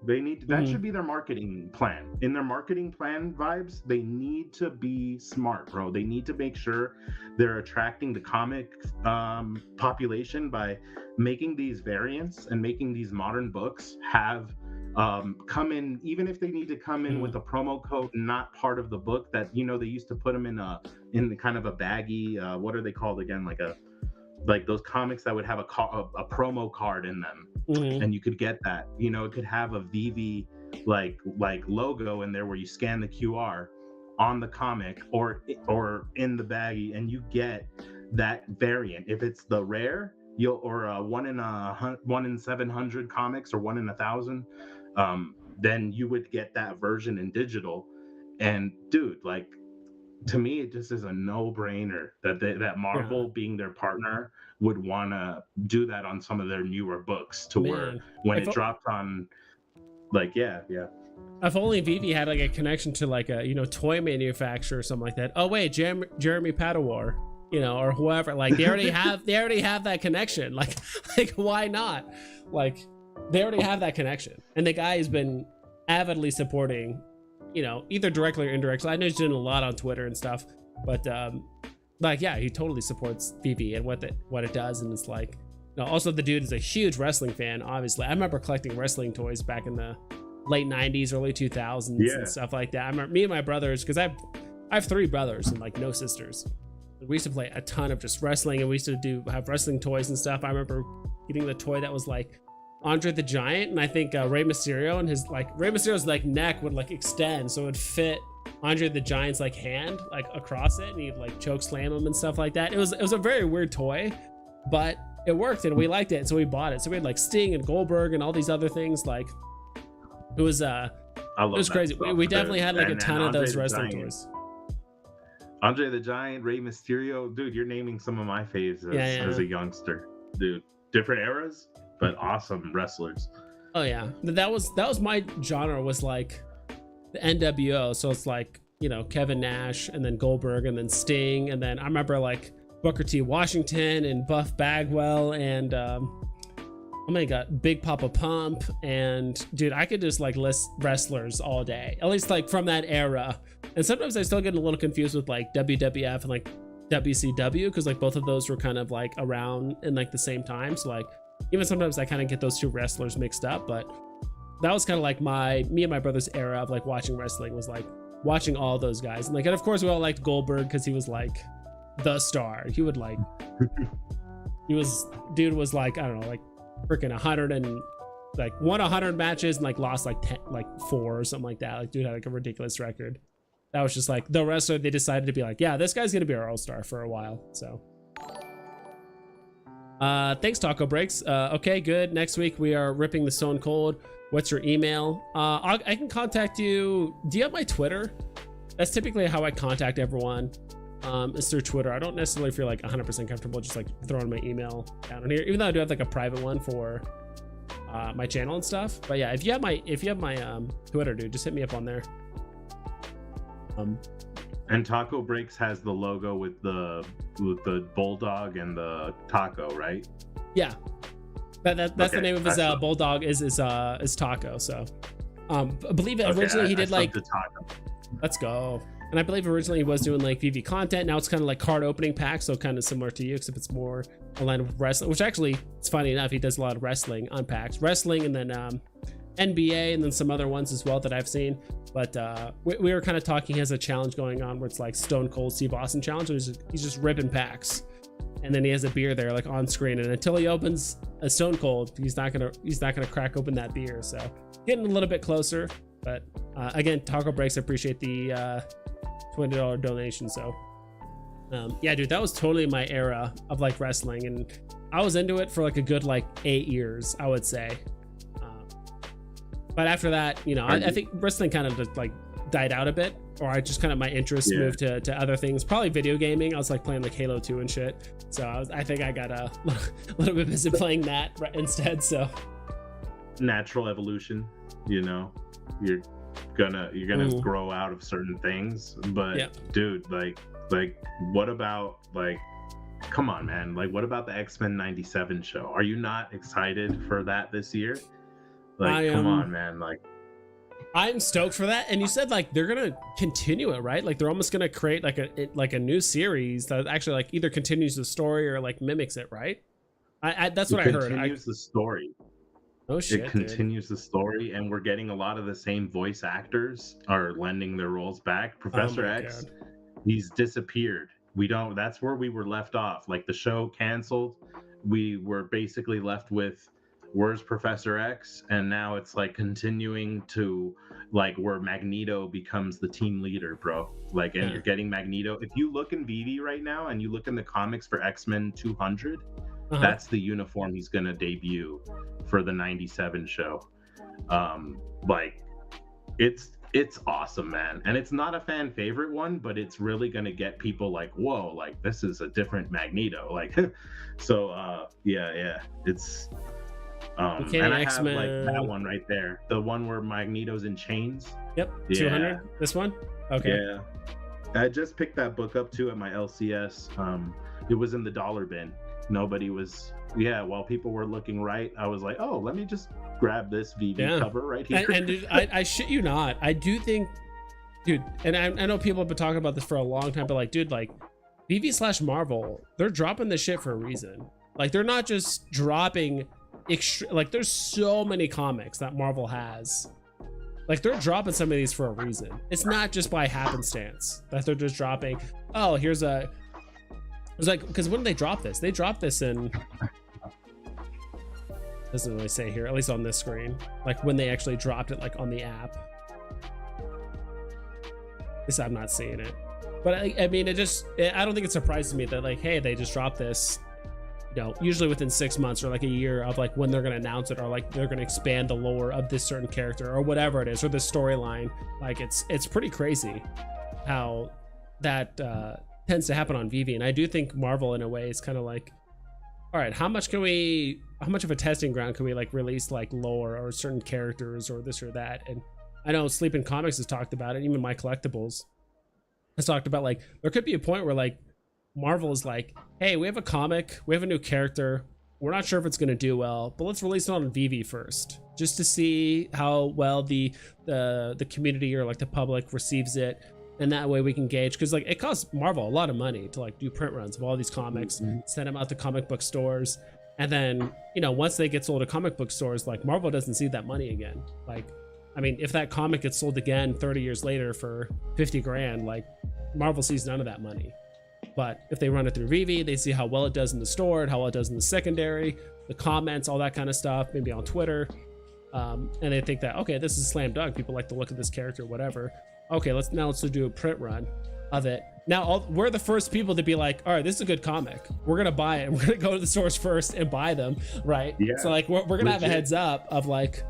That should be their marketing plan. In their marketing plan vibes, they need to be smart, bro. They need to make sure they're attracting the comic population by making these variants and making these modern books have come in, even if they need to come in with a promo code not part of the book, that they used to put them in the kind of a baggy, what are they called again, like those comics that would have a promo card in them, and you could get that. It could have a Veve like logo in there where you scan the QR on the comic or in the baggie, and you get that variant. If it's the rare, or 1 in 700 comics, or 1 in 1,000, then you would get that version in digital. And dude, like, to me, it just is a no-brainer that Marvel, being their partner, would want to do that on some of their newer books, to where when it dropped on, like, if only Veve had like a connection to like a toy manufacturer or something like that. Oh wait, Jeremy Padawar, or whoever. Like, they already have that connection. Like why not? Like, they already have that connection, and the guy has been avidly supporting, either directly or indirectly. I know he's doing a lot on Twitter and stuff, but he totally supports Veve and what it does. And it's like, also the dude is a huge wrestling fan. Obviously, I remember collecting wrestling toys back in the late 90s, early 2000s, and stuff like that. I remember me and my brothers, because I have 3 brothers and like no sisters. We used to play a ton of just wrestling, and we used to have wrestling toys and stuff. I remember getting the toy that was like Andre the Giant, and I think Rey Mysterio, and Rey Mysterio's like neck would like extend, so it would fit Andre the Giant's like hand like across it, and he'd like choke slam him and stuff like that. It was a very weird toy, but it worked, and we liked it, so we bought it. So we had like Sting and Goldberg and all these other things. Like, it was crazy. We definitely had like a ton of those wrestling toys. Andre the Giant, Rey Mysterio, dude, you're naming some of my faves as a youngster, dude. Different eras, but awesome wrestlers. Oh yeah, that was my genre, was like the NWO. So it's like, Kevin Nash, and then Goldberg, and then Sting, and then I remember like Booker T. Washington and Buff Bagwell, and oh my god, Big Papa Pump. And dude, I could just like list wrestlers all day, at least like from that era. And sometimes I still get a little confused with like WWF and like WCW, because like both of those were kind of like around in like the same time. So like, even sometimes I kind of get those 2 wrestlers mixed up. But that was kind of like me and my brother's era of like watching wrestling, was like watching all those guys. And like, and of course we all liked Goldberg because he was like the star. He would like dude was like, I don't know, like freaking 100 and like won 100 matches and like lost like 10, like 4 or something like that. Like dude had like a ridiculous record. That was just like the wrestler. They decided to be like, yeah, this guy's gonna be our all-star for a while. So thanks, Taco Breaks. Okay, good. Next week we are ripping the Stone Cold. What's your email? I can contact you. Do you have my Twitter? That's typically how I contact everyone. Is through Twitter. I don't necessarily feel like 100% comfortable just like throwing my email down on here, even though I do have like a private one for my channel and stuff. But yeah, if you have my Twitter, dude, just hit me up on there. And Taco Breaks has the logo with the bulldog and the taco, right? Yeah. That's okay. The name of his bulldog is Taco. So I believe originally he did like let's go. And I believe originally he was doing like VV content. Now it's kind of like card opening packs, so kind of similar to you, except it's more aligned with wrestling, which actually, it's funny enough, he does a lot of wrestling on packs. Wrestling and then NBA and then some other ones as well that I've seen. But we were kind of talking, he has a challenge going on where it's like Stone Cold Steve Austin challenge. He's just ripping packs. And then he has a beer there like on screen. And until he opens a Stone Cold, he's not gonna crack open that beer. So getting a little bit closer. But again, Taco Breaks, I appreciate the $20 donation. So yeah, dude, that was totally my era of like wrestling, and I was into it for like a good like 8 years, I would say. But after that, you know, I think wrestling kind of just like died out a bit, or I just kind of my interest moved to other things, probably video gaming. I was like playing like Halo 2 and shit, so I think I got a little bit busy playing that instead. So natural evolution, you know, you're gonna grow out of certain things. But dude, like what about like, come on, man, like what about the X-Men 97 show? Are you not excited for that this year? Like, come on, man. Like, I'm stoked for that. And you said like they're gonna continue it, right? Like they're almost gonna create like a new series that actually like either continues the story or like mimics it, right? That's what I heard. Continues the story. Oh shit! It continues the story, and we're getting a lot of the same voice actors are lending their roles back. Professor X, he's disappeared. That's where we were left off. Like the show canceled, we were basically left with, where's Professor X? And now it's like continuing to like where Magneto becomes the team leader, bro. Like, and you're getting Magneto. If you look in Veve right now and you look in the comics for X-Men 200, that's the uniform he's gonna debut for the 97 show. Like it's awesome, man. And it's not a fan favorite one, but it's really gonna get people like, whoa, like this is a different Magneto. Like so it's and I have like that one right there, the one where Magneto's in chains. 200. This one. Okay. I just picked that book up too at my LCS. It was in the dollar bin. Nobody was while people were looking right, I was like, oh, let me just grab this VV cover right here. And dude, I shit you not, I do think, dude, and I know people have been talking about this for a long time, but like, dude, like VV/Marvel, they're dropping this shit for a reason. Like they're not just dropping like there's so many comics that Marvel has. Like they're dropping some of these for a reason. It's not just by happenstance that they're just dropping, oh, here's a, it's like, because when did they drop this? They dropped this in, doesn't really say here, at least on this screen, like when they actually dropped it like on the app. This, I'm not seeing it, but I mean, I don't think it surprises me that like, hey, they just dropped this, you know, usually within 6 months or like a year of like when they're going to announce it, or like they're going to expand the lore of this certain character or whatever it is, or the storyline. Like it's pretty crazy how that tends to happen on Veve. And I do think Marvel in a way is kind of like, all right, how much of a testing ground can we like release like lore or certain characters or this or that? And I know Sleeping Comics has talked about it, even My Collectibles has talked about like there could be a point where like Marvel is like, hey, we have a comic, we have a new character, we're not sure if it's going to do well, but let's release it on Veve first, just to see how well the community or like the public receives it, and that way we can gauge, because like it costs Marvel a lot of money to like do print runs of all these comics, send them out to comic book stores, and then, you know, once they get sold to comic book stores, like Marvel doesn't see that money again. Like, I mean, if that comic gets sold again 30 years later for 50 grand, like Marvel sees none of that money. But if they run it through Veve, they see how well it does in the store and how well it does in the secondary, the comments, all that kind of stuff, maybe on Twitter. And they think that, okay, this is a slam dunk. People like to look at this character, whatever. Okay, let's do a print run of it. Now we're the first people to be like, all right, this is a good comic. We're gonna buy it. We're gonna go to the stores first and buy them, right? Yeah. So like we're gonna have a heads up of like,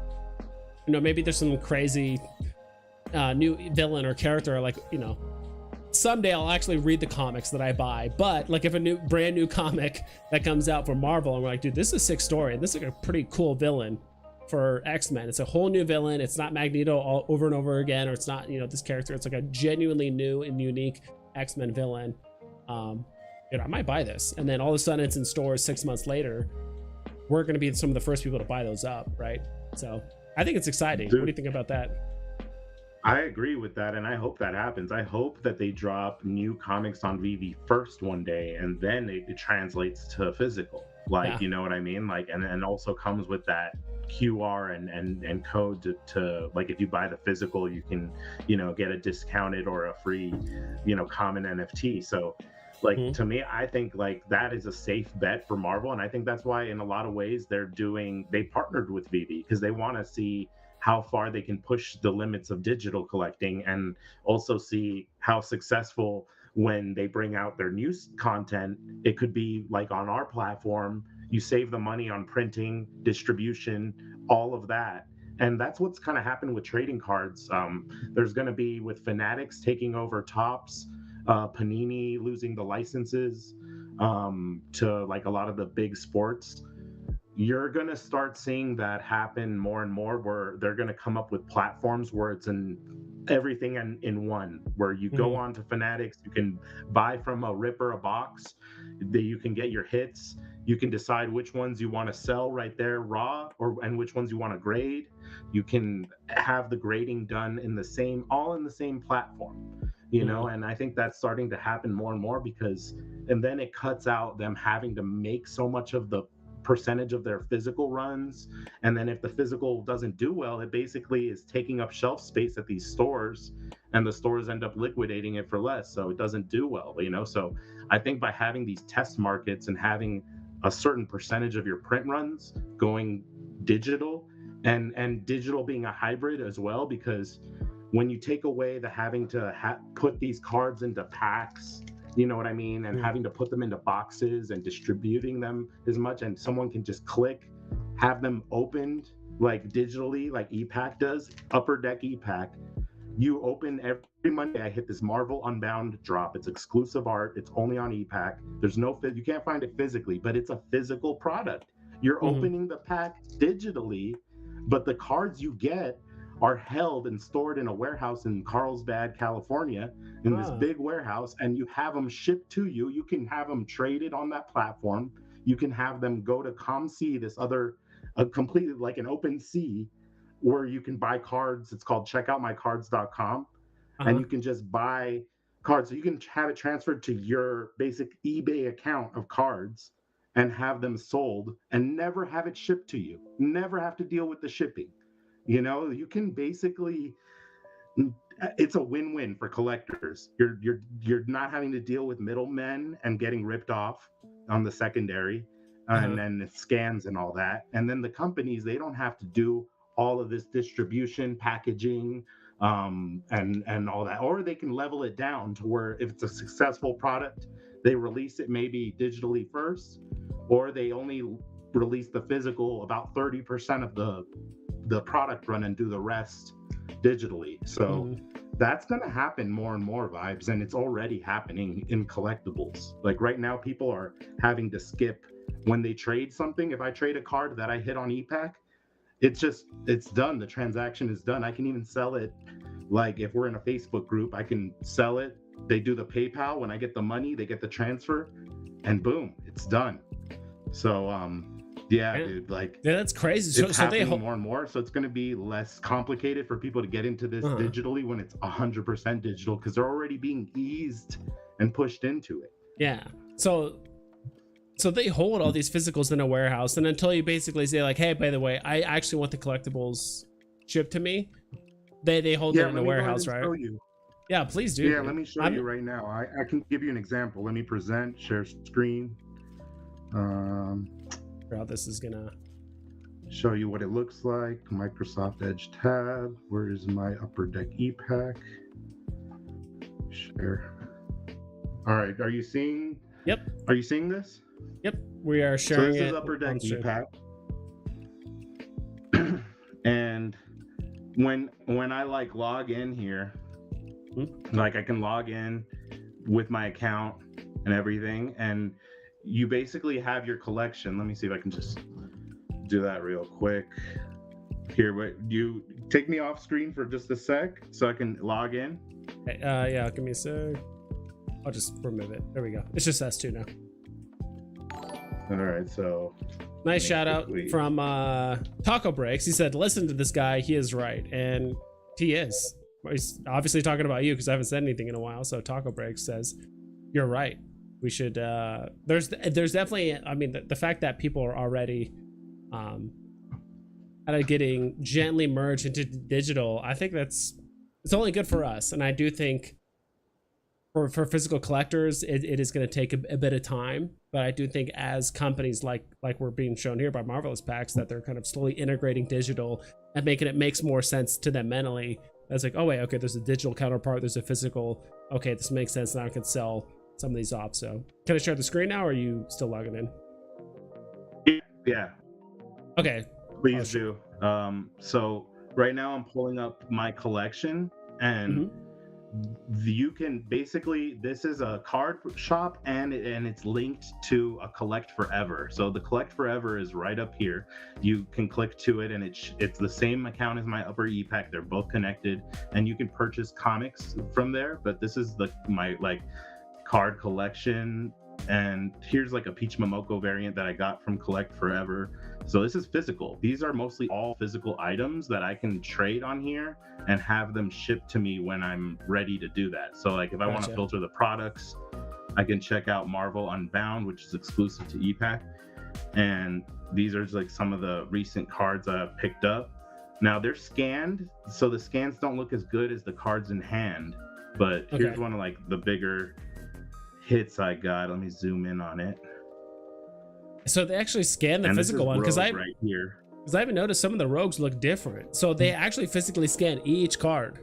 you know, maybe there's some crazy new villain or character, like, you know, someday I'll actually read the comics that I buy. But like if a brand new comic that comes out from Marvel and we're like, dude, this is a sick story and this is like a pretty cool villain for X-Men. It's a whole new villain. It's not Magneto all over and over again, or it's not, you know, this character. It's like a genuinely new and unique X-Men villain. You know, I might buy this. And then all of a sudden it's in stores 6 months later. We're going to be some of the first people to buy those up, right? So I think it's exciting. Dude, what do you think about that? I agree with that, and I hope that happens. I hope that they drop new comics on Veve first one day, and then it translates to physical. Like, yeah. You know what I mean? Like, and also comes with that QR and code to like, if you buy the physical, you can, you know, get a discounted or a free, you know, common NFT. So like, to me, I think like that is a safe bet for Marvel. And I think that's why in a lot of ways they partnered with Veve, because they want to see how far they can push the limits of digital collecting, and also see how successful when they bring out their new content. It could be like on our platform, you save the money on printing, distribution, all of that. And that's what's kind of happened with trading cards. There's going to be, with Fanatics taking over Topps, Panini losing the licenses to like a lot of the big sports. You're going to start seeing that happen more and more, where they're going to come up with platforms where it's everything in one, where you go on to Fanatics, you can buy from a ripper a box, that you can get your hits, you can decide which ones you want to sell right there raw, and which ones you want to grade. You can have the grading done all in the same platform, you know. And I think that's starting to happen more and more, and then it cuts out them having to make so much of the percentage of their physical runs. And then if the physical doesn't do well, it basically is taking up shelf space at these stores, and the stores end up liquidating it for less, so it doesn't do well, you know. So I think by having these test markets and having a certain percentage of your print runs going digital, and digital being a hybrid as well, because when you take away the having to put these cards into packs, you know what I mean? And having to put them into boxes and distributing them as much, and someone can just click, have them opened like digitally, like ePack does, Upper Deck ePack. You open every Monday, I hit this Marvel Unbound drop. It's exclusive art. It's only on ePack. There's you can't find it physically, but it's a physical product. You're opening the pack digitally, but the cards you get are held and stored in a warehouse in Carlsbad, California, in this big warehouse, and you have them shipped to you. You can have them traded on that platform. You can have them go to ComC, this other, completely like an open sea, where you can buy cards. It's called checkoutmycards.com, and you can just buy cards. So you can have it transferred to your basic eBay account of cards and have them sold, and never have it shipped to you. Never have to deal with the shipping. You know, you can basically, it's a win-win for collectors. You're not having to deal with middlemen and getting ripped off on the secondary, and then scams and all that. And then the companies, they don't have to do all of this distribution, packaging, and all that. Or they can level it down to where if it's a successful product, they release it maybe digitally first, or they only release the physical about 30% of the product run and do the rest digitally. So that's going to happen more and more, Vibes, and it's already happening in collectibles. Like right now, people are having to skip when they trade something. If I trade a card that I hit on ePack, it's done. The transaction is done. I can even sell it. Like if we're in a Facebook group, I can sell it. They do the PayPal. When I get the money, they get the transfer, and boom, it's done. So yeah, dude, like, yeah, that's crazy. It's happening more and more, so it's going to be less complicated for people to get into this digitally when it's 100% digital, because they're already being eased and pushed into it. Yeah. So they hold all these physicals in a warehouse, and until you basically say like, hey, by the way, I actually want the collectibles shipped to me, they hold it in a warehouse, right? Yeah, please do. Yeah, Dude. let me show you right now. I can give you an example. Let me present, share screen. How this is gonna. Show you what it looks like. Microsoft Edge tab. Where is my Upper Deck ePack? Share. All right. Are you seeing? Yep. Are you seeing this? Yep. We are So sharing this it. is Upper Deck on stream. ePack. And when I like log in here, like I can log in with my account and everything, and you basically have your collection. Let me see if I can just do that real quick. Here, wait, you take me off screen for just a sec so I can log in. Hey, yeah, give me a sec. I'll just remove it. There we go. It's just S2 now. All right, so nice shout out from Taco Breaks. He said, listen to this guy, he is right. And he is. He's obviously talking about you because I haven't said anything in a while. So Taco Breaks says, you're right. We should there's definitely, I mean, the fact that people are already kind of getting gently merged into digital, I think it's only good for us. And I do think for physical collectors, it is going to take a bit of time, but I do think as companies like we're being shown here by Marvelous Packs, that they're kind of slowly integrating digital and making it makes more sense to them mentally. It's like, oh wait, okay, there's a digital counterpart, there's a physical. Okay, this makes sense. Now I can sell some of these off. So can I share the screen now, or are you still logging in? Yeah. Okay. Please do. So right now I'm pulling up my collection, and you can basically, this is a card shop, and it's linked to a Collect Forever. So the Collect Forever is right up here. You can click to it, and it's the same account as my Upper ePack. They're both connected, and you can purchase comics from there. But this is my like card collection, and here's like a Peach Momoko variant that I got from Collect Forever. So this is physical. These are mostly all physical items that I can trade on here and have them shipped to me when I'm ready to do that. So like if I want to filter the products, I can check out Marvel Unbound, which is exclusive to ePack. And these are like some of the recent cards that I've picked up. Now they're scanned, so the scans don't look as good as the cards in hand. But here's one of like the bigger hits I got. Let me zoom in on it. So they actually scan the physical one, because I right here. Because I even noticed some of the rogues look different. So they actually physically scan each card,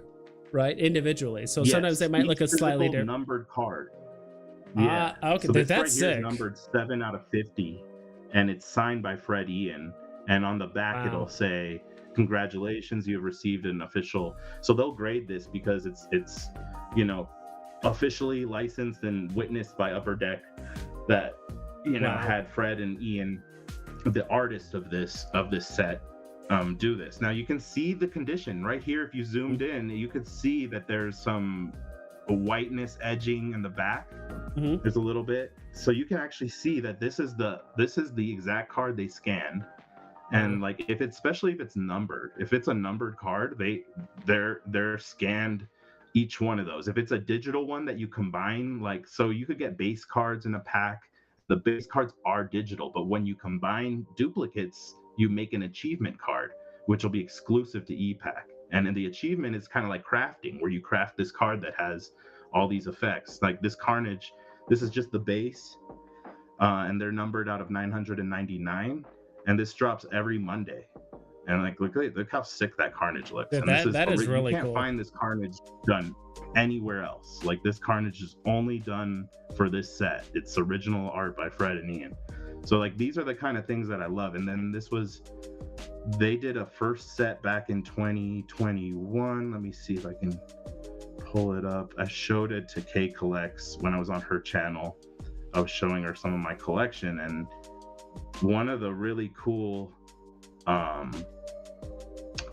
right, individually. So sometimes they might look a slightly different numbered card. Yeah. Okay, so this that's right sick. Here is numbered 7 out of 50, and it's signed by Fred Ian. And on the back it'll say, "Congratulations, you have received an official." So they'll grade this because it's officially licensed and witnessed by Upper Deck that had Fred and Ian, the artist of this set, do this. Now you can see the condition right here. If you zoomed in, you could see that there's some whiteness edging in the back. There's a little bit, so you can actually see that this is the exact card they scanned. And like especially if it's numbered, if it's a numbered card, they're scanned, each one of those. If it's a digital one that you combine, like, so you could get base cards in a pack. The base cards are digital, but when you combine duplicates, you make an achievement card, which will be exclusive to ePack. And then the achievement is kind of like crafting, where you craft this card that has all these effects. Like this Carnage, this is just the base, and they're numbered out of 999, and this drops every Monday. And like, look how sick that Carnage looks. Yeah, and that is really cool. You can't find this Carnage done anywhere else. Like this Carnage is only done for this set. It's original art by Fred and Ian. So like these are the kind of things that I love. And then they did a first set back in 2021. Let me see if I can pull it up. I showed it to Kay Collects when I was on her channel. I was showing her some of my collection, and one of the really cool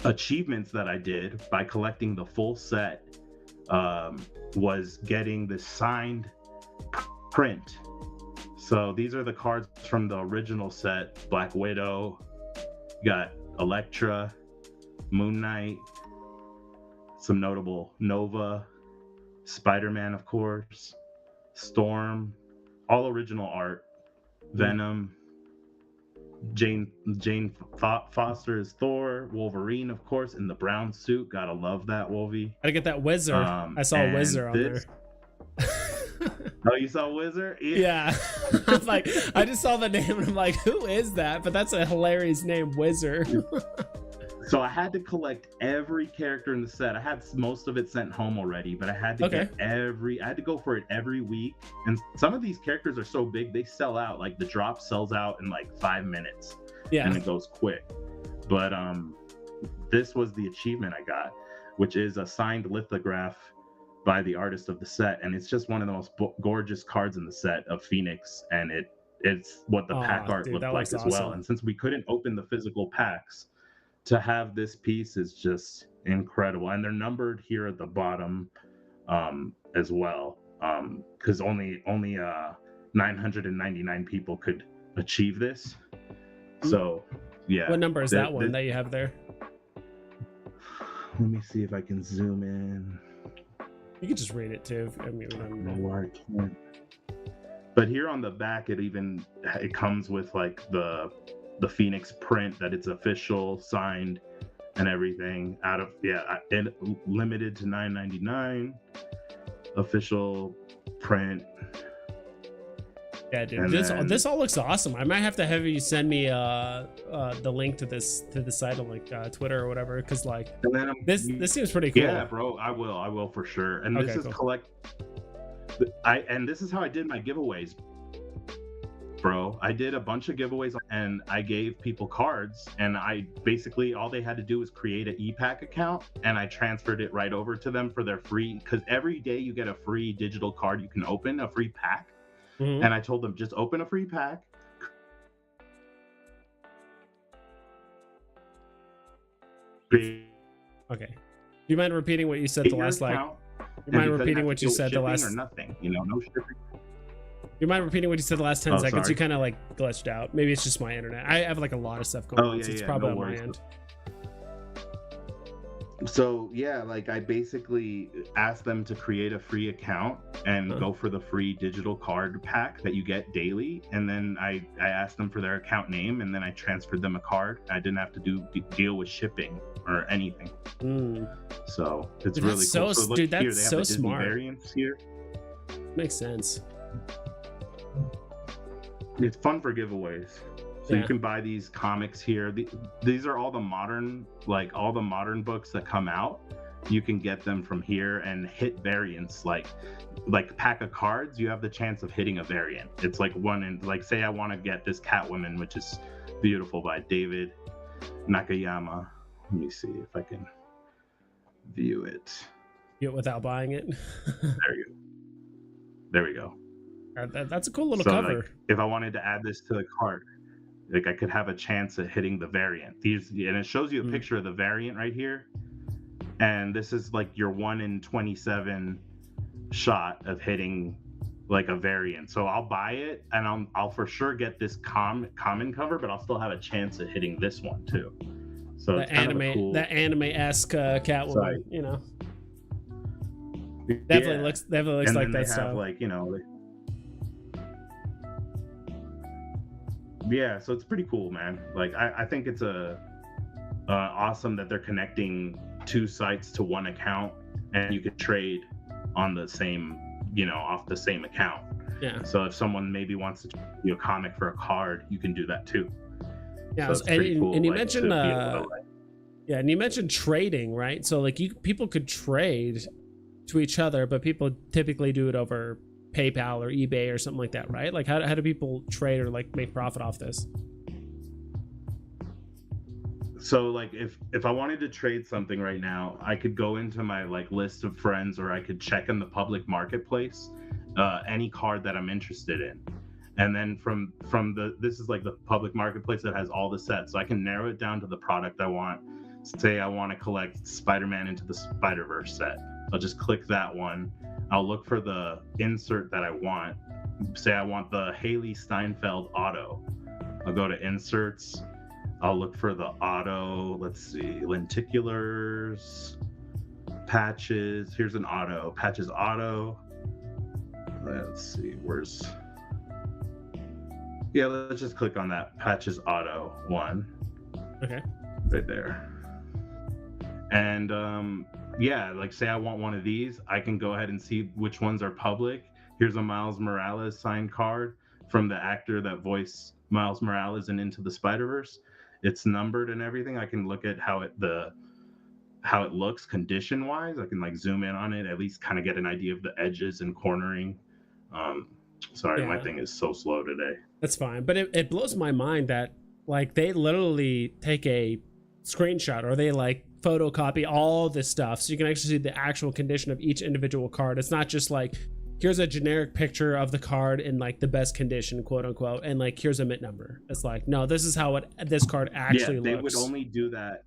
achievements that I did by collecting the full set was getting the signed print. So these are the cards from the original set: Black Widow, got Elektra, Moon Knight, some notable Nova, Spider-Man, of course, Storm, all original art, Venom, Jane Foster is Thor. Wolverine, of course, in the brown suit. Gotta love that Wolvie. Gotta get that Whizzer. I saw a Whizzer on there. Oh, you saw Whizzer? Yeah. I'm like, I just saw the name and I'm like, who is that? But that's a hilarious name, Whizzer. So I had to collect every character in the set. I had most of it sent home already, but I had to get I had to go for it every week. And some of these characters are so big, they sell out. Like the drop sells out in like 5 minutes. Yeah. And it goes quick. But this was the achievement I got, which is a signed lithograph by the artist of the set, and it's just one of the most gorgeous cards in the set of Phoenix, and it's what the pack art looked like as well. And since we couldn't open the physical packs, to have this piece is just incredible. And they're numbered here at the bottom as well, because only 999 people could achieve this. So yeah. What number is that one that you have there? Let me see if I can zoom in. You could just read it too. I mean, I can't. But here on the back, it comes with like the Phoenix print that it's official, signed, and everything. And limited to $9.99. Official print. Yeah, dude. This all looks awesome. I might have to have you send me the link to the site on like Twitter or whatever, because like this seems pretty cool. Yeah, bro, I will for sure. And this is cool. And this is how I did my giveaways, bro. I did a bunch of giveaways and I gave people cards, and I basically all they had to do was create an ePack account, and I transferred it right over to them for their free, because every day you get a free digital card you can open, a free pack. Mm-hmm. And I told them, just open a free pack. Okay. Do you mind repeating what you said the last like? You mind repeating what you said the last? Or nothing, no shipping. You mind repeating what you said the last 10 seconds? Sorry. You kind of like glitched out. Maybe it's just my internet. I have like a lot of stuff going on, so it's probably on my end. So yeah, like I basically asked them to create a free account and go for the free digital card pack that you get daily, and then I asked them for their account name, and then I transferred them a card. I didn't have to deal with shipping or anything. So it's really cool. So dude, that's here, they have so the Disney smart. Variants here. Makes sense. It's fun for giveaways. So you can buy these comics here. These are all the modern books that come out. You can get them from here and hit variants like pack of cards. You have the chance of hitting a variant. It's like one in like, say I want to get this Catwoman, which is beautiful, by David Nakayama. Let me see if I can view it. Without buying it. There we go. That's a cool little cover. Like, if I wanted to add this to the cart, like I could have a chance at hitting the variant. And it shows you a picture of the variant right here. And this is like your 1 in 27 shot of hitting like a variant. So I'll buy it, and I'll for sure get this common cover, but I'll still have a chance at hitting this one too. So the anime-esque Catwoman, Definitely looks like that stuff. Like, yeah, so it's pretty cool, man. Like I think it's awesome that they're connecting 2 sites to one account, and you could trade on the same, off the same account. Yeah. So if someone maybe wants to trade you a comic for a card, you can do that too. Yeah, so and you mentioned and you mentioned trading, right? So like people could trade to each other, but people typically do it over PayPal or eBay or something like that, right? Like how do people trade or like make profit off this? So like if I wanted to trade something right now, I could go into my like list of friends, or I could check in the public marketplace any card that I'm interested in. And then from this is like the public marketplace that has all the sets. So I can narrow it down to the product I want. Say I want to collect Spider-Man Into the Spider-Verse set. I'll just click that one. I'll look for the insert that I want. Say I want the Haley Steinfeld auto. I'll go to inserts. I'll look for the auto. Let's see, lenticulars, patches. Here's an auto. Patches auto. Let's see, where's Yeah, let's just click on that Patches Auto one Okay. right there. And yeah, like say I want one of these, I can go ahead and see which ones are public. Here's a Miles Morales signed card from the actor that voiced Miles Morales in Into the Spider-Verse. It's numbered and everything. I can look at how it looks condition wise. I can like zoom in on it, at least kind of get an idea of the edges and cornering. Um, Sorry, my Yeah, thing is so slow today. that's fine. But it blows my mind that like they literally take a screenshot or they like photocopy all this stuff so you can actually see the actual condition of each individual card. It's not just like here's a generic picture of the card in like the best condition, quote unquote, and like here's a mint number. It's like, no, this is how this card Yeah, actually they looks. would only do that.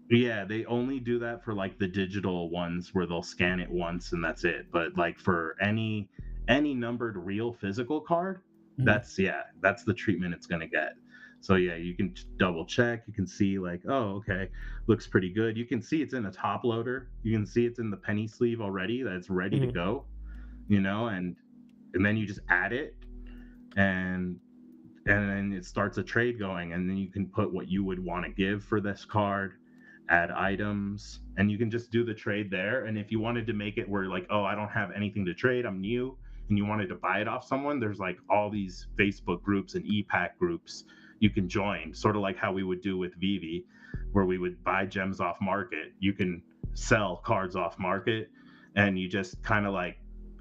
Yeah, they only do that for like the digital ones where they'll scan it once and that's it. But like for any numbered real physical card, Mhm. that's the treatment it's gonna get. So yeah, you can double check. You can see like, oh, okay, looks pretty good. You can see it's in a top loader. You can see it's in the penny sleeve already. That's ready to Mhm. go. And then you just add it, and then it starts a trade going, and then you can put what you would want to give for this card, add items, and you can just do the trade there. And if you wanted to make it where like, oh, I don't have anything to trade, I'm new, and you wanted to buy it off someone, there's like all these Facebook groups and epack groups you can join, sort of like how we would do with Veve, where we would buy gems off market. You can sell cards off market, and you just kind of like,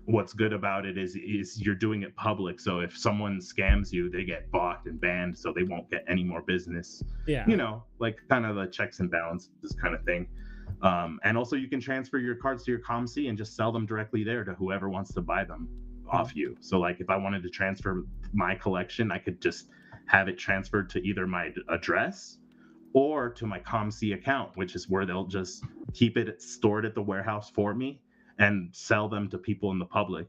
what's good about it is you're doing it public, so if someone scams you, they get blocked and banned, so they won't get any more business, Yeah. like kind of the checks and balances kind of thing. And also you can transfer your cards to your ComC and just sell them directly there to whoever wants to buy them Mhm. off you. So like if I wanted to transfer my collection, I could just have it transferred to either my address or to my ComC account, which is where they'll just keep it stored at the warehouse for me and sell them to people in the public.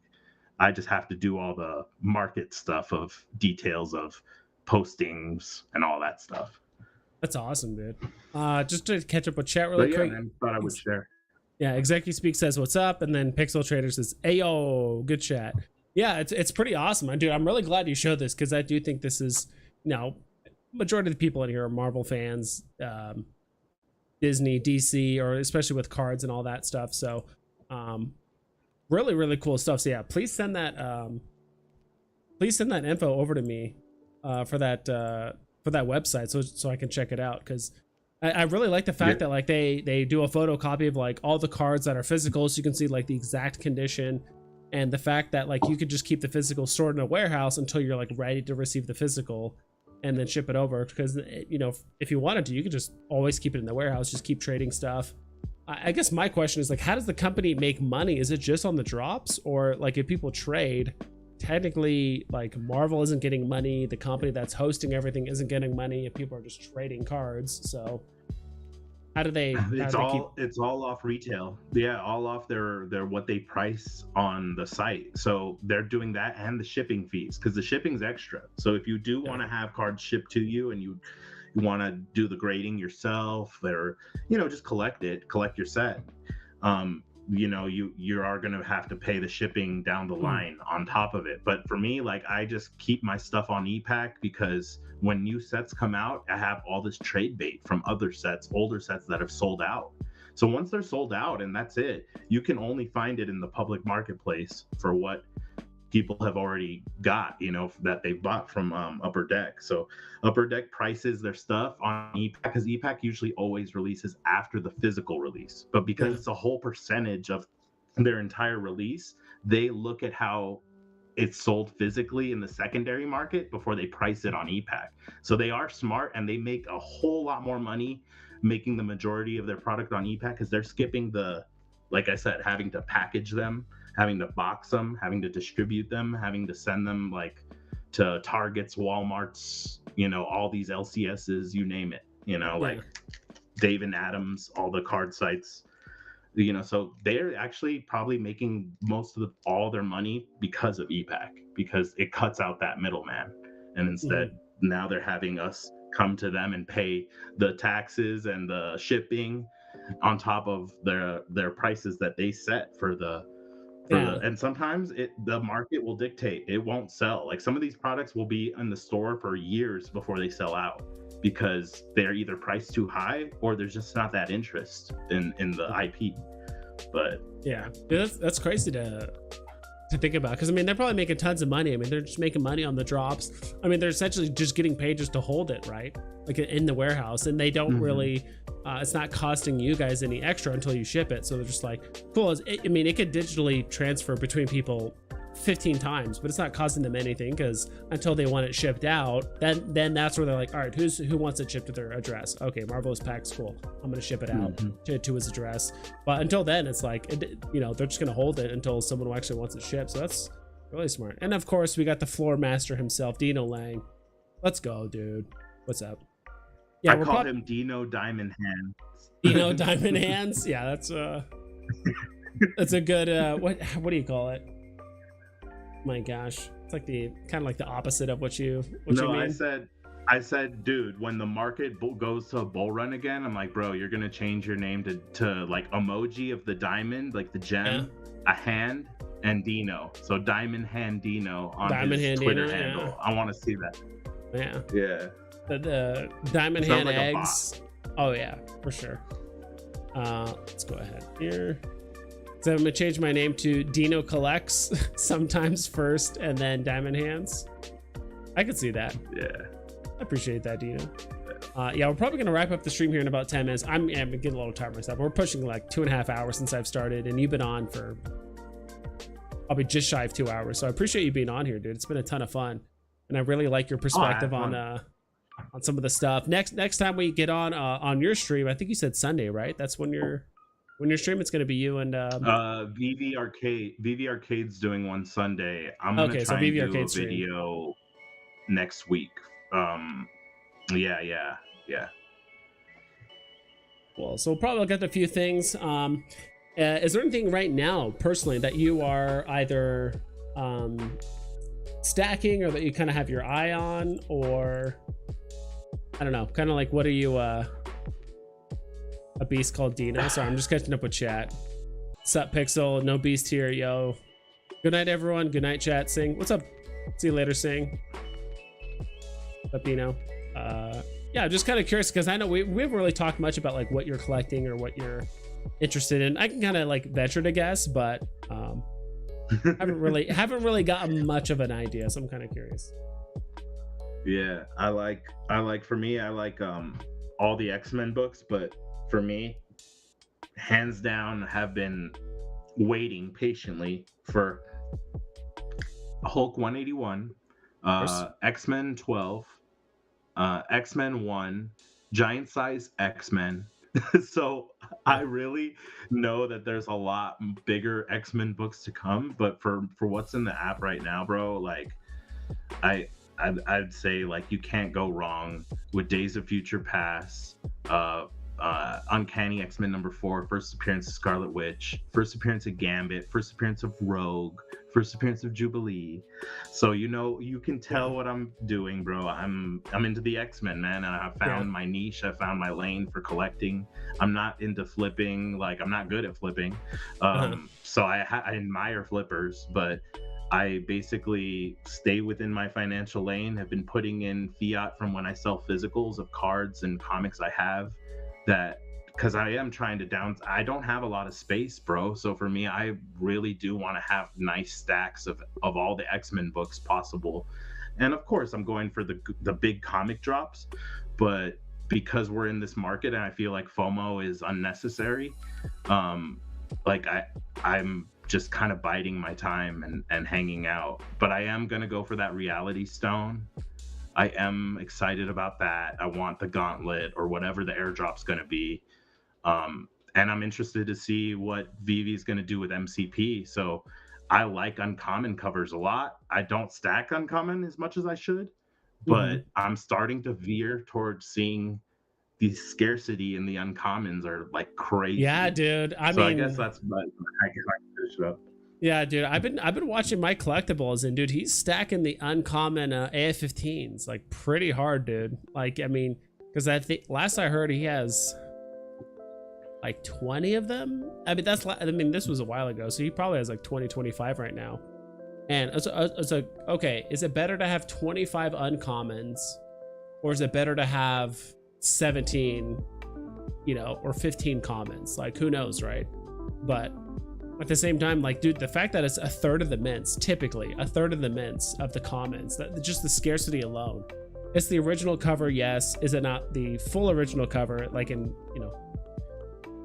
I just have to do all the market stuff of details of postings and all that stuff. That's awesome, dude. Just to catch up with chat really But yeah, quick. man, thought I would share. Yeah, Executive Speak says what's up, and then Pixel Trader says, "Ayo, good chat." Yeah, it's pretty awesome, dude. I'm really glad you showed this because I do think this is, majority of the people in here are Marvel fans, Disney, DC, or especially with cards and all that stuff. So, um, really, really cool stuff. So yeah, please send that info over to me, for that website, so I can check it out because I really like the Yeah, fact that like they do a photocopy of like all the cards that are physical, so you can see like the exact condition, and the fact that like you could just keep the physical stored in a warehouse until you're like ready to receive the physical, and then ship it over. Because if you wanted to, you could just always keep it in the warehouse, just keep trading stuff. I guess my question is like, how does the company make money? Is it just on the drops, or like if people trade? Technically, like Marvel isn't getting money, the company that's hosting everything isn't getting money, if people are just trading cards. So how do it's they keep? all off retail. Yeah, all off their what they price on the site. So they're doing that and the shipping fees because the shipping's extra. So if you do Yeah. want to have cards shipped to you and you want to do the grading yourself, or just collect your set, you are going to have to pay the shipping down the Mhm. line on top of it. But for me, like, I just keep my stuff on epack because when new sets come out, I have all this trade bait from other sets, older sets that have sold out. So once they're sold out and that's it, you can only find it in the public marketplace for what people have already got, that they bought from Upper Deck. So Upper Deck prices their stuff on epack because epack usually always releases after the physical release, but because Yeah. it's a whole percentage of their entire release, they look at how it's sold physically in the secondary market before they price it on epack. So they are smart and they make a whole lot more money making the majority of their product on epack because they're skipping the, like I said, having to package them, having to box them, having to distribute them, having to send them like to Targets, Walmarts, all these LCSs, you name it, Yeah. like Dave and Adams, all the card sites. So they're actually probably making most of all their money because of epack, because it cuts out that middleman, and Hmm. instead now they're having us come to them and pay the taxes and the shipping on top of their prices that they set Yeah. and sometimes the market will dictate it won't sell. Like some of these products will be in the store for years before they sell out because they're either priced too high or there's just not that interest in the IP. But Yeah, dude, that's crazy to think about, because I mean they're probably making tons of money. I mean they're just making money on the drops. I mean they're essentially just getting paid just to hold it, right? Like in the warehouse, and they don't really it's not costing you guys any extra until you ship it. So they're just like, cool. I mean it could digitally transfer between people 15 times, but it's not costing them anything, because until they want it shipped out, then that's where they're like, all right, who wants it shipped to their address? Okay, Marvelous Pack's cool, I'm gonna ship it out to his address. But until then, it's like, they're just gonna hold it until someone actually wants it shipped. So that's really smart. And of course we got the floor master himself, Dino Lang. Let's go, dude. What's up? Yeah, I call him Dino Diamond Hands. Dino Diamond Hands. Yeah, that's a good what do you call it? My gosh, it's like the kind of like the opposite of what you mean. I said, dude, when the market goes to a bull run again, I'm like, bro, you're gonna change your name to like emoji of the diamond, like the gem, a hand, and Dino. So Diamond Hand Dino on his Twitter handle. Yeah. I want to see that. Yeah. Yeah. The Diamond Hand like eggs. Oh yeah, for sure. Let's go ahead here. So I'm gonna change my name to Dino Collects sometimes first, and then Diamond Hands. I could see that. Yeah. I appreciate that, Dino. Yeah, we're probably gonna wrap up the stream here in about 10 minutes. I'm getting a little tired myself. We're pushing like 2.5 hours since I've started, and you've been on for probably just shy of 2 hours. So I appreciate you being on here, dude. It's been a ton of fun, and I really like your perspective on some of the stuff. Next time we get on your stream, I think you said Sunday, right? That's when you're streaming. It's going to be you and Veve Arcade's doing one Sunday. I'm gonna try and do a video next week. Yeah. Well, so we'll probably look at a few things. Is there anything right now personally that you are either stacking, or that you kind of have your eye on, or I don't know, kind of like, what are you a beast called Dino? Sorry, I'm just catching up with chat. Sup Pixel, no beast here, yo. Good night everyone. Good night chat. Sing, what's up? See you later, Sing. What's up, Dino? Yeah, I'm just kind of curious, because I know we haven't really talked much about like what you're collecting or what you're interested in. I can kind of like venture to guess, but haven't really gotten much of an idea, so I'm kind of curious. Yeah, I like for me, I like all the X-Men books, but for me, hands down, have been waiting patiently for Hulk 181, X-Men 12, X-Men 1, Giant Size X-Men. So I really know that there's a lot bigger X-Men books to come, but for what's in the app right now, bro, like I'd say like you can't go wrong with Days of Future Past, Uncanny X-Men #4, first appearance of Scarlet Witch, first appearance of Gambit, first appearance of Rogue, first appearance of Jubilee. So you can tell what I'm doing, bro. I'm into the X-Men, man, and I found my niche. I found my lane for collecting. I'm not into flipping. Like, I'm not good at flipping. So I admire flippers, but I basically stay within my financial lane. Have been putting in fiat from when I sell physicals of cards and comics I have, that because I am trying to I don't have a lot of space, bro. So for me, I really do want to have nice stacks of all the X-Men books possible. And of course, I'm going for the big comic drops, but because we're in this market and I feel like FOMO is unnecessary, like I'm just kind of biding my time and hanging out. But I am going to go for that Reality Stone. I am excited about that. I want the Gauntlet or whatever the airdrop's going to be. And I'm interested to see what Veve is going to do with MCP. So I like uncommon covers a lot. I don't stack uncommon as much as I should, but I'm starting to veer towards seeing the scarcity in the uncommons are like crazy. Yeah, dude. I mean, I guess that's what I can finish it up. Yeah, dude. I've been watching my collectibles, and dude, he's stacking the uncommon AF-15s like pretty hard, dude. Like, I mean, because I think last I heard he has like 20 of them. I mean, this was a while ago, so he probably has like 20, 25 right now. And it's like, okay, is it better to have 25 uncommons, or is it better to have 17, or 15 commons? Like, who knows, right? But at the same time, like, dude, the fact that it's a third of the mints, typically a third of the mints of the commons, that just the scarcity alone. It's the original cover, yes. Is it not the full original cover, like in,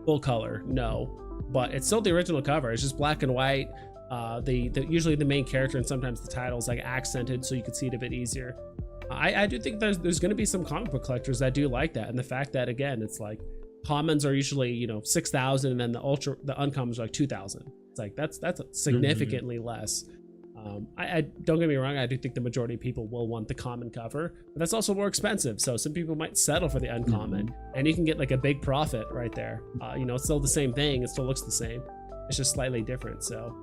full color? No, but it's still the original cover. It's just black and white. Usually the main character and sometimes the title's like accented, so you can see it a bit easier. I do think there's going to be some comic book collectors that do like that, and the fact that, again, it's like commons are usually 6,000, and then the uncommons are like 2,000. It's like that's significantly less. I don't get me wrong, I do think the majority of people will want the common cover, but that's also more expensive, so some people might settle for the uncommon, and you can get like a big profit right there. It's still the same thing, it still looks the same, it's just slightly different. So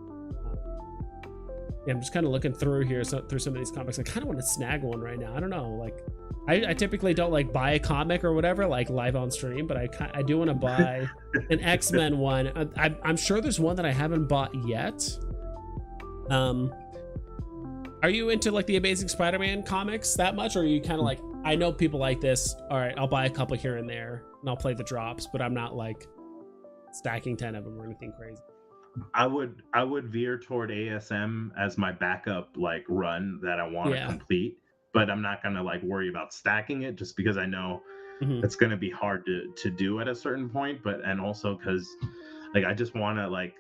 yeah, I'm just kind of looking through here, through some of these comics. I kind of want to snag one right now. I don't know, like I typically don't like buy a comic or whatever like live on stream, but I do want to buy an X-Men one. I'm sure there's one that I haven't bought yet. Are you into like the Amazing Spider-Man comics that much, or are you kind of like, I know people like this, all right, I'll buy a couple here and there and I'll play the drops, but I'm not like stacking 10 of them or anything crazy? I would veer toward ASM as my backup like run that I want to complete, but I'm not gonna like worry about stacking it just because I know it's gonna be hard to do at a certain point. And also because like I just want to like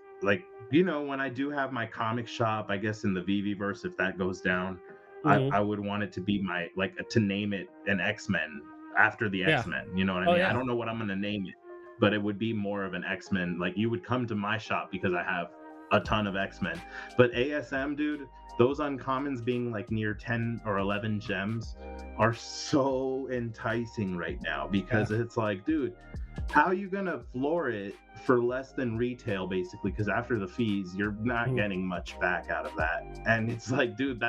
when I do have my comic shop, I guess in the Veve verse, if that goes down, I would want it to be my to name it an X-Men after the X-Men. You know what I mean? I don't know what I'm gonna name it, but it would be more of an X-Men. Like you would come to my shop because I have a ton of X-Men. But ASM, dude, those uncommons being like near 10 or 11 gems are so enticing right now because it's like, dude, how are you gonna floor it for less than retail basically? Because after the fees, you're not getting much back out of that. And it's like, dude,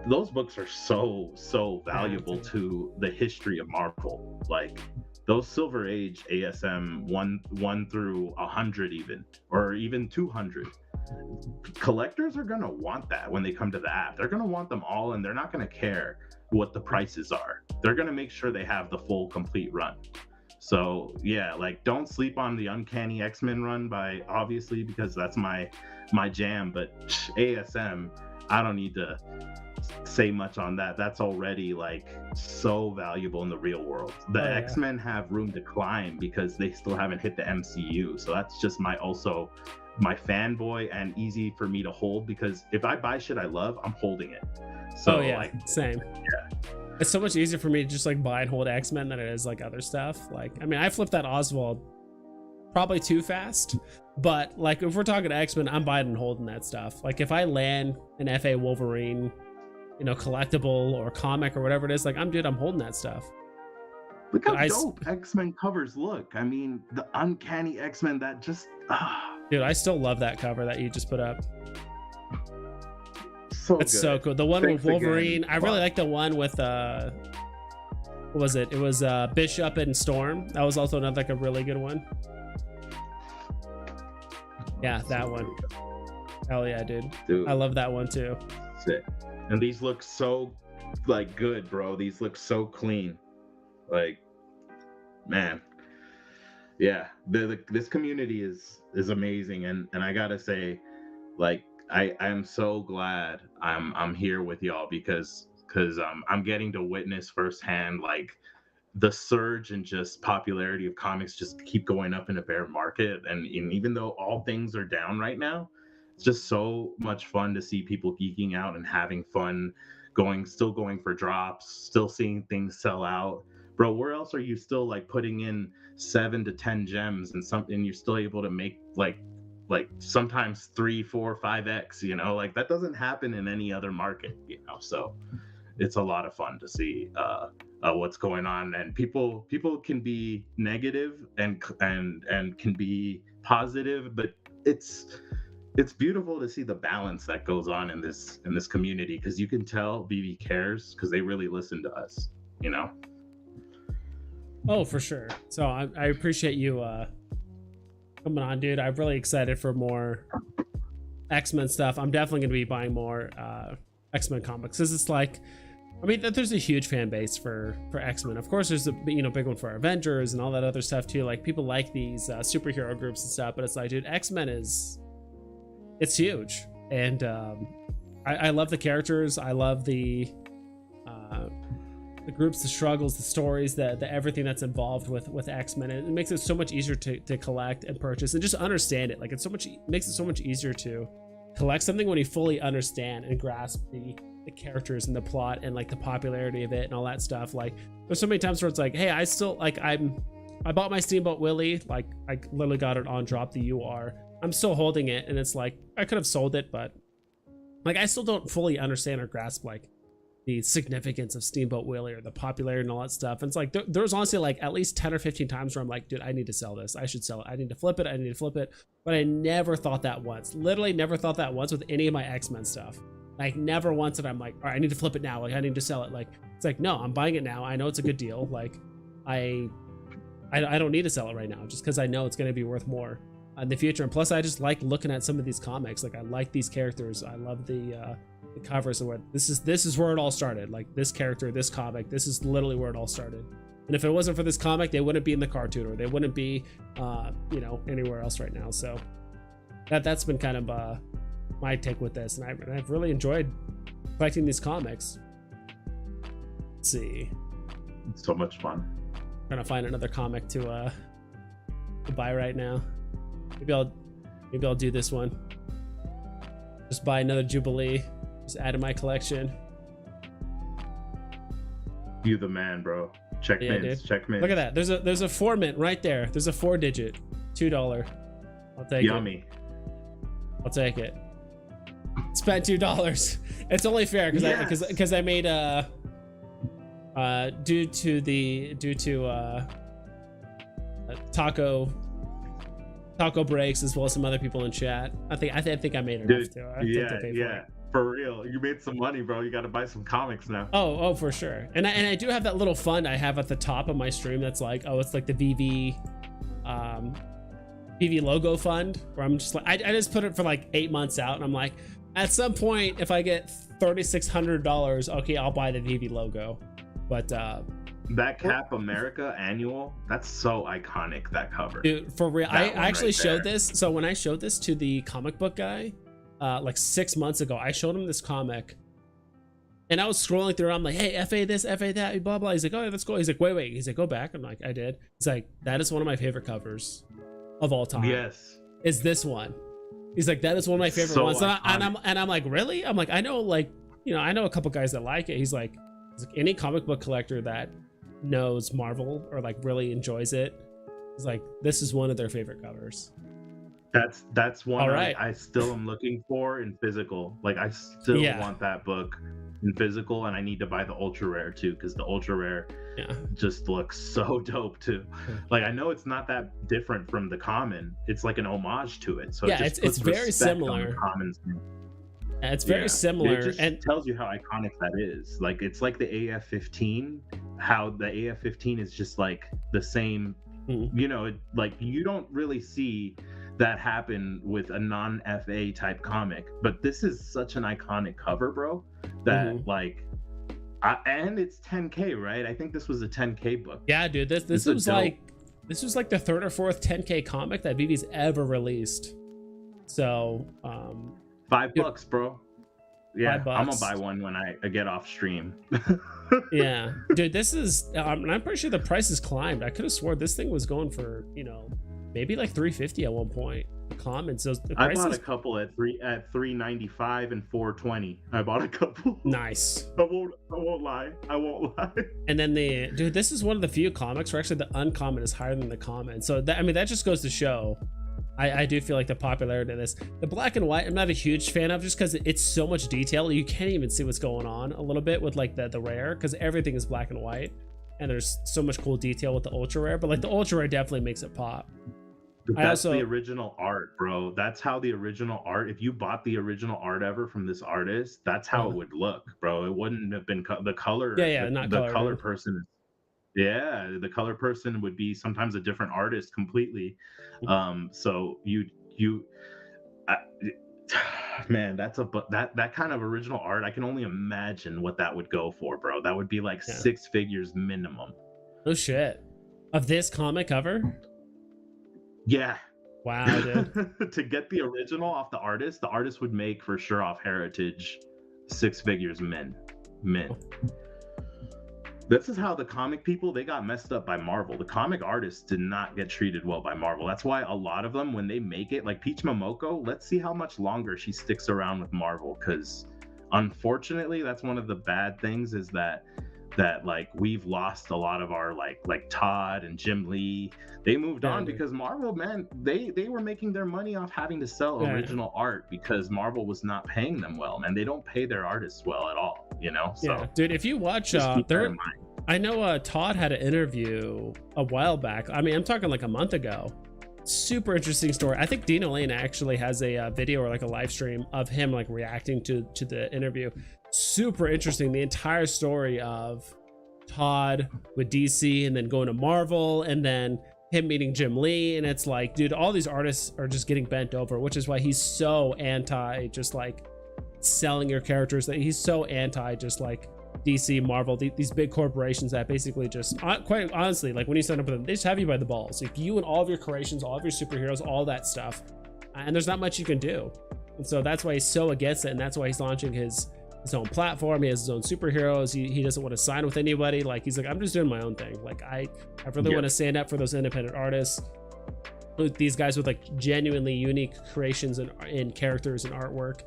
those books are so valuable to the history of Marvel. Like those Silver Age ASM 1 through 100 even, or even 200. Collectors are gonna want that when they come to the app. They're gonna want them all, and they're not gonna care what the prices are. They're gonna make sure they have the full complete run. So yeah, like don't sleep on the Uncanny X-Men run obviously because that's my jam. But ASM, I don't need to say much on that. That's already like so valuable in the real world. The X-Men have room to climb because they still haven't hit the MCU. So that's just my fanboy and easy for me to hold because if I buy shit I love, I'm holding it. So same. Yeah. It's so much easier for me to just like buy and hold X-Men than it is like other stuff. Like, I mean, I flipped that Oswald probably too fast, but like if we're talking X-Men, I'm buying and holding that stuff. Like if I land an FA Wolverine, collectible or comic or whatever it is, like I'm holding that stuff. Look how dope X-Men covers look. I mean, the Uncanny X-Men that just dude, I still love that cover that you just put up. It's good. So cool. The one with Wolverine. I really like the one with what was it? It was Bishop and Storm. That was also another like a really good one. Yeah, that one. Hell yeah, dude. I love that one too. Sick. And these look so like good, bro. These look so clean. Like, man. Yeah, this community is amazing, and I gotta say, like, I am so glad I'm here with y'all because I'm getting to witness firsthand like the surge and just popularity of comics just keep going up in a bear market, and even though all things are down right now, it's just so much fun to see people geeking out and having fun, still going for drops, still seeing things sell out. Bro, where else are you still like putting in 7 to 10 gems and you're still able to make like sometimes 3, 4, 5x, like that doesn't happen in any other market, so it's a lot of fun to see what's going on, and people can be negative and can be positive, but it's beautiful to see the balance that goes on in this community, because you can tell Veve cares because they really listen to us. Oh, for sure. So I appreciate you coming on, dude. I'm really excited for more X-Men stuff. I'm definitely going to be buying more X-Men comics, because it's like, I mean, there's a huge fan base for X-Men. Of course, there's a big one for Avengers and all that other stuff too. Like, people like these superhero groups and stuff, but it's like, dude, X-Men it's huge, and I love the characters. I love the groups, the struggles, the stories, the everything that's involved with X-Men. It makes it so much easier to collect and purchase and just understand it. Like, makes it so much easier to collect something when you fully understand and grasp the characters and the plot and like the popularity of it and all that stuff. Like, there's so many times where it's like, hey, I still like, I bought my Steamboat Willie, like I literally got it on Drop the UR. I'm still holding it, and it's like, I could have sold it, but like, I still don't fully understand or grasp like the significance of Steamboat Willie or the popularity and all that stuff. And it's like, there's honestly like at least 10 or 15 times where I'm like, dude, I need to sell this. I should sell it. I need to flip it. I need to flip it. But I never thought that once. Literally never thought that once with any of my X-Men stuff. Like, never once that I'm like, all right, I need to flip it now. Like, I need to sell it. Like, it's like, no, I'm buying it now. I know it's a good deal. Like, I don't need to sell it right now, just because I know it's going to be worth more in the future. And plus, I just like looking at some of these comics. Like, I like these characters. I love the covers and what this is where it all started. Like, this character, this comic, this is literally where it all started. And if it wasn't for this comic, they wouldn't be in the cartoon, or they wouldn't be anywhere else right now. So that's been kind of my take with this, and I've really enjoyed collecting these comics. Let's see, It's so much fun. Trying to find another comic to buy right now. Maybe I'll do this one. Just buy another Jubilee. Just add to my collection. You the man, bro. Check mints. Check mints. Look at that. There's a 4 mint right there. There's a 4-digit, $2. I'll take it. Yummy. I'll take it. Spent $2. It's only fair because I made due to taco breaks, as well as some other people in chat. I think I made enough to yeah. For real, you made some money, bro. You got to buy some comics now. Oh, for sure. And I do have that little fund I have at the top of my stream. That's like, it's like the Veve logo fund, where I'm just like, I just put it for like 8 months out, and I'm like, at some point, if I get $3,600, okay, I'll buy the Veve logo. But that Cap America annual, that's so iconic, that cover. Dude, for real. I actually showed this. So when I showed this to the comic book guy, like 6 months ago, I showed him this comic, and I was scrolling through. I'm like, hey, FA this, FA that, blah, blah. He's like, oh, yeah, that's cool. He's like, wait. He's like, go back. I'm like, I did. He's like, that is one of my favorite covers of all time. Yes. Is this one. He's like, that is one of my favorite ones. And I'm like, really? I'm like, I know, like, I know a couple guys that like it. He's like, any comic book collector that knows Marvel or like really enjoys it, is like, this is one of their favorite covers. That's one. All right. I still am looking for in physical. Like, I still want that book in physical, and I need to buy the ultra rare too, because the ultra rare just looks so dope too. Like, I know it's not that different from the common. It's like an homage to it. So it's very similar. It's very similar. It just tells you how iconic that is. Like, it's like the AF-15, how the AF-15 is just like the same. Like, you don't really see that happen with a non-FA type comic, but this is such an iconic cover, bro, that like, and it's 10K, right? I think this was a 10K book. Yeah, dude, this was like the third or fourth 10K comic that Veve's ever released. So $5, bro. Yeah, $5. I'm gonna buy one when I get off stream. Yeah, dude, this is I'm pretty sure the price has climbed. I could have swore this thing was going for maybe like $350 at one point. Common. So I bought a couple at $395 and $420. I bought a couple. Nice. I won't lie. And then this is one of the few comics where actually the uncommon is higher than the common. So that just goes to show. I do feel like the popularity of this. The black and white, I'm not a huge fan of, just because it's so much detail. You can't even see what's going on a little bit with like the rare, because everything is black and white, and there's so much cool detail with the ultra rare. But like the ultra rare definitely makes it pop. That's the original art, bro. That's how the original art, if you bought the original art ever from this artist, that's how it would look, bro. It wouldn't have been the color. Not the color person. Yeah, the color person would be sometimes a different artist completely. So you I, man, that kind of original art. I can only imagine what that would go for, bro. That would be like Yeah. 6 figures minimum. Oh shit. Of this comic cover? Yeah. Wow, dude. To get the original off the artist would make for sure off Heritage 6 figures min. This is how the comic people, they got messed up by Marvel. The comic artists did not get treated well by Marvel. That's why a lot of them, when they make it, like Peach Momoko, let's see how much longer she sticks around with Marvel. Because unfortunately, that's one of the bad things, is that like we've lost a lot of our like Todd and Jim Lee. They moved on because Marvel, man, they were making their money off having to sell original art, because Marvel was not paying them well, man. They don't pay their artists well at all, you know. So dude, if you watch I know Todd had an interview a while back. I mean, I'm talking like a month ago. Super interesting story. I think Dino Lane actually has a video or like a live stream of him like reacting to the interview. Super interesting. The entire story of Todd with DC and then going to Marvel, and then him meeting Jim Lee. And it's like, dude, all these artists are just getting bent over, which is why he's so anti just like selling your characters, that he's so anti just like DC, Marvel, these big corporations that basically just, quite honestly, like when you sign up with them, they just have you by the balls. Like you and all of your creations, all of your superheroes, all that stuff, and there's not much you can do. And so that's why he's so against it, and that's why he's launching his own platform. He has his own superheroes. He doesn't want to sign with anybody. Like he's like, I'm just doing my own thing. Like I really want to stand up for those independent artists, these guys with like genuinely unique creations and characters and artwork,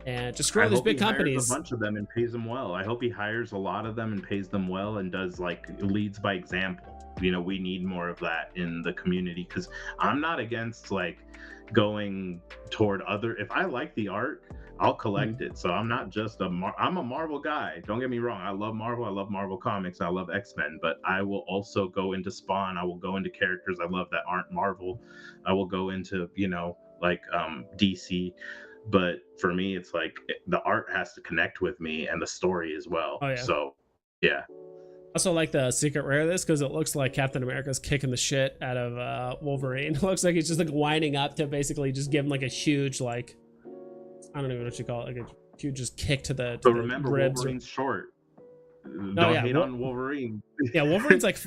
and just grow these big companies. A bunch of them and pays them well. I hope he hires a lot of them and pays them well, and does like leads by example. You know, we need more of that in the community, because I'm not against like going toward other. If I like the art, I'll collect it. So I'm not just I'm a Marvel guy. Don't get me wrong. I love Marvel. I love Marvel comics. I love X-Men, but I will also go into Spawn. I will go into characters I love that aren't Marvel. I will go into, you know, like DC. But for me, it's like the art has to connect with me, and the story as well. Oh, yeah. So yeah. Also like the secret rare of this, because it looks like Captain America's kicking the shit out of Wolverine. It looks like he's just like winding up to basically just give him like a huge, like, I don't even know what you call it, like a huge just kick to the remember, ribs. Wolverine's short. Don't hate on Wolverine. Yeah, Wolverine's like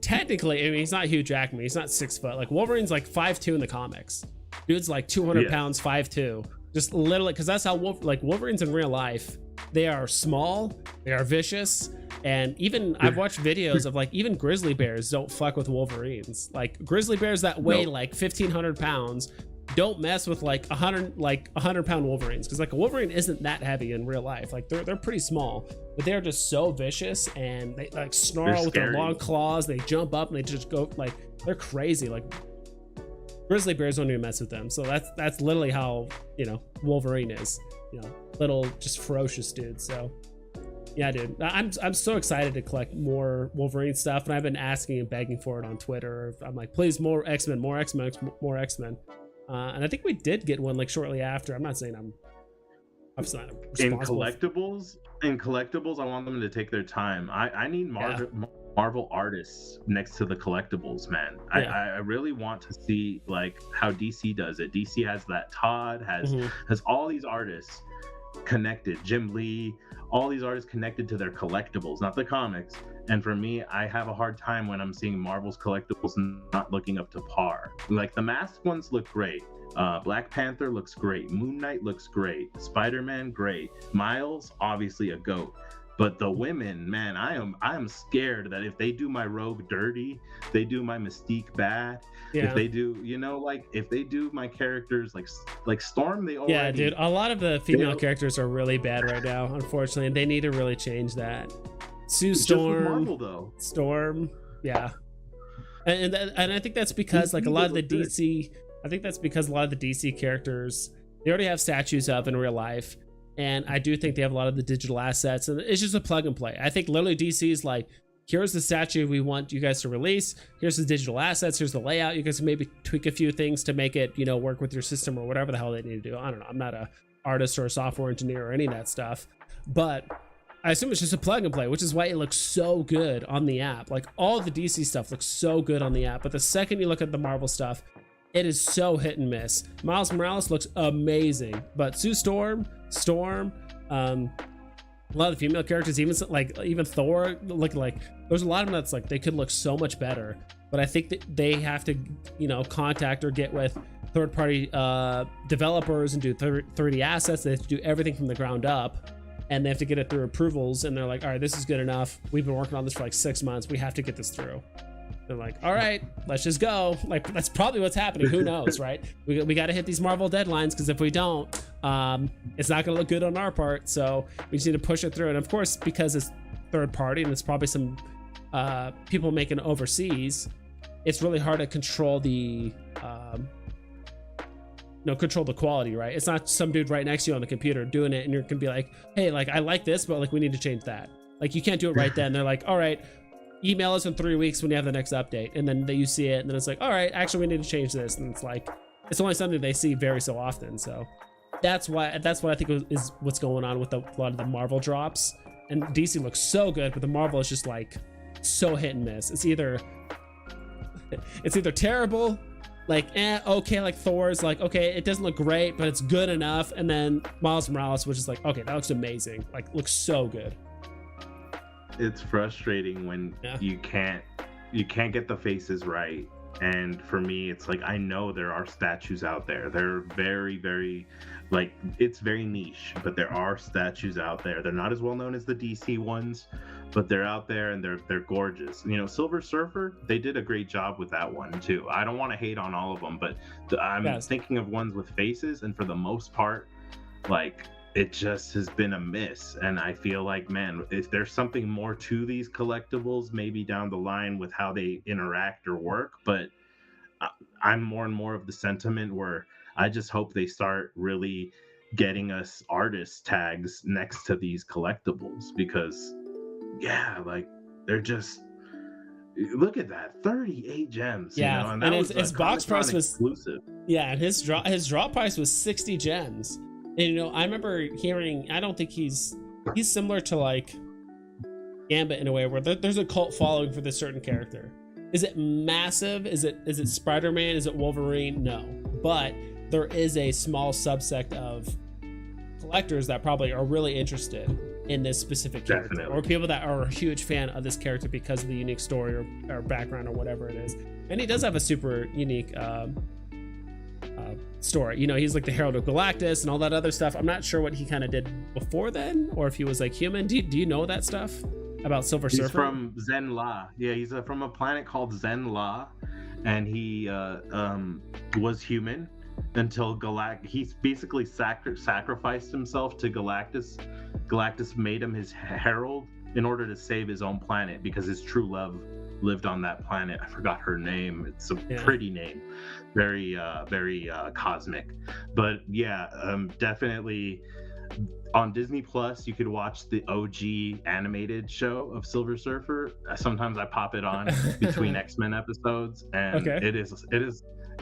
technically, I mean, he's not Hugh Jackman. He's not 6 foot. Like Wolverine's like 5'2" in the comics. Dude's like 200 pounds, 5'2". Just literally, because that's how Wolverines in real life, they are small, they are vicious, and even I've watched videos of like even grizzly bears don't fuck with Wolverines. Like grizzly bears that weigh like 1,500 pounds don't mess with like 100-pound Wolverines, because like a Wolverine isn't that heavy in real life. Like they're pretty small, but they're just so vicious, and they like snarl with their long claws. They jump up and they just go like, they're crazy. Like grizzly bears don't even mess with them. So that's literally how, you know, Wolverine is, you know, little just ferocious dude. So yeah, dude, I'm so excited to collect more Wolverine stuff, and I've been asking and begging for it on Twitter. I'm like, please, more X-Men, more X-Men, more X-Men. And I think we did get one like shortly after. I'm not saying I'm not in collectibles. In collectibles, I want them to take their time. I need Marvel artists next to the collectibles, man. I really want to see like how DC does it. DC has that. Todd has all these artists connected. Jim Lee, all these artists connected to their collectibles, not the comics. And for me, I have a hard time when I'm seeing Marvel's collectibles not looking up to par. Like the masked ones look great. Black Panther looks great. Moon Knight looks great. Spider-Man, great. Miles, obviously a GOAT. But the women, man, I am scared that if they do my Rogue dirty, they do my Mystique bad. Yeah. If they do, you know, like if they do my characters like Storm, they already. Yeah, dude, a lot of the female characters are really bad right now, unfortunately, and they need to really change that. Sue Storm, Marvel, though. Storm, yeah, and I think that's because like a lot of the DC. I think that's because a lot of the DC characters, they already have statues up in real life. And I do think they have a lot of the digital assets, and it's just a plug and play. I think literally DC is like, here's the statue we want you guys to release. Here's the digital assets. Here's the layout. You guys can maybe tweak a few things to make it, you know, work with your system or whatever the hell they need to do. I don't know. I'm not a artist or a software engineer or any of that stuff. But I assume it's just a plug and play, which is why it looks so good on the app. Like all the DC stuff looks so good on the app, but the second you look at the Marvel stuff, it is so hit and miss. Miles Morales looks amazing, but Sue Storm, a lot of the female characters, even Thor, look like there's a lot of them that's like they could look so much better. But I think that they have to, contact or get with third-party developers and do 3D assets. They have to do everything from the ground up, and they have to get it through approvals. And they're like, all right, this is good enough. We've been working on this for like 6 months. We have to get this through. They're like, all right, let's just go. Like, that's probably what's happening. Who knows, right? We got to hit these Marvel deadlines, because if we don't, it's not going to look good on our part. So we just need to push it through. And of course, because it's third party and it's probably some people making it overseas, it's really hard to control the control the quality, right? It's not some dude right next to you on the computer doing it and you're gonna be like, hey, like I like this, but like we need to change that. Like you can't do it right then. They're like, all right, email us in 3 weeks when you have the next update. And then you see it and then it's like, all right, actually we need to change this. And it's like, it's only something they see very so often. So that's what I think is what's going on with a lot of the Marvel drops. And DC looks so good, but the Marvel is just like so hit and miss. It's either terrible, like okay, like Thor's like, okay, it doesn't look great, but it's good enough. And then Miles Morales, which is like, okay, that looks amazing, like looks so good. It's frustrating when you can't get the faces right. And for me, it's like, I know there are statues out there. They're very, very, like, it's very niche, but there are statues out there. They're not as well known as the DC ones, but they're out there and they're gorgeous. Silver Surfer, they did a great job with that one too. I don't want to hate on all of them, but I'm thinking of ones with faces, and for the most part, like, it just has been a miss. And I feel like, man, if there's something more to these collectibles, maybe down the line with how they interact or work, but I'm more and more of the sentiment where I just hope they start really getting us artist tags next to these collectibles, because like they're just, look at that, 38 gems. And his box price was exclusive. And his drop price was 60 gems. And I remember hearing, I don't think he's similar to like Gambit in a way where there's a cult following for this certain character. Is it massive? Is it Spider-Man? Is it Wolverine? No, but there is a small subsect of collectors that probably are really interested in this specific character. Definitely. Or people that are a huge fan of this character because of the unique story or background or whatever it is. And he does have a super unique story. He's like the Herald of Galactus and all that other stuff. I'm not sure what he kind of did before then, or if he was like human. Do you know that stuff about Silver Surfer? He's from Zen-La. Yeah, he's from a planet called Zen-La, and he was human until he basically sacrificed himself to Galactus. Galactus made him his herald in order to save his own planet, because his true love lived on that planet. I forgot her name. It's a pretty name, very cosmic. But definitely on Disney Plus you could watch the OG animated show of Silver Surfer. Sometimes I pop it on between X-Men episodes, and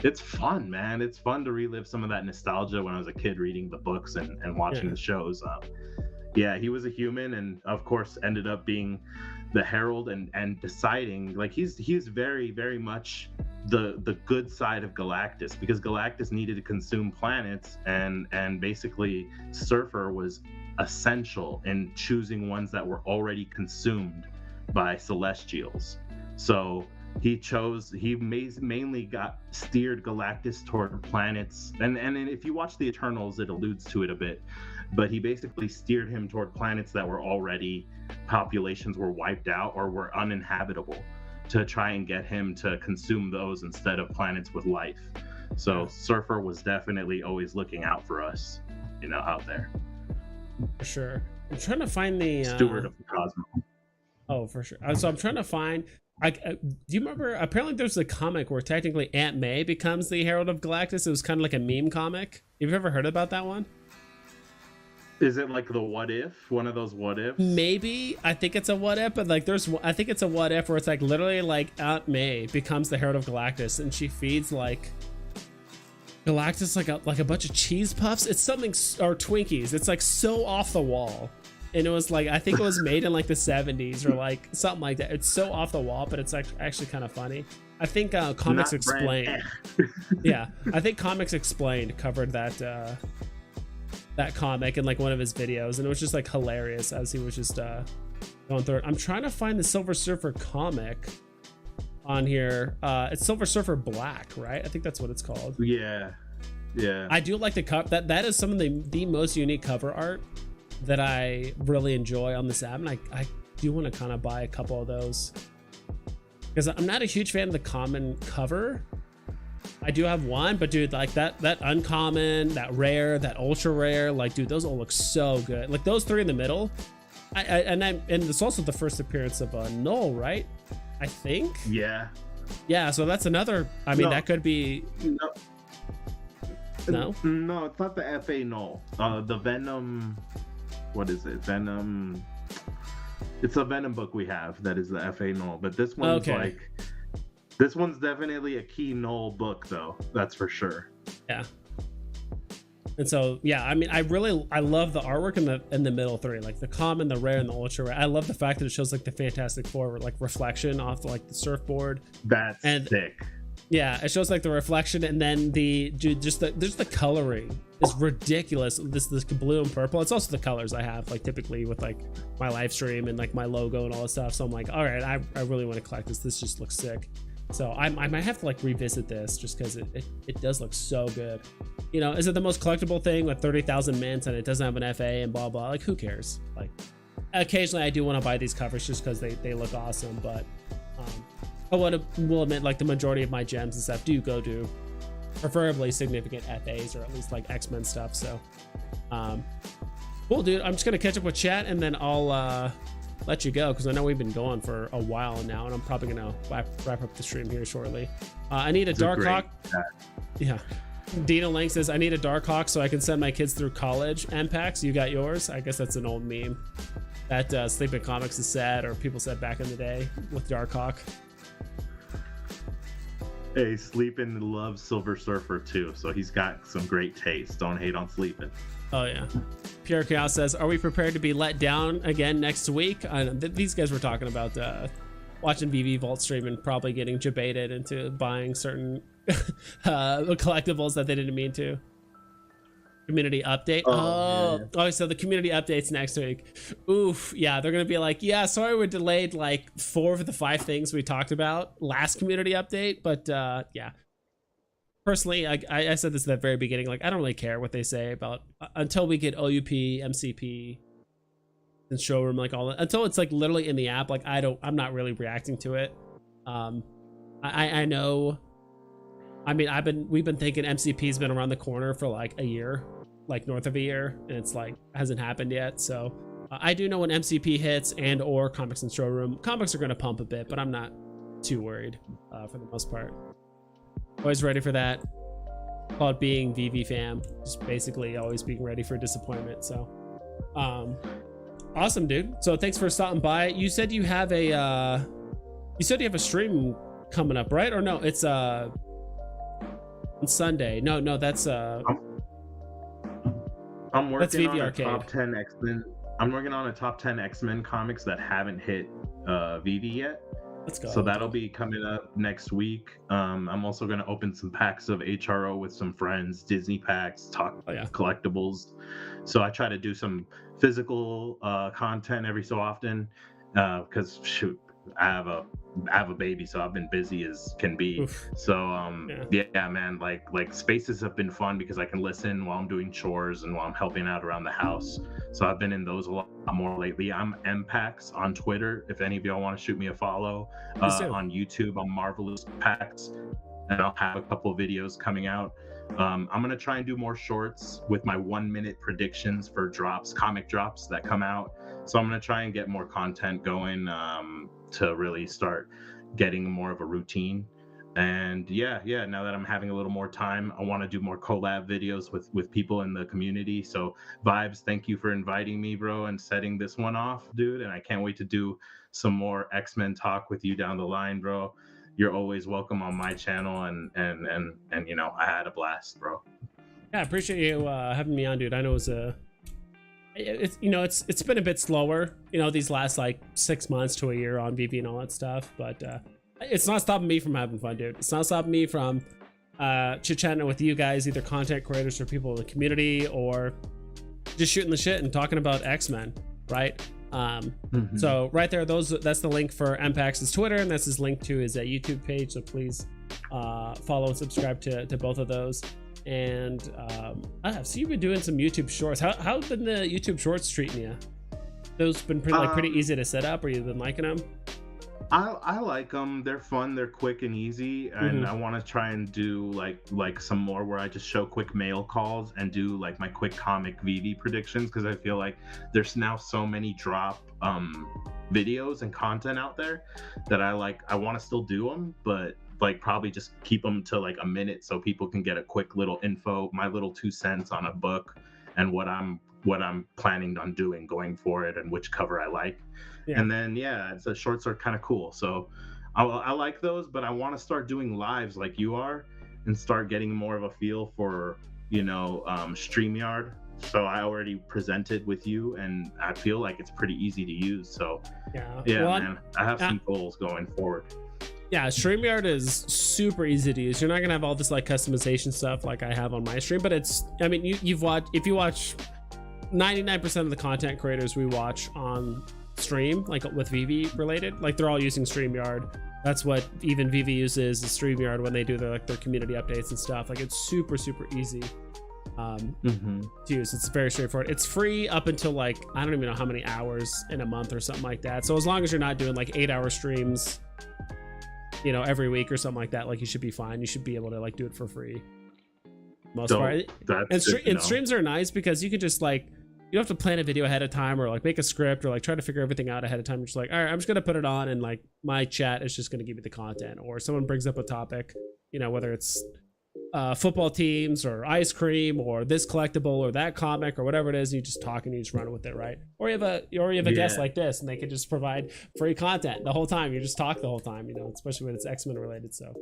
it's fun, man. It's fun to relive some of that nostalgia when I was a kid reading the books and watching the shows. He was a human, and of course ended up being the herald and deciding, like, he's very, very much the good side of Galactus, because Galactus needed to consume planets, and basically Surfer was essential in choosing ones that were already consumed by Celestials. So he mainly steered Galactus toward planets, and if you watch the Eternals, it alludes to it a bit, but he basically steered him toward planets that were already, populations were wiped out or were uninhabitable, to try and get him to consume those instead of planets with life. So Surfer was definitely always looking out for us, out there. For sure. I'm trying to find the steward of the cosmos. Oh, for sure. So I'm trying to find. Do you remember? Apparently, there's a comic where technically Aunt May becomes the Herald of Galactus. It was kind of like a meme comic. Have you ever heard about that one? Is it like the what if? One of those what ifs? Maybe. I think it's a what if, but like I think it's a what if where it's like literally like Aunt May becomes the Herald of Galactus, and she feeds like Galactus like a bunch of cheese puffs. It's something, or Twinkies. It's like so off the wall. and it was like, I think it was made in like the 70s or like something like that. It's so off the wall, but it's actually kind of funny. I think Comics Explained. Yeah, I think Comics Explained covered that that comic in like one of his videos, and it was just like hilarious as he was just going through it. I'm trying to find the Silver Surfer comic on here. It's Silver Surfer Black, right? I think that's what it's called. Yeah, yeah. I do like the cover. That is some of the most unique cover art that I really enjoy on this app, and I do want to kind of buy a couple of those because I'm not a huge fan of the common cover. I do have one, but dude, like that uncommon, that rare, that ultra rare, like dude, those all look so good. Like those three in the middle, and it's also the first appearance of Null, right? I think. Yeah. Yeah. So that's another. I mean, that could be. No. No, it's not the FA Null. The Venom. What is it? Venom. It's a Venom book we have that is the FA Null, but this one's like. This one's definitely a key Null book, though. That's for sure. Yeah. And so, yeah, I mean, I love the artwork in the middle three, like the common, the rare, and the ultra rare. I love the fact that it shows like the Fantastic Four, like reflection off like the surfboard. That's sick. Yeah, it shows like the reflection, and then just the coloring is ridiculous. This blue and purple. It's also the colors I have like typically with like my live stream and like my logo and all this stuff. So I'm like, all right, I really want to collect this. This just looks sick. So I might have to like revisit this just because it does look so good. You know, is it the most collectible thing with 30,000 mints and it doesn't have an FA and blah blah? Like, who cares? Like, occasionally I do want to buy these covers just because they look awesome. But I will admit, like the majority of my gems and stuff do go to preferably significant FAs or at least like X-Men stuff. So cool, dude. I'm just gonna catch up with chat and then I'll let you go because I know we've been going for a while now, and I'm probably gonna wrap up the stream here shortly. I need a Darkhawk. Yeah. Dina Lang says I need a Darkhawk so I can send my kids through college. MPAX, you got yours? I guess that's an old meme. That Sleeping Comics is sad, or people said back in the day with Darkhawk. Hey, Sleepin' loves Silver Surfer too, so he's got some great taste. Don't hate on Sleepin'. Oh yeah. Pierre Chaos says, are we prepared to be let down again next week? These guys were talking about watching VV Vault stream and probably getting debated into buying certain collectibles that they didn't mean to. Community update. Oh, so the community update's next week. Oof. Yeah, they're gonna be like, yeah, sorry we're delayed like 4 of the 5 things we talked about last community update, but yeah. Personally, I said this at the very beginning, like I don't really care what they say about until we get OUP, MCP, and showroom, like all that, until it's like literally in the app. Like I'm not really reacting to it. I know. I mean, we've been thinking MCP's been around the corner for like a year, like north of a year, and it's like hasn't happened yet. So I do know when MCP hits and or comics and showroom, comics are going to pump a bit, but I'm not too worried for the most part. Always ready for that. Called being VV fam, just basically always being ready for disappointment. So awesome, dude. So thanks for stopping by. You said you have a stream coming up, right? Or no, it's on Sunday. No, that's I'm working on a Arcade. top 10 X-Men. I'm working on a top 10 X-Men comics that haven't hit VV yet. Let's go. So that'll be coming up next week. I'm also going to open some packs of HRO with some friends, Disney packs, collectibles. So I try to do some physical content every so often because shoot, I have a baby, so I've been busy as can be. Oof. So yeah, man, like spaces have been fun because I can listen while I'm doing chores and while I'm helping out around the house. So I've been in those a lot more lately. I'm MPAX on Twitter. If any of y'all want to shoot me a follow, on YouTube, I'm Marvelous Pax, and I'll have a couple of videos coming out. I'm gonna try and do more shorts with my 1-minute predictions for drops, comic drops that come out. So I'm gonna try and get more content going to really start getting more of a routine. And yeah, now that I'm having a little more time, I want to do more collab videos with people in the community. So Vibes, thank you for inviting me, bro, and setting this one off, dude. And I can't wait to do some more X-Men talk with you down the line, bro. You're always welcome on my channel, and you know, I had a blast, bro. Yeah, I appreciate you having me on, dude. I know it was it's, you know, it's been a bit slower, you know, these last like 6 months to a year on VV and all that stuff, but it's not stopping me from having fun, dude. It's not stopping me from chit-chatting with you guys, either content creators or people in the community, or just shooting the shit and talking about X-Men, right? So right there, that's the link for MPAX's Twitter, and that's his link to his YouTube page, so please follow and subscribe to both of those. And so you've been doing some YouTube shorts. How have been the YouTube shorts treating you? Those been pretty easy to set up, or you've been liking them? I like them. They're fun. They're quick and easy. And I want to try and do like some more where I just show quick mail calls and do like my quick comic VV predictions, because I feel like there's now so many drop videos and content out there that I want to still do them, but like probably just keep them to like a minute so people can get a quick little info, my little 2 cents on a book and what I'm planning on doing going for it and which cover I like. And then the shorts are kind of cool, so I like those, but I want to start doing lives like you are and start getting more of a feel for, you know, StreamYard. So I already presented with you and I feel like it's pretty easy to use, so man, I have some goals going forward. Yeah, StreamYard is super easy to use. You're not gonna have all this like customization stuff like I have on my stream, but it's, I mean, if you watch 99% of the content creators we watch on stream, like with VV related, like they're all using StreamYard. That's what even VV uses, is StreamYard, when they do their community updates and stuff. Like it's super easy to use. It's very straightforward. It's free up until like, I don't even know how many hours in a month or something like that. So as long as you're not doing like 8-hour streams, you know, every week or something like that, like you should be fine. You should be able to like do it for free most part. And streams are nice because you could just like, you don't have to plan a video ahead of time or like make a script or like try to figure everything out ahead of time. You're just like, all right, I'm just gonna put it on, and like my chat is just gonna give me the content, or someone brings up a topic, you know, whether it's football teams or ice cream or this collectible or that comic or whatever it is, and you just talk and you just run with it, right? Or you have a guest like this, and they can just provide free content the whole time. You just talk the whole time, you know, especially when it's X-Men related. So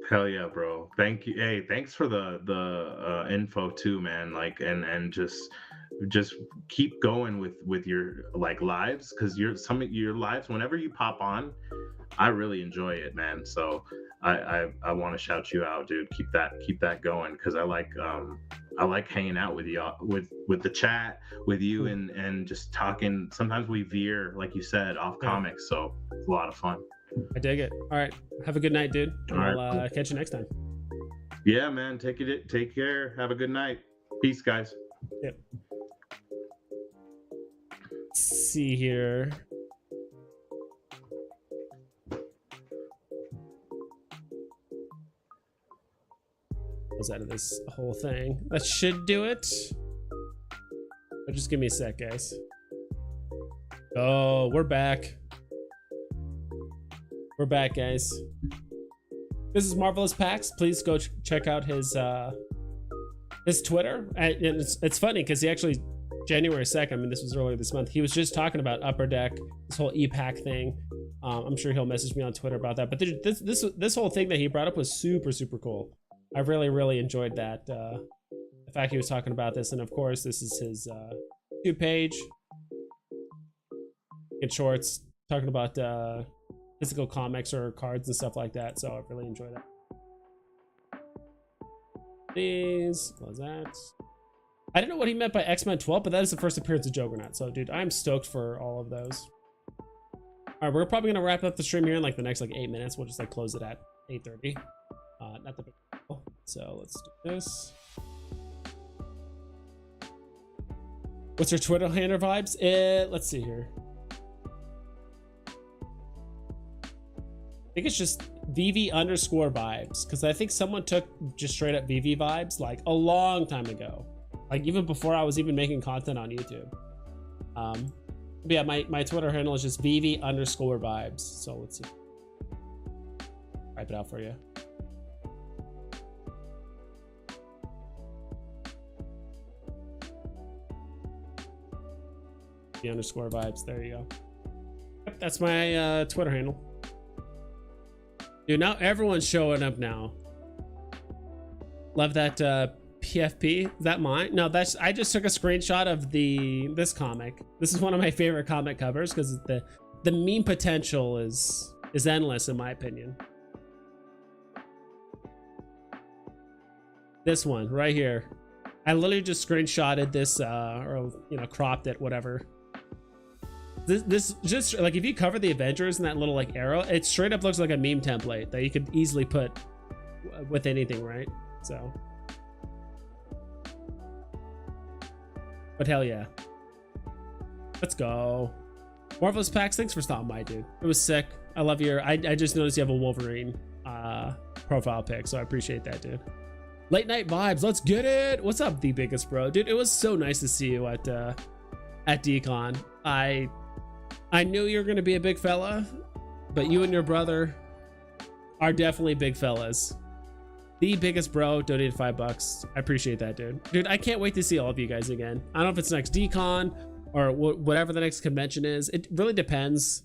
hell yeah, bro. Thank you. Hey, thanks for the info too, man. Like, and just keep going with your like lives, because some of your lives, whenever you pop on, I really enjoy it, man. So I want to shout you out, dude. Keep that going, because I like hanging out with you, with the chat with you, and just talking. Sometimes we veer, like you said, off comics, so it's a lot of fun. I dig it. All right, have a good night, dude. I'll catch you next time. Yeah, man. Take care. Have a good night. Peace, guys. Yep. Let's see here. Was out of this whole thing. That should do it. But just give me a sec, guys. Oh, we're back. We're back, guys. This is Marvelous Pax. Please go check out his Twitter. And it's funny because he actually, January 2nd, I mean, this was earlier this month, he was just talking about Upper Deck, this whole e-pack thing. I'm sure he'll message me on Twitter about that. But this whole thing that he brought up was super cool. I really enjoyed that. The fact he was talking about this, and of course, this is his YouTube page in shorts, talking about physical comics or cards and stuff like that. So I really enjoy that. These, what was that? I didn't know what he meant by X-Men 12, but that is the first appearance of Juggernaut. So, dude, I'm stoked for all of those. All right, we're probably gonna wrap up the stream here in like the next like 8 minutes. We'll just like close it at 8:30. Not the big deal. So let's do this. What's your Twitter handle vibes? Let's see here. I think it's just VV_vibes, because I think someone took just straight up VV vibes like a long time ago, like even before I was even making content on YouTube. But yeah, my Twitter handle is just VV_vibes. So let's see. Type it out for you. VV_vibes. There you go. Yep, that's my Twitter handle. Dude, now everyone's showing up now. Love that PFP? Is that mine? No, that's, I just took a screenshot of this comic. This is one of my favorite comic covers because the meme potential is endless in my opinion. This one right here. I literally just screenshotted this or you know, cropped it, whatever. This just like, if you cover the Avengers in that little like arrow, it straight up looks like a meme template that you could easily put with anything, right? So, but hell yeah, let's go. Marvelous Packs, thanks for stopping by, dude. It was sick. I love your, I just noticed you have a Wolverine profile pic, so I appreciate that, dude. Late night vibes, let's get it. What's up, the biggest bro? Dude, it was so nice to see you at DCon. I knew you were gonna be a big fella, but you and your brother are definitely big fellas. The biggest bro donated $5. I appreciate that, dude. Dude, I can't wait to see all of you guys again. I don't know if it's next DCon or whatever the next convention is. It really depends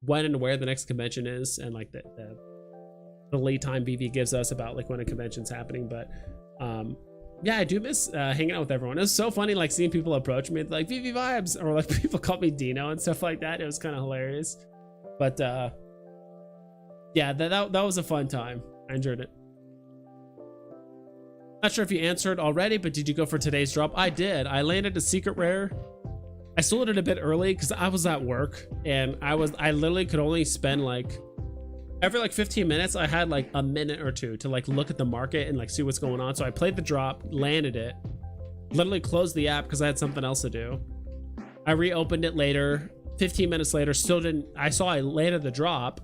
when and where the next convention is, and like the lead time Veve gives us about like when a convention's happening. But yeah, I do miss hanging out with everyone. It was so funny like seeing people approach me like Veve vibes, or like people call me Dino and stuff like that. It was kind of hilarious. But yeah, that was a fun time. I enjoyed it. Not sure if you answered already, but did you go for today's drop? I did. I landed a secret rare. I sold it a bit early because I was at work, and I literally could only spend like every like 15 minutes. I had like a minute or two to like look at the market and like see what's going on. So I played the drop, landed it, literally closed the app because I had something else to do. I reopened it later, 15 minutes later, still didn't, I saw I landed the drop,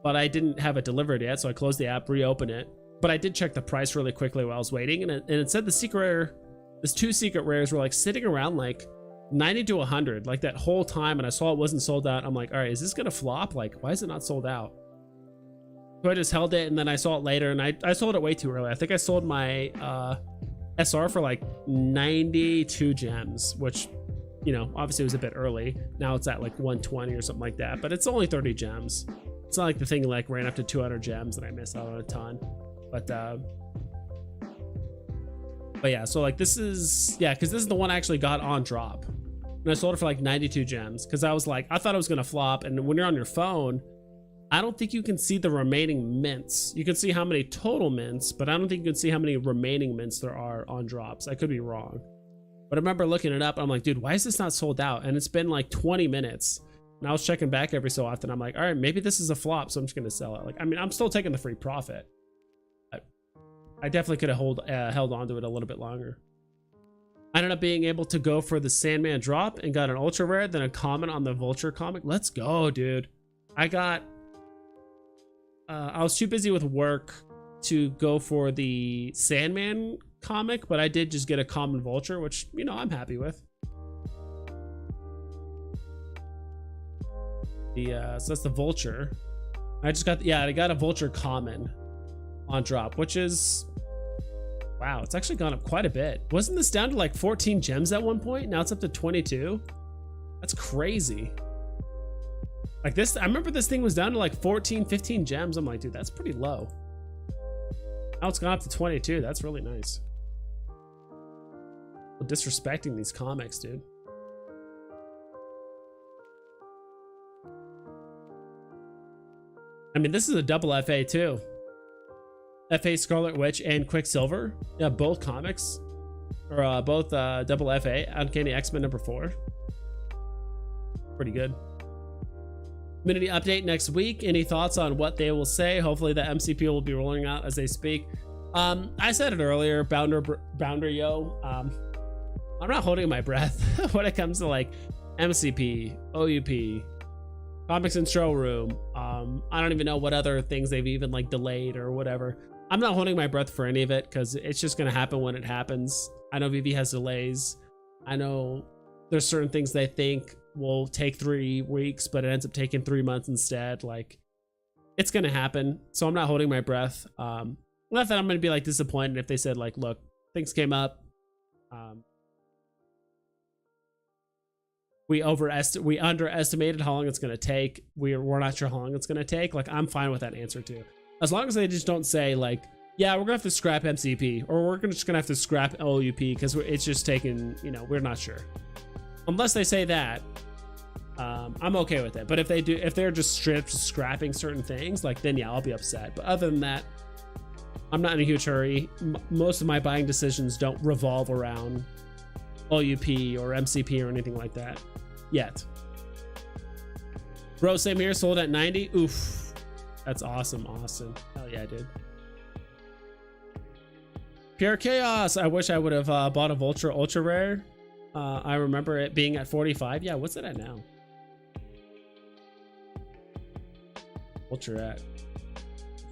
but I didn't have it delivered yet. So I closed the app, reopened it. But I did check the price really quickly while I was waiting, and it said the secret rare, there's 2 secret rares were like sitting around like 90 to 100 like that whole time, and I saw it wasn't sold out. I'm like, all right, is this gonna flop? Like, why is it not sold out? So I just held it, and then I saw it later, and I sold it way too early. I think I sold my SR for like 92 gems, which, you know, obviously was a bit early. Now it's at like 120 or something like that, but it's only 30 gems. It's not like the thing like ran up to 200 gems and I missed out on a ton. But yeah, so like this is, yeah, because this is the one I actually got on drop, and I sold it for like 92 gems because I was like, I thought it was gonna flop. And when you're on your phone, I don't think you can see the remaining mints. You can see how many total mints, but I don't think you can see how many remaining mints there are on drops. I could be wrong, but I remember looking it up. I'm like, dude, why is this not sold out? And it's been like 20 minutes, and I was checking back every so often. I'm like, all right, maybe this is a flop, so I'm just gonna sell it. Like, I mean, I'm still taking the free profit. I definitely could have held on to it a little bit longer. I ended up being able to go for the Sandman drop and got an ultra rare, then a comment on the Vulture comic. Let's go, dude. I was too busy with work to go for the Sandman comic, but I did just get a common Vulture, which, you know, I'm happy with. So that's the Vulture. I just got, yeah, I got a Vulture common on drop, which is, wow, it's actually gone up quite a bit. Wasn't this down to like 14 gems at one point? Now it's up to 22. That's crazy. Like this, I remember this thing was down to like 14, 15 gems. I'm like, dude, that's pretty low. Now it's gone up to 22. That's really nice. Well, disrespecting these comics, dude. I mean, this is a double FA too. FA Scarlet Witch and Quicksilver. Yeah, both comics. Or both double FA. Uncanny X-Men #4. Pretty good. Community update next week. Any thoughts on what they will say? Hopefully the MCP will be rolling out as they speak. I said it earlier, Bounder yo. I'm not holding my breath when it comes to like MCP, OUP, Comics and Showroom. I don't even know what other things they've even like delayed or whatever. I'm not holding my breath for any of it because it's just going to happen when it happens. I know Veve has delays. I know there's certain things they think will take 3 weeks, but it ends up taking 3 months instead. Like, it's going to happen. So I'm not holding my breath. Not that I'm going to be like disappointed if they said like, look, things came up. We underestimated how long it's going to take. We're not sure how long it's going to take. Like, I'm fine with that answer too. As long as they just don't say like, Yeah, we're gonna have to scrap MCP, or we're just gonna have to scrap LUP because it's just taking, you know, we're not sure. Unless they say that, I'm okay with it. But if they do, if they're just straight scrapping certain things, like, then yeah, I'll be upset. But other than that, I'm not in a huge hurry. Most of my buying decisions don't revolve around LUP or MCP or anything like that yet. Bro, same here, sold at 90. Oof, that's awesome. Awesome. Hell yeah, dude. Pure chaos. I wish I would have bought a vulture ultra rare. I remember it being at 45. Yeah, what's it at now? Ultra at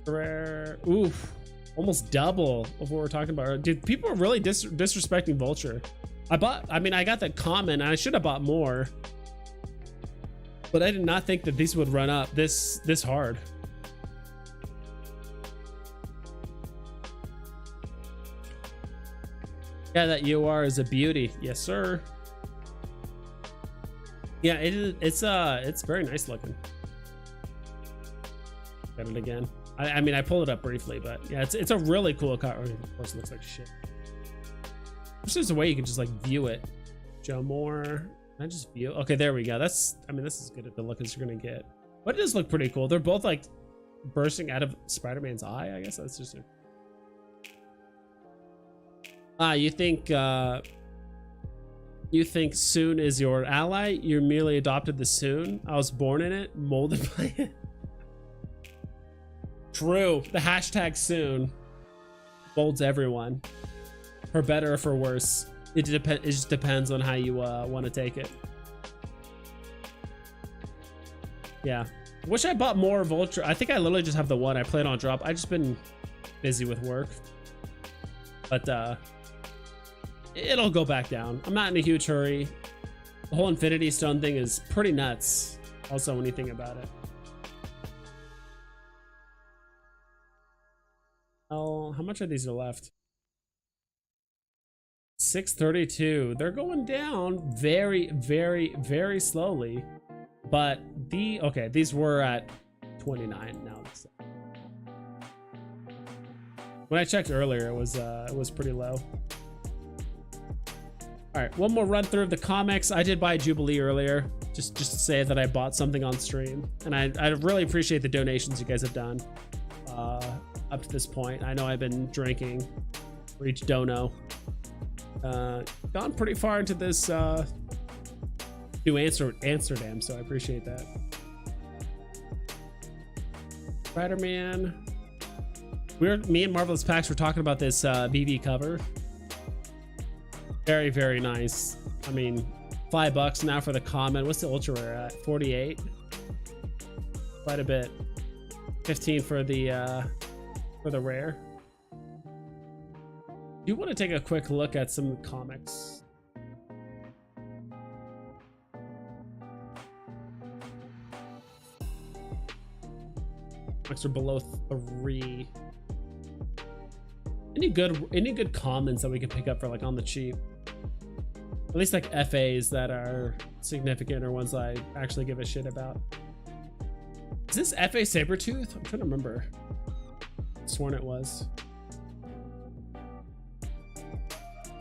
rare. Oof, almost double of what we're talking about. Dude, people are really disrespecting vulture. I mean, I got that common, and I should have bought more, but I did not think that these would run up this hard. Yeah, that UR is a beauty. Yes, sir. Yeah, it's very nice looking. Got it again. I mean, I pulled it up briefly, but yeah, it's a really cool car. Of course, it looks like shit. There's just a way you can just like view it. Joe Moore. Can I just view? Okay, there we go. That's, I mean, this is good at the look as you're gonna get. But it does look pretty cool. They're both like bursting out of Spider-Man's eye. I guess that's just a... you think Soon is your ally? You merely adopted the Soon. I was born in it, molded by it. True. The hashtag Soon molds everyone, for better or for worse. It just depends on how you want to take it. Yeah. Wish I bought more Vulture. I think I literally just have the one. I played on drop. I just been busy with work, but it'll go back down. I'm not in a huge hurry. The whole Infinity Stone thing is pretty nuts. Also, when you think about it. Oh, how much of these are left? 632. They're going down very, very, very slowly. But okay, these were at 29 now. When I checked earlier, it was pretty low. All right, one more run through of the comics. I did buy Jubilee earlier, just to say that I bought something on stream, and I really appreciate the donations you guys have done up to this point. I know I've been drinking for each dono. Gone pretty far into this New Amsterdam, so I appreciate that. Spider-Man. Me and Marvelous Pax were talking about this Veve cover. Very, very nice. I mean, $5 now for the common. What's the ultra rare at? 48. Quite a bit. 15 for the rare. You want to take a quick look at some comics. Comics are below 3. Any good commons that we could pick up for like on the cheap? At least like FAs that are significant or ones I actually give a shit about. Is this FA Sabretooth? I'm trying to remember. I sworn it was.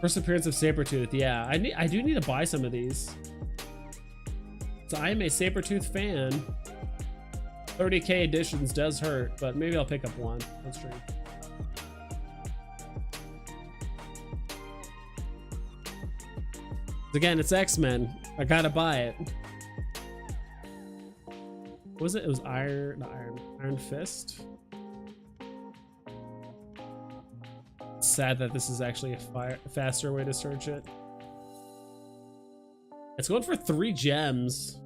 First appearance of Sabretooth. Yeah, I do need to buy some of these. So I am a Sabretooth fan. 30k editions does hurt, but maybe I'll pick up one on stream. Again, it's X-Men. I gotta buy it. What was it? It was Iron Fist. Sad that this is actually a faster way to search it. It's going for 3 gems.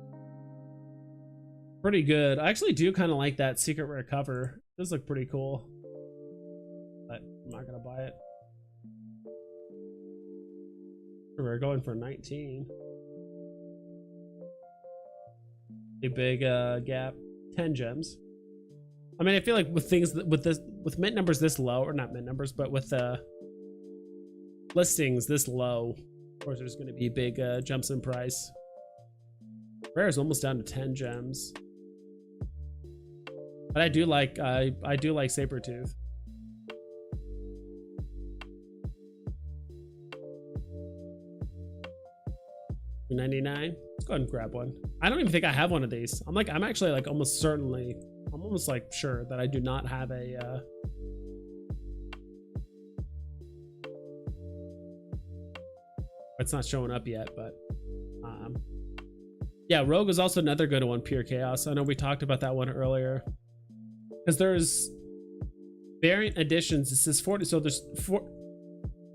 Pretty good. I actually do kind of like that secret rare cover. It does look pretty cool, but I'm not gonna buy it. We're going for 19. A big gap. 10 gems. I mean, I feel like with things with mint numbers this low, or not mint numbers, but with listings this low, of course there's going to be big jumps in price. Rare is almost down to 10 gems, but I do like Sabretooth. $2.99. Let's go ahead and grab one. I don't even think I have one of these. I'm actually like almost like sure that I do not have a it's not showing up yet, but yeah, Rogue is also another good one, Pure Chaos. I know we talked about that one earlier because there's variant editions. It says 40, so there's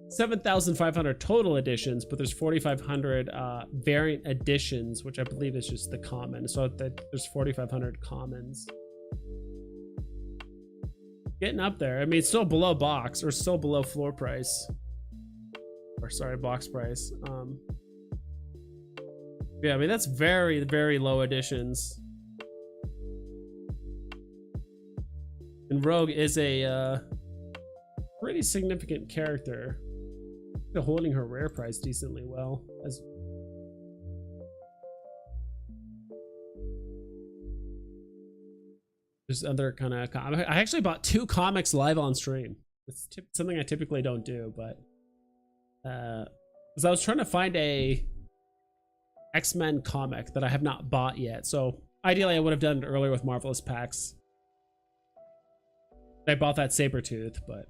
7,500 total editions, but there's 4,500 variant editions, which I believe is just the common. So there's 4,500 commons. Getting up there. I mean, it's still below box, or still below floor price, or sorry, box price. Yeah, I mean, that's very, very low editions. And Rogue is a pretty significant character. They're holding her rare price decently well. As there's other kind of, I actually bought 2 comics live on stream. It's something I typically don't do, but because I was trying to find a X-Men comic that I have not bought yet. So ideally I would have done it earlier with Marvelous Packs. I bought that Sabretooth, but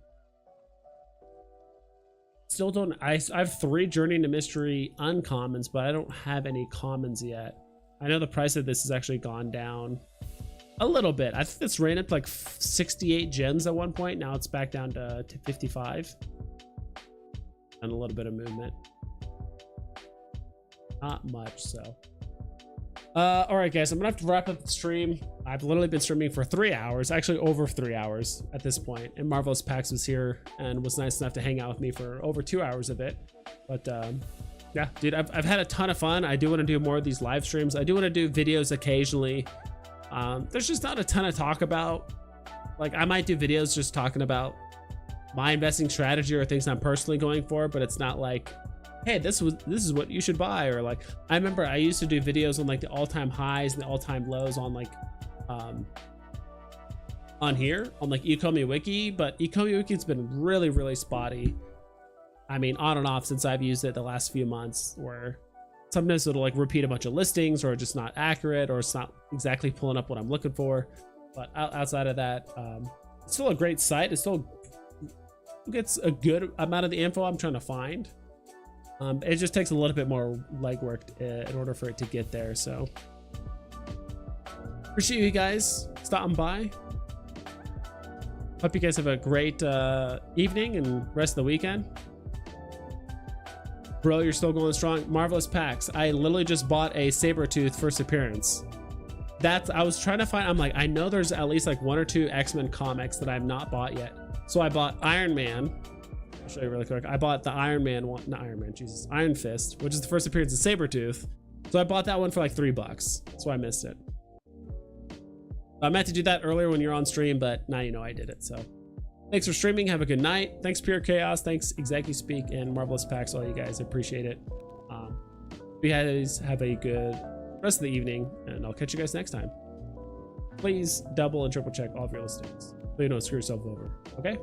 still don't. I have 3 Journey into Mystery uncommons, but I don't have any commons yet. I know the price of this has actually gone down a little bit. I think it's ran up to like 68 gems at one point. Now it's back down to 55. And a little bit of movement. Not much, so. All right, guys, I'm gonna have to wrap up the stream. I've literally been streaming for 3 hours, actually over 3 hours at this point. And Marvelous Pax was here and was nice enough to hang out with me for over 2 hours of it. But yeah, dude, I've had a ton of fun. I do want to do more of these live streams. I do want to do videos occasionally. There's just not a ton to talk about. Like, I might do videos just talking about my investing strategy or things I'm personally going for, but it's not like, hey, this is what you should buy, or like, I remember I used to do videos on like the all-time highs and the all-time lows on like on here on like ecomi wiki, but ecomi wiki's been really, really spotty. I mean, on and off since I've used it the last few months, where sometimes it'll like repeat a bunch of listings, or just not accurate, or it's not exactly pulling up what I'm looking for. But outside of that, it's still a great site. It still gets a good amount of the info I'm trying to find. It just takes a little bit more legwork in order for it to get there. So appreciate you guys stopping by. Hope you guys have a great evening and rest of the weekend. Bro, you're still going strong. Marvelous Packs. I literally just bought a Sabretooth first appearance. I was trying to find, I'm like, I know there's at least like 1 or 2 X-Men comics that I've not bought yet. So I bought Iron Man. I'll show you really quick. I bought the Iron Man one, not Iron Man, Jesus, Iron Fist, which is the first appearance of Sabretooth. So I bought that one for like $3. So I missed it. I meant to do that earlier when you're on stream, but now you know I did it. So thanks for streaming. Have a good night. Thanks, Pure Chaos. Thanks, Exactly Speak, and Marvelous Packs. All you guys, appreciate it. You guys have a good rest of the evening, and I'll catch you guys next time. Please double and triple check all of your listings so you don't screw yourself over. Okay?